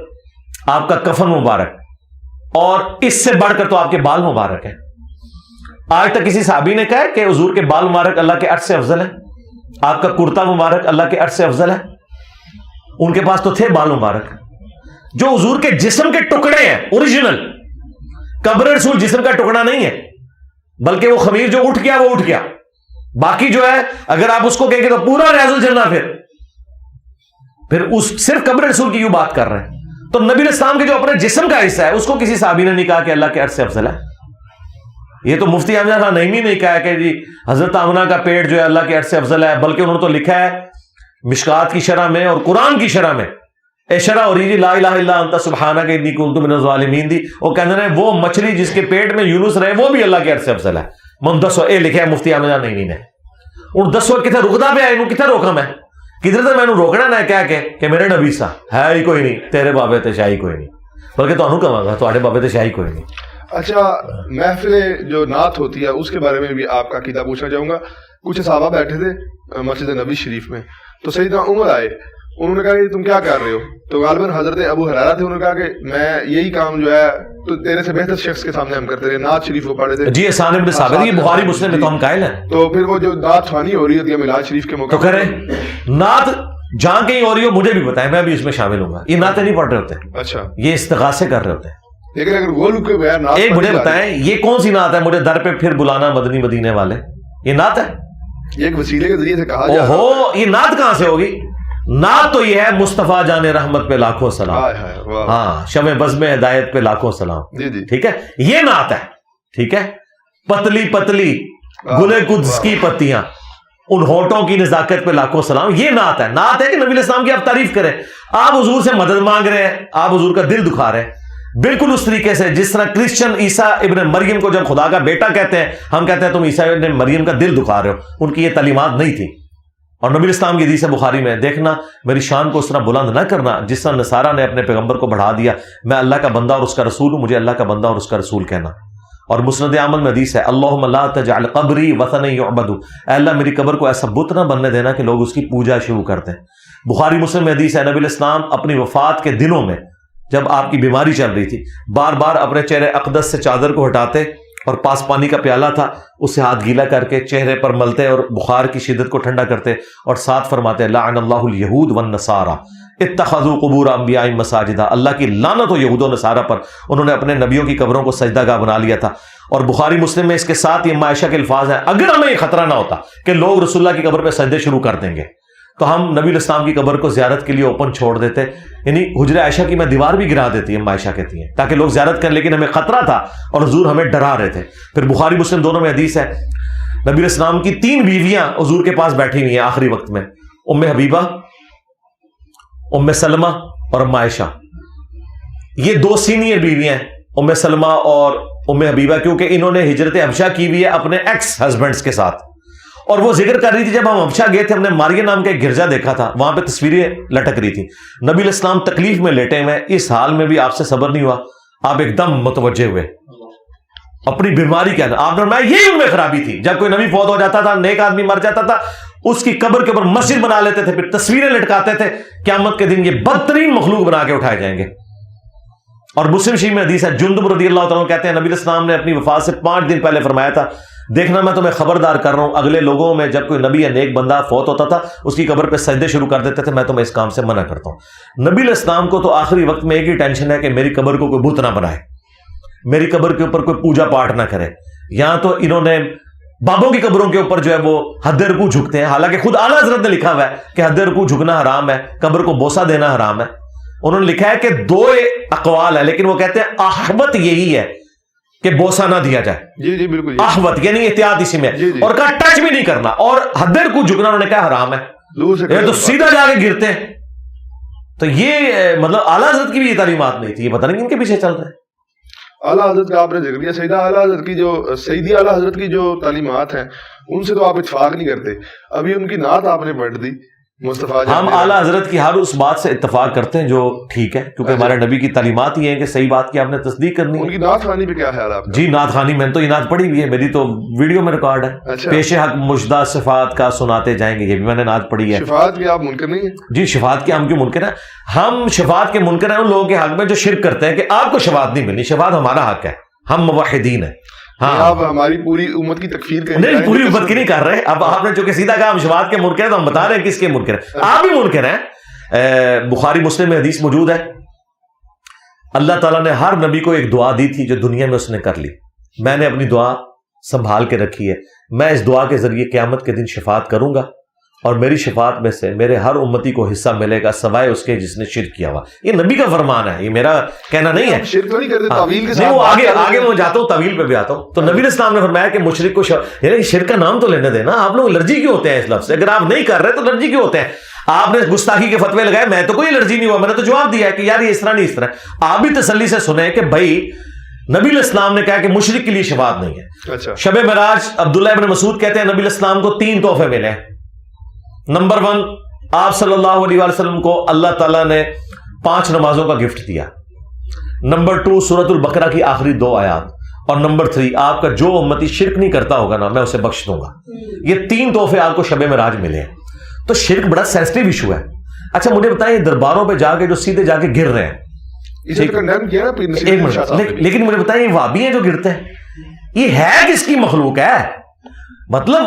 آپ کا کفن مبارک, اور اس سے بڑھ کر تو آپ کے بال مبارک ہیں. آج تک کسی صحابی نے کہا کہ حضور کے بال مبارک اللہ کے عرش سے افضل ہے, آپ کا کرتا مبارک اللہ کے عرش سے افضل ہے؟ ان کے پاس تو تھے بال مبارک جو حضور کے جسم کے ٹکڑے ہیں اوریجنل. قبر رسول جسم کا ٹکڑا نہیں ہے, بلکہ وہ خمیر جو اٹھ گیا وہ اٹھ گیا. باقی جو ہے اگر آپ اس کو کہیں گے تو پورا ریاض الجنہ پھر اس صرف قبر رسول کی یوں بات کر رہے ہیں. تو نبی الاسلام کے جو اپنے جسم کا حصہ ہے اس کو کسی صحابی نے نہیں کہا کہ اللہ کے عرش سے افضل ہے. یہ تو مفتی احمد خان نعیمی نے کہا کہ جی حضرت آمنہ کا پیٹ جو ہے اللہ کے عرش سے افضل ہے, بلکہ انہوں نے تو لکھا ہے مشکات کی شرح میں اور قرآن کی شرح میں, اے شرح اور لا الہ الا انت سبحانک انی کنت من الظالمین دی, وہ کہتے ہیں وہ مچھلی جس کے پیٹ میں یونس رہے وہ بھی اللہ کے عرش سے افضل ہے. من دسو اے لکھا ہے مفتی احمد نعیمی نے. ان دسو کتنے رکدا پہ آئے, کتنے روکا میں کدھر سے میں نے روکنا نہ کیا کہ میرے نبی سا ہے ہی کوئی نہیں, تیرے بابے تے شاہی کوئی نہیں, بلکہ تو انہوں کہاں گا تھوڑے بابے تے شاہی کوئی نہیں. اچھا, محفل جو نعت ہوتی ہے اس کے بارے میں بھی آپ کا عقیدہ پوچھنا چاہوں گا. کچھ صحابہ بیٹھے تھے مسجد نبی شریف میں, تو سیدنا عمر آئے, انہوں نے کہا کہ تم کیا کر رہے ہو؟ تو غالباً حضرت ابو ہریرہ تھے, انہوں نے کہا کہ میں یہی کام جو ہے تو تیرے سے بہتر شخص کے سامنے ہم کرتے رہے, نعت شریف کو پڑھے تھے. جی احسان ابن ثابت, یہ بخاری مسلم میں تو ہم قائل ہیں. تو پھر وہ جو نعت خوانی ہو رہی ہوتی ہے میلاد شریف کے موقع تو کریں نعت جہاں کہیں ہو رہی ہو مجھے بھی بتائیں, میں بھی اس میں شامل ہوں گا. یہ نعتیں نہیں پڑھ رہے ہوتے, اچھا یہ استغاثے کر رہے ہوتے ہیں. لیکن اگر وہ لوگ ایک مجھے بتائیں یہ کون سی نعت ہے, مجھے در پہ پھر بلانا مدنی مدینے والے, یہ نعت ہے؟ یہ ایک وسیلے کے ذریعے سے کہا جا رہا ہے. یہ نعت کہاں سے ہوگی؟ نعت تو یہ ہے مصطفیٰ جان رحمت پہ لاکھوں سلام, ہاں شمع بزم ہدایت پہ لاکھوں سلام. جی جی ٹھیک ہے, یہ نعت ہے. ٹھیک ہے, پتلی پتلی گلے قدس کی پتیاں, ان ہونٹوں کی نزاکت پہ لاکھوں سلام, یہ نعت ہے. نعت ہے کہ نبی الاسلام کی آپ تعریف کریں. آپ حضور سے مدد مانگ رہے ہیں, آپ حضور کا دل دکھا رہے ہیں, بالکل اس طریقے سے جس طرح کرسچن عیسیٰ ابن مریم کو جب خدا کا بیٹا کہتے ہیں, ہم کہتے ہیں تم عیسیٰ ابن مریم کا دل دکھا رہے ہو. ان کی یہ تعلیمات نہیں تھی. اور نبی الاسلام کی حدیث بخاری میں دیکھنا, میری شان کو اس طرح بلند نہ کرنا جس طرح نصارہ نے اپنے پیغمبر کو بڑھا دیا. میں اللہ کا بندہ اور اس کا رسول ہوں, مجھے اللہ کا بندہ اور اس کا رسول کہنا. اور مسند احمد میں حدیث ہے اللہم لا تجعل قبری وثنا یعبد, اے اللہ میری قبر کو ایسا بت نہ بننے دینا کہ لوگ اس کی پوجا شروع کرتے ہیں. بخاری مسلم میں حدیث ہے نبی الاسلام اپنی وفات کے دنوں میں جب آپ کی بیماری چل رہی تھی بار بار اپنے چہرے اقدس سے چادر کو ہٹاتے اور پاس پانی کا پیالہ تھا اس سے ہاتھ گیلا کر کے چہرے پر ملتے اور بخار کی شدت کو ٹھنڈا کرتے اور ساتھ فرماتے لعن اللہ الیہود والنصارى اتخذوا قبور انبیاء مساجدہ, اللہ کی لعنت ہو یہود و نصارہ پر, انہوں نے اپنے نبیوں کی قبروں کو سجدہ گاہ بنا لیا تھا. اور بخاری مسلم میں اس کے ساتھ یہ عائشہ کے الفاظ ہیں اگر ہمیں یہ خطرہ نہ ہوتا کہ لوگ رسول اللہ کی قبر پہ سجدے شروع کر دیں گے تو ہم نبی الاسلام کی قبر کو زیارت کے لیے اوپن چھوڑ دیتے, یعنی حجرہ عائشہ کی میں دیوار بھی گرا دیتی ہے عائشہ کہتی ہیں تاکہ لوگ زیارت کریں, لیکن ہمیں خطرہ تھا اور حضور ہمیں ڈرا رہے تھے. پھر بخاری مسلم دونوں میں حدیث ہے نبی الاسلام کی 3 بیویاں حضور کے پاس بیٹھی ہوئی ہیں آخری وقت میں, ام حبیبہ, ام سلمہ اور ام عائشہ. یہ 2 سینئر بیویاں ہیں ام سلمہ اور ام حبیبہ, کیونکہ انہوں نے ہجرت حبشہ کی ہوئی ہے اپنے ایکس ہسبینڈز کے ساتھ, اور وہ ذکر کر رہی تھی جب ہم ابشا گئے تھے، ہم نے ماریہ نام کا ایک گرجا دیکھا تھا، وہاں پہ تصویریں لٹک رہی تھی، نبی علیہ السلام تکلیف میں لیٹے ہوئے، اس حال میں بھی آپ سے صبر نہیں ہوا، آپ ایک دم متوجہ ہوئے اپنی بیماری کے اندر. آپ نے فرمایا یہی ان میں خرابی تھی، جب کوئی نبی فوت ہو جاتا تھا، نیک آدمی مر جاتا تھا، اس کی قبر کے اوپر مسجد بنا لیتے تھے، پھر تصویریں لٹکاتے تھے، قیامت کے دن یہ بدترین مخلوق بنا کے اٹھائے جائیں گے. اور مسلم شریف میں حدیث ہے، جندب رضی اللہ تعالیٰ کہتے ہیں نبی علیہ السلام نے اپنی وفات سے 5 دن پہلے فرمایا تھا، دیکھنا میں تمہیں خبردار کر رہا ہوں، اگلے لوگوں میں جب کوئی نبی یا نیک بندہ فوت ہوتا تھا اس کی قبر پہ سجدے شروع کر دیتے تھے، میں تمہیں اس کام سے منع کرتا ہوں. نبی علیہ السلام کو تو آخری وقت میں ایک ہی ٹینشن ہے کہ میری قبر کو کوئی بت نہ بنائے، میری قبر کے اوپر کوئی پوجا پاٹ نہ کرے. یہاں تو انہوں نے بابوں کی قبروں کے اوپر جو ہے وہ حد رکوع جھکتے ہیں، حالانکہ خود اعلیٰ حضرت نے لکھا ہوا ہے کہ حد رکوع جھکنا حرام ہے، قبر کو بوسہ دینا حرام ہے. انہوں نے لکھا ہے کہ 2 اقوال ہے، لیکن وہ کہتے ہیں احوط یہی ہے کہ بوسہ نہ دیا جائے. جی بالکل، احوط یعنی احتیاط اسی میں، اور کہا ٹچ بھی نہیں کرنا، اور حد رکوع جھکنا انہوں نے کہا حرام ہے، یہ تو سیدھا جا کے گرتے ہیں. تو یہ مطلب اعلیٰ حضرت کی بھی یہ تعلیمات نہیں تھی، یہ پتہ نہیں کن کے پیچھے چل رہے ہیں. اعلیٰ حضرت کا آپ نے ذکر کیا، سیدہ اعلیٰ حضرت کی جو سیدی اعلیٰ حضرت کی جو تعلیمات ہیں ان سے تو آپ اتفاق نہیں کرتے. ابھی ان کی نعت آپ نے پڑھ دی مصطفیٰ. ہم اعلیٰ حضرت کی ہر اس بات سے اتفاق کرتے ہیں جو ٹھیک ہے، کیونکہ ہمارے نبی کی تعلیمات یہ ہیں کہ صحیح بات کی آپ نے تصدیق کرنی ہے. ان کی نعت خوانی پہ کیا خیال ہے آپ کا؟ جی نعت خوانی میں نے تو یہ نعت پڑھی ہوئی ہے، میری تو ویڈیو میں ریکارڈ ہے. پیش حق مجدہ صفات کا سناتے جائیں گے، یہ بھی میں نے نعت پڑھی ہے. شفاعت کے آپ منکر نہیں ہیں؟ جی شفاعت کے ہم کیوں منکر ہیں؟ ہم شفاعت کے منکر ہیں ان لوگوں کے حق میں جو شرک کرتے ہیں کہ آپ کو شفاعت نہیں ملنی، شفاعت ہمارا حق ہے، ہم موحدین ہیں. ہاں آپ ہماری پوری امت کی تکفیر کریں؟ نہیں پوری امت کی نہیں کر رہے. اب آپ نے جو کہ سیدھا کہا ہم شفاعت کے منکر ہیں، تو ہم بتا رہے ہیں کس کے منکر ہیں. آپ بھی منکر ہیں. بخاری مسلم میں حدیث موجود ہے، اللہ تعالیٰ نے ہر نبی کو ایک دعا دی تھی جو دنیا میں اس نے کر لی. میں نے اپنی دعا سنبھال کے رکھی ہے، میں اس دعا کے ذریعے قیامت کے دن شفاعت کروں گا، اور میری شفاعت میں سے میرے ہر امتی کو حصہ ملے گا سوائے اس کے جس نے شرک کیا ہوا. یہ نبی کا فرمان ہے، یہ میرا کہنا نہیں ہے. شرک نہیں کرتے، تعویل کے ساتھ. وہ آگے میں جاتا ہوں، تعویل پہ بھی آتا ہوں. تو نبی علیہ السلام نے فرمایا کہ مشرک کو یعنی شرک کا نام تو لینے دینا. آپ لوگ الرجی کیوں ہوتے ہیں اس لفظ سے؟ اگر آپ نہیں کر رہے تو الرجی کیوں ہوتے ہیں؟ آپ نے گستاخی کے فتوے لگائے، میں تو کوئی الرجی نہیں ہوا، میں نے تو جواب دیا ہے کہ یار یہ اس طرح نہیں اس طرح. آپ بھی تسلی سے سنیں کہ بھائی نبی علیہ السلام نے کہا کہ مشرک کے لیے شفاعت نہیں ہے. اچھا. شب معراج عبداللہ ابن مسعود کہتے ہیں نبی علیہ السلام کو 3 تحفے ملے. نمبر 1، آپ صلی اللہ علیہ وسلم کو اللہ تعالیٰ نے 5 نمازوں کا گفٹ دیا. نمبر 2، سورۃ البقرہ کی آخری 2 آیات. اور نمبر 3، آپ کا جو امتی شرک نہیں کرتا ہوگا نا میں اسے بخش دوں گا. یہ 3 تحفے آپ کو شب معراج ملے ہیں. تو شرک بڑا سینسٹیو ایشو ہے. اچھا مجھے بتائیں درباروں پہ جا کے جو سیدھے جا کے گر رہے ہیں، لیکن مجھے بتائیں یہ وہابی ہیں جو گرتے ہیں، یہ ہے کس کی مخلوق ہے؟ مطلب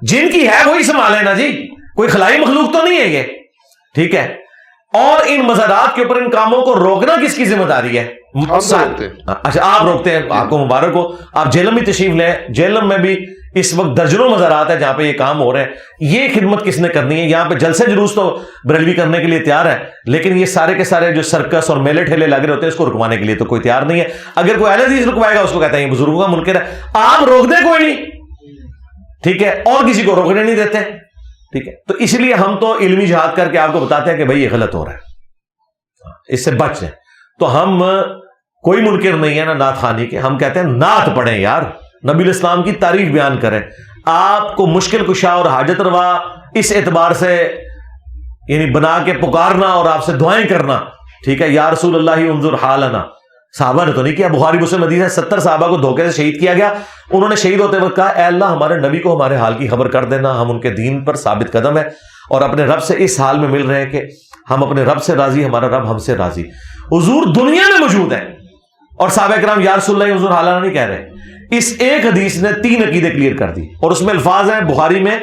جن کی ہے وہی سنبھالے نا جی، کوئی خلائی مخلوق تو نہیں ہے یہ. ٹھیک ہے. اور ان مزارات کے اوپر ان کاموں کو روکنا کس کی ذمہ داری ہے؟ اچھا آپ روکتے ہیں، آپ کو مبارک ہو. آپ جہلم بھی تشریف لیں، جہلم میں بھی اس وقت درجنوں مزارات ہیں جہاں پہ یہ کام ہو رہے ہیں. یہ خدمت کس نے کرنی ہے؟ یہاں پہ جلسے جلوس تو بریلوی کرنے کے لیے تیار ہے، لیکن یہ سارے کے سارے جو سرکس اور میلے ٹھیلے لگ رہے ہوتے ہیں اس کو رکوانے کے لیے تو کوئی تیار نہیں ہے. اگر کوئی اہل حدیث رکوائے گا اس کو کہتے ہیں یہ بزرگوں کا منکر ہے. آپ روک دیں کوئی نہیں، ٹھیک ہے، اور کسی کو روکنے نہیں دیتے. ٹھیک ہے. تو اس لیے ہم تو علمی جہاد کر کے آپ کو بتاتے ہیں کہ بھائی یہ غلط ہو رہا ہے، اس سے بچ جائیں. تو ہم کوئی منکر نہیں ہے نا نعت خوانی کے، ہم کہتے ہیں نعت پڑھیں یار، نبی علیہ السلام کی تعریف بیان کریں. آپ کو مشکل کشا اور حاجت روا اس اعتبار سے یعنی بنا کے پکارنا اور آپ سے دعائیں کرنا. ٹھیک ہے. یا رسول اللہ انظر حالنا، صحابہ نے تو نہیں کیا. بخاری مسلم حدیث ہے 70 صحابہ کو دھوکے سے شہید کیا گیا. انہوں نے شہید ہوتے وقت کہا اے اللہ ہمارے نبی کو ہمارے حال کی خبر کر دینا، ہم ان کے دین پر ثابت قدم ہیں اور اپنے رب سے اس حال میں مل رہے ہیں کہ ہم اپنے رب سے راضی، ہمارا رب ہم سے راضی. حضور دنیا میں موجود ہیں اور صحابہ کرام یا رسول اللہ حضور حالانہ نہیں کہہ رہے. اس ایک حدیث نے 3 عقیدے کلیئر کر دی، اور اس میں الفاظ ہیں بخاری میں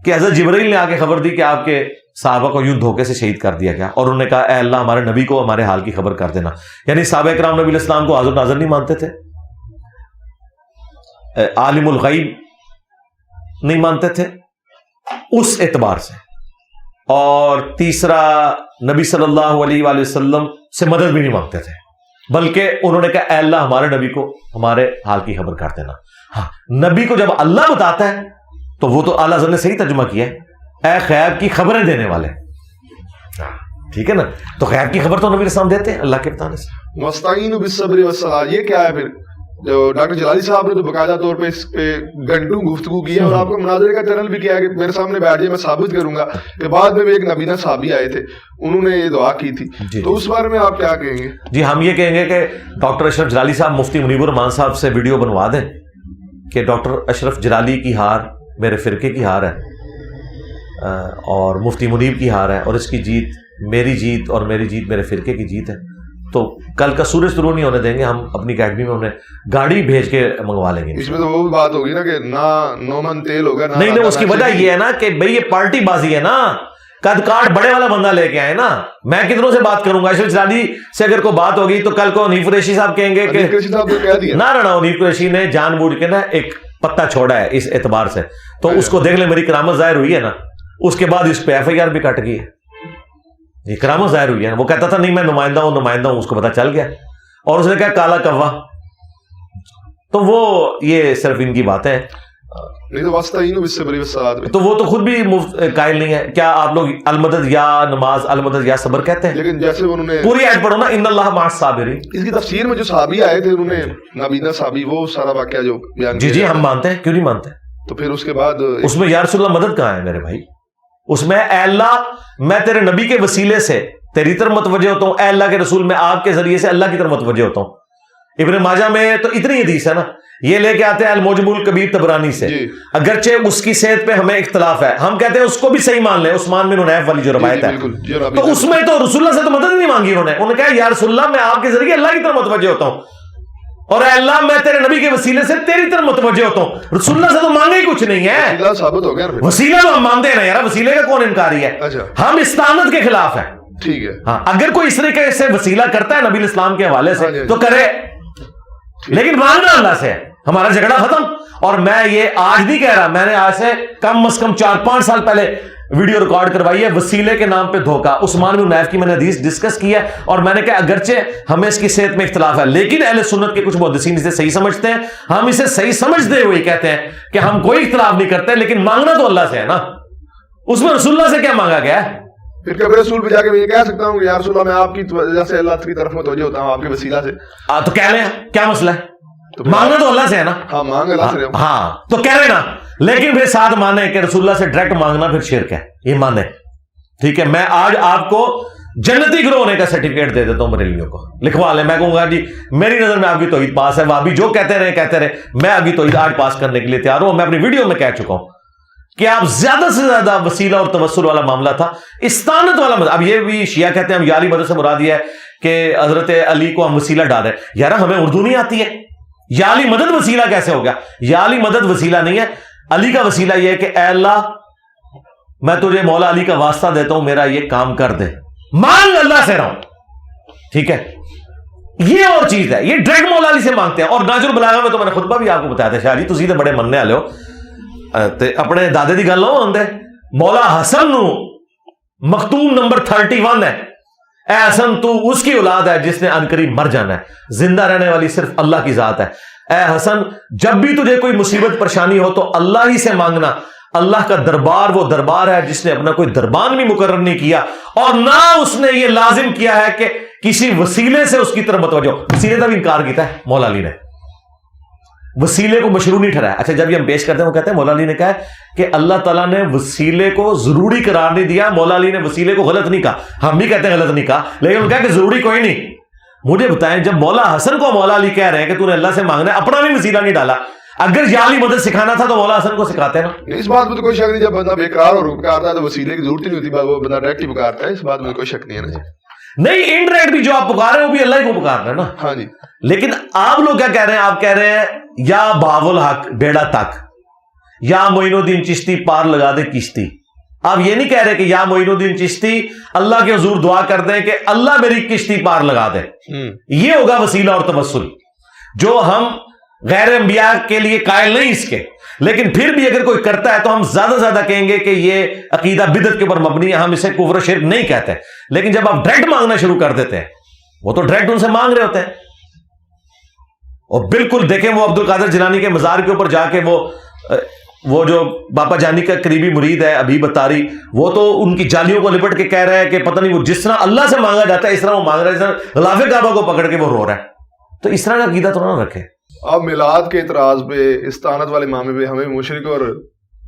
کہ حضرت جبرائیل نے آ کے خبر دی کہ آپ کے صحابہ کو یوں دھوکے سے شہید کر دیا گیا، اور انہوں نے کہا اے اللہ ہمارے نبی کو ہمارے حال کی خبر کر دینا. یعنی صحابہ کرام نبی علیہ السلام کو حاضر ناظر نہیں مانتے تھے، عالم الغیب نہیں مانتے تھے اس اعتبار سے. اور تیسرا نبی صلی اللہ علیہ وآلہ وسلم سے مدد بھی نہیں مانگتے تھے، بلکہ انہوں نے کہا اے اللہ ہمارے نبی کو ہمارے حال کی خبر کر دینا. ہاں نبی کو جب اللہ بتاتا ہے تو وہ تو اعلیٰ حضرت نے صحیح ترجمہ کیا ہے، اے غیب کی خبریں دینے والے. ٹھیک ہے نا. تو غیب کی خبر تو نبی علیہ السلام دیتے ہیں اللہ کے بتانے سے. مستعین بالصبر والصلاۃ، یہ کیا ہے پھر؟ جو ڈاکٹر جلالی صاحب نے تو باقاعدہ طور پہ اس پہ گھنٹوں گفتگو کی ہے اور آپ کو مناظرے کا چینل بھی کیا ہے کہ میرے سامنے بیٹھ جائے میں ثابت کروں گا کہ بعد میں بھی ایک نبینہ صحابی آئے تھے انہوں نے یہ دعا کی تھی، تو اس بارے میں آپ کیا کہیں گے؟ جی ہم یہ کہیں گے کہ ڈاکٹر اشرف جلالی صاحب مفتی منیب الرحمان صاحب سے ویڈیو بنوا دیں کہ ڈاکٹر اشرف جلالی کی ہار میرے فرقے کی ہار ہے اور مفتی منیب کی ہار ہے، اور اس کی جیت میری جیت اور میری جیت میرے فرقے کی جیت ہے، تو کل کا سورج طلوع نہیں ہونے دیں گے، ہم اپنی اکیڈمی میں انہیں گاڑی بھیج کے منگوا لیں گے۔ اس میں تو وہ بات ہوگی نا کہ نہ نو من تیل ہوگا، نہیں اس کی وجہ یہ ہے نا کہ بھئی یہ پارٹی بازی ہے نا، قد کاٹ بڑے والا بندہ لے کے آئے نا، میں کتنوں سے بات کروں گا؟ اشرف جلالی سے اگر کوئی بات ہوگی تو کل کو حنیف قریشی صاحب کہیں گے کہ نہ حنیف قریشی نے جان بوجھ کے نا ایک پتا چھوڑا ہے اس اعتبار سے، تو اس کو دیکھ لیں میری کرامت ظاہر ہوئی ہے نا، اس کے بعد اس پہ ایف آئی آر بھی کٹ گئی ہے، یہ کرامت ظاہر ہوئی ہے نا۔ وہ کہتا تھا نہیں میں نمائندہ ہوں، اس کو پتا چل گیا اور اس نے کہا کالا کوا، تو وہ یہ صرف ان کی باتیں ہیں، نہیں تو واسطین اس سے بری وسعت میں، تو وہ تو خود بھی قائل نہیں ہے۔ کیا آپ لوگ المدد یا نماز المدد یا صبر کہتے ہیں؟ لیکن جیسے انہوں نے پوری آیت پڑھو نا، ان اللہ مع الصابرین، اس کی تفسیر میں جو صحابی آئے تھے انہوں نے نبینہ صحابی وہ سارا واقعہ جو بیان جی ہم مانتے ہیں، کیوں نہیں مانتے؟ تو پھر اس کے بعد اس میں یا رسول اللہ مدد کہاں ہے میرے بھائی؟ اس میں اے اللہ میں تیرے نبی کے وسیلے سے تیری طرف متوجہ ہوتا ہوں، اے اللہ کے رسول میں آپ کے ذریعے سے اللہ کی طرف متوجہ ہوتا ہوں۔ ابن ماجہ میں تو اتنی حدیث ہے نا، یہ لے کے آتے ہیں المعجم الکبیر طبرانی سے، اگرچہ اس کی صحت پہ ہمیں اختلاف ہے، ہم کہتے ہیں اس کو بھی صحیح مان لیں، عثمان بن حنیف والی جو روایت ہے، تو اس میں تو رسول اللہ سے تو مدد نہیں مانگی انہوں نے کہا یا رسول اللہ میں آپ کے ذریعے اللہ کی طرف متوجہ ہوتا ہوں، اور اے اللہ میں تیرے نبی کے وسیلے سے تیری طرف متوجہ ہوتا ہوں۔ رسول اللہ سے تو مانگا ہی کچھ نہیں ہے، وسیلہ ثابت ہو گیا، وسیلہ تو ہم مانتے ہیں یار، وسیلے کا کون انکاری ہے؟ ہم استعانت کے خلاف ہیں، ٹھیک ہے، ہاں اگر کوئی اس طریقے سے وسیلہ کرتا ہے نبی اسلام کے حوالے سے تو کرے، لیکن مانگنا اللہ سے ہے، ہمارا جھگڑا ختم۔ اور میں یہ آج نہیں کہہ رہا، میں نے آج سے کم از کم 4-5 سال پہلے ویڈیو ریکارڈ کروائی ہے، وسیلے کے نام پہ دھوکہ، عثمان بن حنیف کی میں نے حدیث ڈسکس کی ہے، اور میں نے کہا اگرچہ ہمیں اس کی صحت میں اختلاف ہے لیکن اہل سنت کے کچھ محدثین اسے صحیح سمجھتے ہیں، ہم اسے صحیح سمجھتے ہوئے کہتے ہیں کہ ہم کوئی اختلاف نہیں کرتے، لیکن مانگنا تو اللہ سے ہے نا، اس میں رسول اللہ سے کیا مانگا گیا ہے؟ پھر کبھی رسول پہ جا کے میں یہ کہہ سکتا ہوں کہ یا رسول اللہ میں آپ کی وجہ سے اللہ کی طرف متوجہ ہوتا ہوں، آپ کے وسیلہ سے، تو کہہ لیں کیا مسئلہ ہے؟ مانگنا تو اللہ سے ہے نا، ہاں مانگ اللہ سے، ہاں تو کہہ رہے نا، لیکن پھر ساتھ مانے کہ رسول اللہ سے ڈائریکٹ مانگنا پھر شرک ہے، یہ مانے، ٹھیک ہے؟ میں آج آپ کو جنتی گروہ ہونے کا سرٹیفکیٹ دے دیتا ہوں بریلویوں کو، لکھوا لیں، میں کہوں گا جی میری نظر میں آپ کی توحید پاس ہے، وہابی جو کہتے رہے میں آپ کی توحید آج پاس کرنے کے لیے تیار ہوں۔ میں اپنی ویڈیو میں کہہ چکا ہوں کہ آپ زیادہ سے زیادہ وسیلہ اور توسل والا معاملہ تھا، استعانت والا اب یہ بھی شیعہ کہتے ہیں ہم یا علی مدد سے مراد یہ ہے کہ حضرت علی کو ہم وسیلہ ڈالیں، یار ہمیں اردو نہیں آتی ہے، یا علی مدد وسیلہ کیسے ہو گیا؟ یا علی مدد وسیلہ نہیں ہے، علی کا وسیلہ یہ ہے کہ اے اللہ میں تجھے مولا علی کا واسطہ دیتا ہوں، میرا یہ کام کر دے، مانگ اللہ سے رہا ہوں، ٹھیک ہے؟ یہ اور چیز ہے، یہ ڈائریکٹ مولا علی سے مانگتے ہیں۔ اور ناج البلاغہ میں تو میں نے خطبہ بھی آپ کو بتایا تھا، شاہ جی تسی تے بڑے مننے والے ہو، اپنے دادے دی گل نہ ہوندے، مولا حسن نو مختوم نمبر 31 ہے، اے حسن تو اس کی اولاد ہے جس نے عنقریب مر جانا ہے، زندہ رہنے والی صرف اللہ کی ذات ہے، اے حسن جب بھی تجھے کوئی مصیبت پریشانی ہو تو اللہ ہی سے مانگنا، اللہ کا دربار وہ دربار ہے جس نے اپنا کوئی دربان بھی مقرر نہیں کیا، اور نہ اس نے یہ لازم کیا ہے کہ کسی وسیلے سے اس کی طرف متوجہ ہو۔ وسیلے کا بھی انکار کیتا ہے مولا علی نے، وسیلے کو مشروع نہیں ٹھہرایا۔ اچھا جب یہ ہم پیش کرتے ہیں وہ کہتے ہیں مولا علی نے کہا کہ اللہ تعالیٰ نے وسیلے کو ضروری قرار نہیں دیا، مولا علی نے وسیلے کو غلط نہیں کہا، ہم بھی کہتے ہیں غلط نہیں کہا، لیکن وہ کہا کہ ضروری کوئی نہیں۔ مجھے بتائیں جب مولا حسن کو مولا علی کہہ رہے ہیں کہ تو نے اللہ سے مانگنا ہے، اپنا بھی وسیلہ نہیں ڈالا، اگر یا علی مدد سکھانا تھا تو مولا حسن کو سکھاتے نا۔ اس بات میں تو کوئی شک نہیں، جب بندہ بیکرار اور پکارتا ہے تو وسیلے کی ضرورت نہیں ہوتی، وہ بندہ ڈائریکٹ ہی پکارتا ہے، اس بات میں کوئی شک نہیں ہے نا۔ نہیں انڈائریکٹ بھی جو آپ پکار رہے ہیں وہ بھی اللہ ہی کو پکار رہے ہیں نا۔ ہاں جی، لیکن آپ لوگ کیا کہہ رہے ہیں؟ آپ کہہ رہے ہیں یا باب الحق بیڑا تک، یا معین الدین چشتی پار لگا دے کشتی۔ آپ یہ نہیں کہہ رہے کہ یا معین الدین چشتی اللہ کے حضور دعا کر دیں کہ اللہ میری کشتی پار لگا دے، یہ ہوگا وسیلہ اور توسل جو ہم غیر انبیاء کے لیے قائل نہیں اس کے، لیکن پھر بھی اگر کوئی کرتا ہے تو ہم زیادہ سے زیادہ کہیں گے کہ یہ عقیدہ بدعت کے اوپر مبنی ہے، ہم اسے کفر و شرک نہیں کہتے۔ لیکن جب آپ ڈائریکٹ مانگنا شروع کر دیتے ہیں، وہ تو ڈائریکٹ ان سے مانگ رہے ہوتے ہیں، اور بالکل دیکھیں وہ عبد القادر جیلانی کے مزار کے اوپر جا کے وہ جو باپا جانی کا قریبی مرید ہے حبیب اتاری، وہ تو ان کی جالیوں کو لپٹ کے کہہ رہا ہے کہ پتہ نہیں وہ جس طرح اللہ سے مانگا جاتا ہے اس طرح وہ مانگ رہا ہے، اس طرح غلاف کعبہ کو پکڑ کے وہ رو رہا ہے۔ تو اس طرح کا عقیدہ تو نہ رکھے۔ اب میلاد کے اعتراض پہ، استانت والے معاملے پہ ہمیں مشرک اور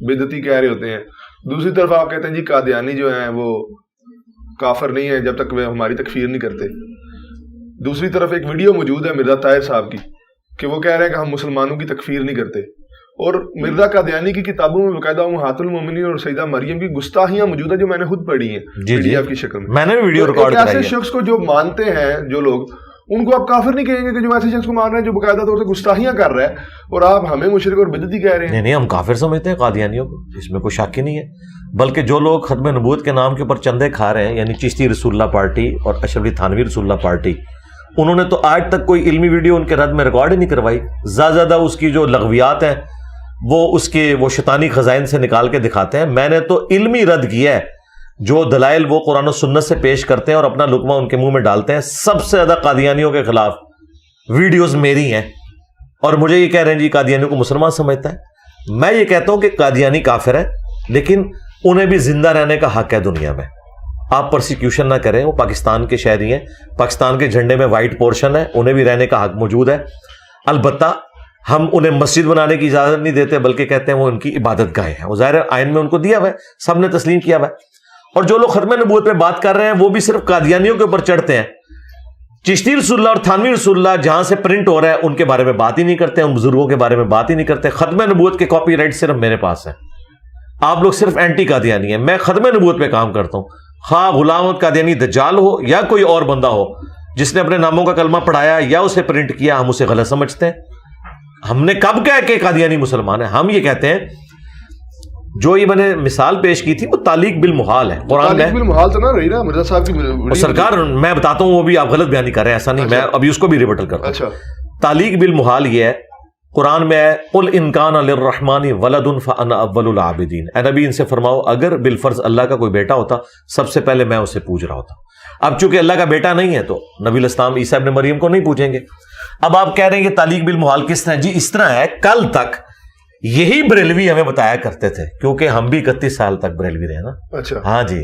بدعتی کہہ رہے ہوتے ہیں، دوسری طرف آپ کہتے ہیں جی قادیانی جو ہیں وہ کافر نہیں ہے جب تک وہ ہماری تکفیر نہیں کرتے. دوسری طرف ایک ویڈیو موجود ہے مرزا طاہر صاحب کی کہ وہ کہہ رہے ہیں کہ ہم مسلمانوں کی تکفیر نہیں کرتے، اور مرزا قادیانی کی کتابوں میں باقاعدہ امہات المومنین اور سیدہ مریم کی گستاخیاں موجود ہیں جو میں نے خود پڑھی ہیں PDF کی شکل میں. میں نے ویڈیو ریکارڈ کرائی ہے. ایسے شخص کو جو مانتے ہیں جو لوگ، ان کو آپ کافر نہیں کہیں گے کہ جو ایسے شخص کو مان رہے ہیں جو باقاعدہ طور سے گستاخیاں کر رہا ہے، اور آپ ہمیں مشرک اور بدعتی کہہ رہے ہیں. نہیں ہم کافر سمجھتے ہیں قادیانیوں کو، اس میں کوئی شک ہی نہیں ہے. بلکہ جو لوگ ختم نبوت کے نام کے اوپر چندے کھا رہے ہیں، یعنی چشتی رسول اللہ پارٹی اور اشرف علی تھانوی رسول اللہ پارٹی، انہوں نے تو آج تک کوئی علمی ویڈیو ان کے رد میں ریکارڈ ہی نہیں کروائی. زیادہ اس کی جو لغویات ہیں وہ شیطانی خزائن سے نکال کے دکھاتے ہیں. میں نے تو علمی رد کیا ہے. جو دلائل وہ قرآن و سنت سے پیش کرتے ہیں اور اپنا لقمہ ان کے منہ میں ڈالتے ہیں، سب سے زیادہ قادیانیوں کے خلاف ویڈیوز میری ہیں. اور مجھے یہ کہہ رہے ہیں جی قادیانیوں کو مسلمان سمجھتا ہے. میں یہ کہتا ہوں کہ قادیانی کافر ہے، لیکن انہیں بھی زندہ رہنے کا حق ہے دنیا میں. آپ پرسیکیوشن نہ کریں، وہ پاکستان کے شہری ہیں، پاکستان کے جھنڈے میں وائٹ پورشن ہے، انہیں بھی رہنے کا حق موجود ہے. البتہ ہم انہیں مسجد بنانے کی اجازت نہیں دیتے، بلکہ کہتے ہیں وہ ان کی عبادت گاہیں ہیں. وہ ظاہر آئین میں ان کو دیا ہوا ہے، سب نے تسلیم کیا ہوا ہے. اور جو لوگ ختم نبوت پہ بات کر رہے ہیں وہ بھی صرف قادیانیوں کے اوپر چڑھتے ہیں. چشتی رسول اللہ اور تھانوی رسول اللہ جہاں سے پرنٹ ہو رہا ہے ان کے بارے میں بات ہی نہیں کرتے، ان بزرگوں کے بارے میں بات ہی نہیں کرتے. ختم نبوت کے کاپی رائٹ صرف میرے پاس ہے. آپ لوگ صرف اینٹی قادیانی ہیں. میں ختم نبوت پہ کام کرتا ہوں. خواہ غلام احمد قادیانی دجال ہو یا کوئی اور بندہ ہو جس نے اپنے ناموں کا کلمہ پڑھایا یا اسے پرنٹ کیا، ہم اسے غلط سمجھتے ہیں. ہم نے کب کہا کہ قادیانی مسلمان ہے؟ ہم یہ کہتے ہیں جو یہ میں نے مثال پیش کی تھی وہ تعلیق بالمحال ہے. قرآن میں بالمحال تو نہ رہی نا مرزا صاحب کی سرکار، میں بتاتا ہوں وہ بھی آپ غلط بیانی کر رہے ہیں، ایسا نہیں. میں ابھی اس کو بھی ریبٹل کرتا ہوں. اچھا، تعلیق بالمحال یہ ہے، قرآن میں ہے قل ان کان للرحمن ولد فانا اول العابدین. اے نبی ان سے فرماؤ اگر بالفرض اللہ کا کوئی بیٹا ہوتا سب سے پہلے میں اسے پوج رہا ہوتا. اب چونکہ اللہ کا بیٹا نہیں ہے تو نبی الاسلام عیسیٰ ابن مریم کو نہیں پوچھیں گے. اب آپ کہہ رہے ہیں کہ تعلیق بالمحال کس طرح؟ جی اس طرح ہے، کل تک یہی بریلوی ہمیں بتایا کرتے تھے، کیونکہ ہم بھی 31 سال تک بریلوی رہے نا. اچھا، ہاں جی،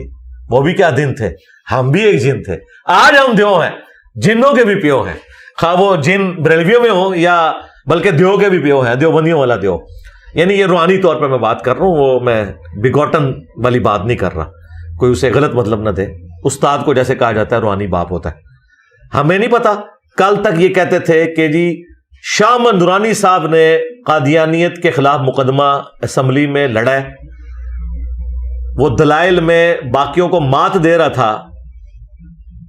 وہ بھی کیا دن تھے، ہم بھی ایک جن تھے. آج ہم دیو ہیں، جنوں کے بھی پیو ہیں، خواہ وہ جن بریلویوں میں ہوں یا بلکہ دیو کے بھی پیو ہیں، دیوبندیوں والا دیو. یعنی یہ روحانی طور پہ میں بات کر رہا ہوں، وہ میں بگوٹن والی بات نہیں کر رہا. کوئی اسے غلط مطلب نہ دے. استاد کو جیسے کہا جاتا ہے روحانی باپ ہوتا ہے. ہمیں نہیں پتا. کل تک یہ کہتے تھے کہ جی شاہ محمد نورانی صاحب نے قادیانیت کے خلاف مقدمہ اسمبلی میں لڑا ہے، وہ دلائل میں باقیوں کو مات دے رہا تھا.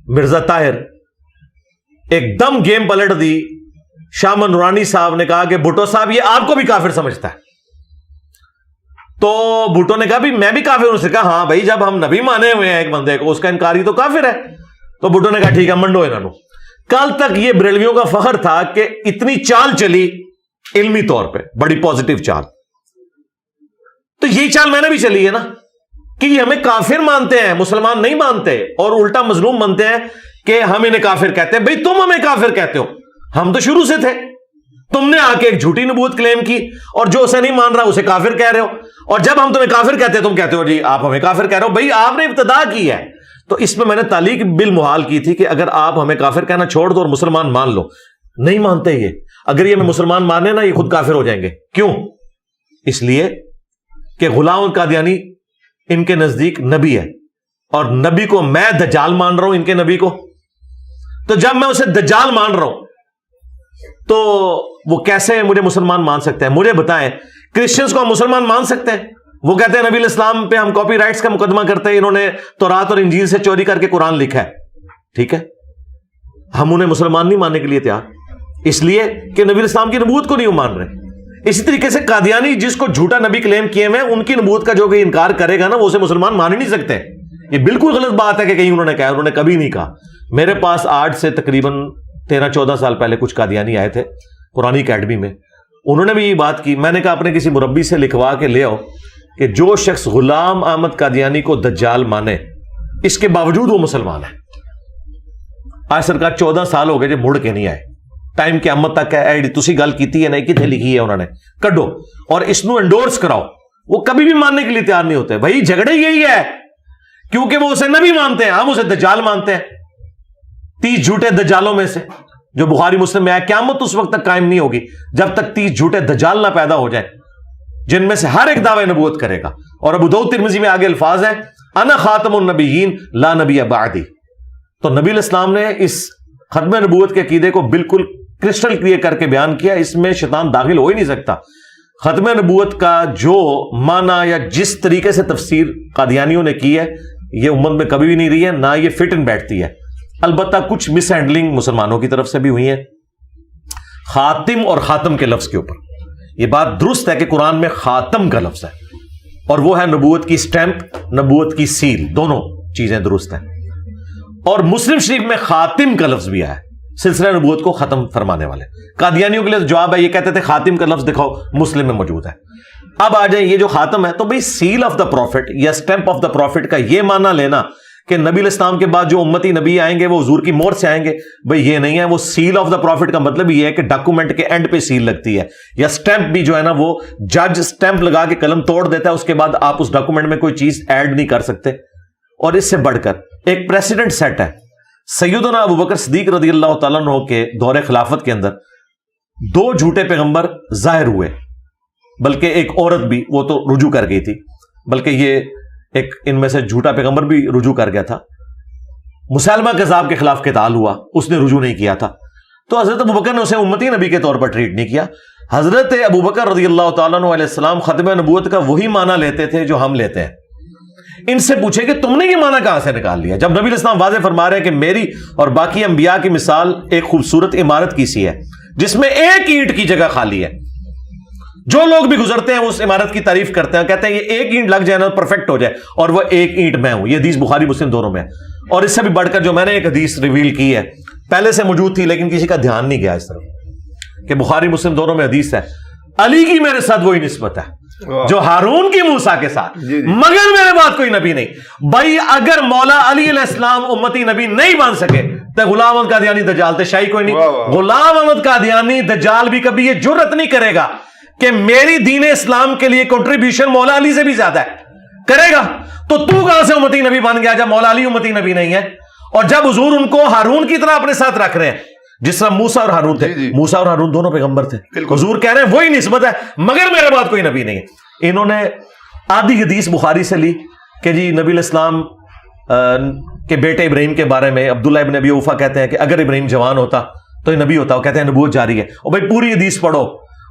مرزا طاہر ایک دم گیم پلٹ دی. شاہ محمد نورانی صاحب نے کہا کہ بھٹو صاحب یہ آپ کو بھی کافر سمجھتا ہے. تو بھٹو نے کہا بھی میں بھی کافر ہوں. سے کہا ہاں بھائی جب ہم نبی مانے ہوئے ہیں ایک بندے کو، اس کا انکاری تو کافر ہے. تو بھٹو نے کہا ٹھیک ہے منڈو انہوں. کل تک یہ بریلویوں کا فخر تھا کہ اتنی چال چلی علمی طور پہ، بڑی پازیٹیو چال. تو یہی چال میں نے بھی چلی ہے نا کہ یہ ہمیں کافر مانتے ہیں، مسلمان نہیں مانتے، اور الٹا مظلوم مانتے ہیں کہ ہم انہیں کافر کہتے ہیں. بھئی تم ہمیں کافر کہتے ہو، ہم تو شروع سے تھے. تم نے آ کے ایک جھوٹی نبوت کلیم کی اور جو اسے نہیں مان رہا اسے کافر کہہ رہے ہو. اور جب ہم تمہیں کافر کہتے ہیں تم کہتے ہو جی آپ ہمیں کافر کہہ رہے ہو. بھئی آپ نے ابتدا کی ہے. تو اس میں نے تعلیق بالمحال کی تھی کہ اگر آپ ہمیں کافر کہنا چھوڑ دو اور مسلمان مان لو. نہیں مانتے یہ. اگر یہ ہمیں مسلمان مانے نا یہ خود کافر ہو جائیں گے. کیوں؟ اس لیے کہ غلام قادیانی ان کے نزدیک نبی ہے اور نبی کو میں دجال مان رہا ہوں ان کے نبی کو. تو جب میں اسے دجال مان رہا ہوں تو وہ کیسے مجھے مسلمان مان سکتے ہیں؟ مجھے بتائیں. کرسچنز کو ہم مسلمان مان سکتے ہیں؟ وہ کہتے ہیں نبی الاسلام پہ ہم کاپی رائٹس کا مقدمہ کرتے ہیں، انہوں نے تورات اور انجیل سے چوری کر کے قرآن لکھا ہے. ٹھیک ہے، ہم انہیں مسلمان نہیں ماننے کے لیے تیار، اس لیے کہ نبی الاسلام کی نبوت کو نہیں مان رہے. اسی طریقے سے قادیانی جس کو جھوٹا نبی کلیم کیے ہوئے ان کی نبوت کا جو کوئی انکار کرے گا نا وہ اسے مسلمان مان ہی نہیں سکتے. یہ بالکل غلط بات ہے کہ کہیں انہوں نے کہا، انہوں نے کبھی نہیں کہا. میرے پاس آج سے تقریباً 13-14 سال پہلے کچھ قادیانی آئے تھے قرآنی اکیڈمی میں. انہوں نے بھی یہ بات کی. میں نے کہا اپنے کسی مربی سے لکھوا کے لے آؤ کہ جو شخص غلام احمد قادیانی کو دجال مانے اس کے باوجود وہ مسلمان ہے. آج سرکار 14 سال ہو گئے جو مڑ کے نہیں آئے. ٹائم قیامت تک ہے. تسی گل کیتی ہے نہیں کتنے لکھی ہے انہوں نے کڈو اور اس نو انڈورس کراؤ. وہ کبھی بھی ماننے کے لیے تیار نہیں ہوتے. بھائی جھگڑے یہی ہے کیونکہ وہ اسے نبی مانتے ہیں، ہم اسے دجال مانتے ہیں. 30 جھوٹے دجالوں میں سے جو بخاری مسلم میں ہے، قیامت اس وقت تک قائم نہیں ہوگی جب تک 30 جھوٹے دجال نہ پیدا ہو جائیں جن میں سے ہر ایک دعوی نبوت کرے گا. اور ابو داؤد ترمذی میں آگے الفاظ ہیں انا خاتم النبیین لا نبی بعدی. تو نبی علیہ السلام نے اس ختم نبوت کے عقیدے کو بالکل کرسٹل کلیئر کر کے بیان کیا، اس میں شیطان داخل ہو ہی نہیں سکتا. ختم نبوت کا جو معنی یا جس طریقے سے تفسیر قادیانیوں نے کی ہے یہ امت میں کبھی بھی نہیں رہی ہے، نہ یہ فٹ ان بیٹھتی ہے. البتہ کچھ مس ہینڈلنگ مسلمانوں کی طرف سے بھی ہوئی ہے خاتم اور خاتم کے لفظ کے اوپر. یہ بات درست ہے کہ قرآن میں خاتم کا لفظ ہے اور وہ ہے نبوت کی سٹیمپ، نبوت کی سیل، دونوں چیزیں درست ہیں. اور مسلم شریف میں خاتم کا لفظ بھی آیا ہے، سلسلہ نبوت کو ختم فرمانے والے. قادیانیوں کے لیے جواب ہے، یہ کہتے تھے خاتم کا لفظ دکھاؤ، مسلم میں موجود ہے. اب آ جائیں یہ جو خاتم ہے تو بھئی سیل آف دا پروفٹ یا سٹیمپ آف دا پروفٹ کا یہ معنی لینا کہ نبی علیہ السلام کے بعد جو امتی نبی آئیں گے وہ حضور کی مہر سے آئیں گے، بھئی یہ نہیں ہے. وہ سیل آف دا پروفٹ کا مطلب یہ ہے کہ ڈاکومنٹ کے اینڈ پہ سیل لگتی ہے، یا سٹیمپ بھی جو ہے نا وہ جج سٹیمپ لگا کے قلم توڑ دیتا ہے، اس کے بعد آپ اس ڈاکومنٹ میں کوئی چیز ایڈ نہیں کر سکتے. اور اس سے بڑھ کر ایک پریسیڈنٹ سیٹ ہے. سیدنا ابو بکر صدیق رضی اللہ تعالیٰ عنہ کے دور خلافت کے اندر 2 جھوٹے پیغمبر ظاہر ہوئے، بلکہ ایک عورت بھی، وہ تو رجوع کر گئی تھی، بلکہ یہ ایک ان میں سے جھوٹا پیغمبر بھی رجوع کر گیا تھا. مسلمہ کذاب کے خلاف قتال ہوا، اس نے رجوع نہیں کیا تھا، تو حضرت ابو بکر نے اسے امتی نبی کے طور پر ٹریٹ نہیں کیا. حضرت ابو بکر رضی اللہ تعالیٰ عنہ علیہ السلام ختم نبوت کا وہی معنی لیتے تھے جو ہم لیتے ہیں. ان سے پوچھے کہ تم نے یہ معنی کہاں سے نکال لیا، جب نبی علیہ السلام واضح فرما رہے ہیں کہ میری اور باقی انبیاء کی مثال ایک خوبصورت عمارت کی سی ہے جس میں ایک اینٹ کی جگہ خالی ہے. جو لوگ بھی گزرتے ہیں اس عمارت کی تعریف کرتے ہیں، کہتے ہیں یہ ایک اینٹ لگ جائے نا پرفیکٹ ہو جائے، اور وہ ایک اینٹ میں ہوں. یہ حدیث بخاری مسلم دونوں میں ہے. اور اس سے بھی بڑھ کر جو میں نے ایک حدیث ریویل کی ہے، پہلے سے موجود تھی لیکن کسی کا دھیان نہیں گیا اس طرف، کہ بخاری مسلم دونوں میں حدیث ہے علی کی میرے ساتھ وہی نسبت ہے جو ہارون کی موسیٰ کے ساتھ، مگر میرے بعد کوئی نبی نہیں. بھائی اگر مولا علی علیہ السلام امتی نبی نہیں بن سکے تو غلام احمد قادیانی دجال تھے، شاہی کوئی نہیں. غلام احمد قادیانی دجال بھی کبھی یہ جرت نہیں کرے گا کہ میری دین اسلام کے لیے کنٹریبیوشن مولا علی سے بھی زیادہ ہے، کرے گا. تو کہاں سے امتی نبی بن گیا جب مولا علی امتی نبی نہیں ہے؟ اور جب حضور ان کو ہارون کی طرح اپنے ساتھ رکھ رہے ہیں جس طرح موسیٰ اور ہارون تھے، موسیٰ اور ہارون دونوں پیغمبر تھے، حضور کہہ رہے ہیں وہی نسبت ہے مگر میرے بعد کوئی نبی نہیں ہے. انہوں نے آدھی حدیث بخاری سے لی کہ جی نبی علیہ السلام کے بیٹے ابراہیم کے بارے میں عبداللہ ابن ابی اوفا کہتے ہیں کہ اگر ابراہیم جوان ہوتا تو یہ نبی ہوتا. وہ کہتے ہیں نبوت جاری ہے. اور بھائی پوری حدیث پڑھو،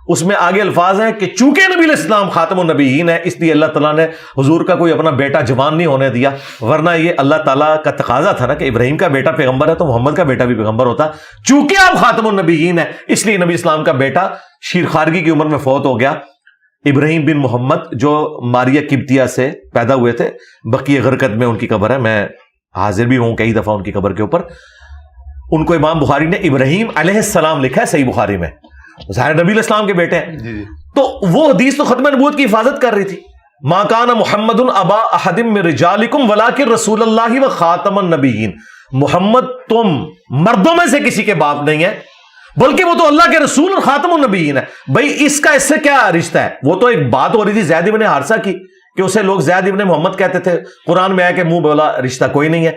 اس میں آگے الفاظ ہیں کہ چونکہ نبی علیہ السلام خاتم النبیین ہے اس لیے اللہ تعالیٰ نے حضور کا کوئی اپنا بیٹا جوان نہیں ہونے دیا، ورنہ یہ اللہ تعالیٰ کا تقاضا تھا نا کہ ابراہیم کا بیٹا پیغمبر ہے تو محمد کا بیٹا بھی پیغمبر ہوتا. چونکہ آپ خاتم النبیین ہے اس لیے نبی اسلام کا بیٹا شیر خارگی کی عمر میں فوت ہو گیا. ابراہیم بن محمد جو ماریہ قبطیہ سے پیدا ہوئے تھے، بقیہ غرقد میں ان کی قبر ہے، میں حاضر بھی ہوں کئی دفعہ ان کی قبر کے اوپر. ان کو امام بخاری نے ابراہیم علیہ السلام لکھا ہے صحیح بخاری میں، ظاہر نبی علیہ السلام کے بیٹے ہیں. تو وہ حدیث تو ختم نبوت کی حفاظت کر رہی تھی. ما کان محمد ابا احد من رجالکم ولکن رسول اللہ و خاتم النبیین. محمد تم مردوں میں سے کسی کے باپ نہیں ہے بلکہ وہ تو اللہ کے رسول اور خاتم النبیین ہے. بھائی اس کا اس سے کیا رشتہ ہے؟ وہ تو ایک بات ہو رہی تھی زید ابن حارثہ کی کہ اسے لوگ زید ابن محمد کہتے تھے، قرآن میں آیا کہ منہ بولا رشتہ کوئی نہیں ہے.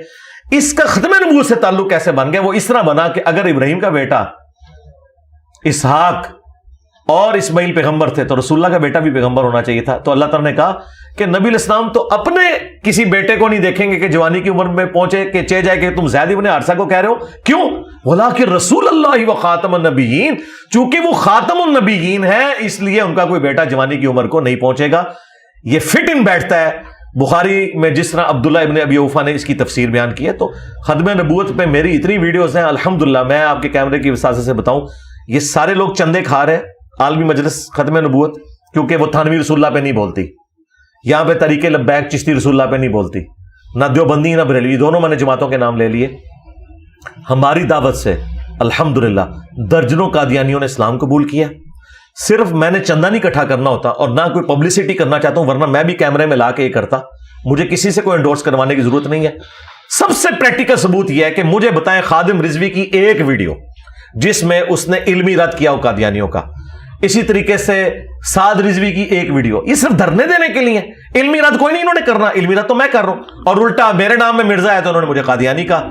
اس کا ختم نبوت سے تعلق کیسے بن گیا؟ وہ اس طرح بنا کہ اگر ابراہیم کا بیٹا اسحاق اور اسماعیل پیغمبر تھے تو رسول اللہ کا بیٹا بھی پیغمبر ہونا چاہیے تھا. تو اللہ تعالیٰ نے کہا کہ نبی علیہ السلام تو اپنے کسی بیٹے کو نہیں دیکھیں گے کہ جوانی کی عمر میں پہنچے کہ چہ جائے کہ تم زید ابن حارثہ کو کہہ رہے ہو. کیوں؟ وَلَٰكِن رسول اللہ و خاتم النبیین، چونکہ وہ خاتم النبیین ہے اس لیے ان کا کوئی بیٹا جوانی کی عمر کو نہیں پہنچے گا. یہ فٹ ان بیٹھتا ہے بخاری میں جس طرح عبداللہ ابن ابی اوفا نے اس کی تفسیر بیان کی ہے. تو ختم نبوت پہ میری اتنی ویڈیوز ہیں الحمدللہ. میں آپ کے کیمرے کی وساطت سے بتاؤں یہ سارے لوگ چندے کھا رہے ہیں عالمی مجلس ختم نبوت، کیونکہ وہ تھانوی رسول اللہ پہ نہیں بولتی، یہاں پہ طریق لبیک چشتی رسول اللہ پہ نہیں بولتی، نہ دیوبندی نہ بریلوی، دونوں میں نے جماعتوں کے نام لے لیے. ہماری دعوت سے الحمدللہ درجنوں قادیانیوں نے اسلام قبول کیا. صرف میں نے چندہ نہیں اکٹھا کرنا ہوتا اور نہ کوئی پبلسٹی کرنا چاہتا ہوں، ورنہ میں بھی کیمرے میں لا کے یہ کرتا. مجھے کسی سے کوئی انڈورس کروانے کی ضرورت نہیں ہے. سب سے پریکٹیکل ثبوت یہ ہے کہ مجھے بتائیں خادم رضوی کی ایک ویڈیو جس میں اس نے علمی رد کیا ہو قادیانیوں کا. اسی طریقے سے سعد رضوی کی ایک ویڈیو، یہ صرف دھرنے دینے کے لیے. علمی رد کوئی نہیں انہوں نے کرنا، علمی رد تو میں کر رہا ہوں. اور الٹا میرے نام میں مرزا ہے تو انہوں نے مجھے قادیانی کہا.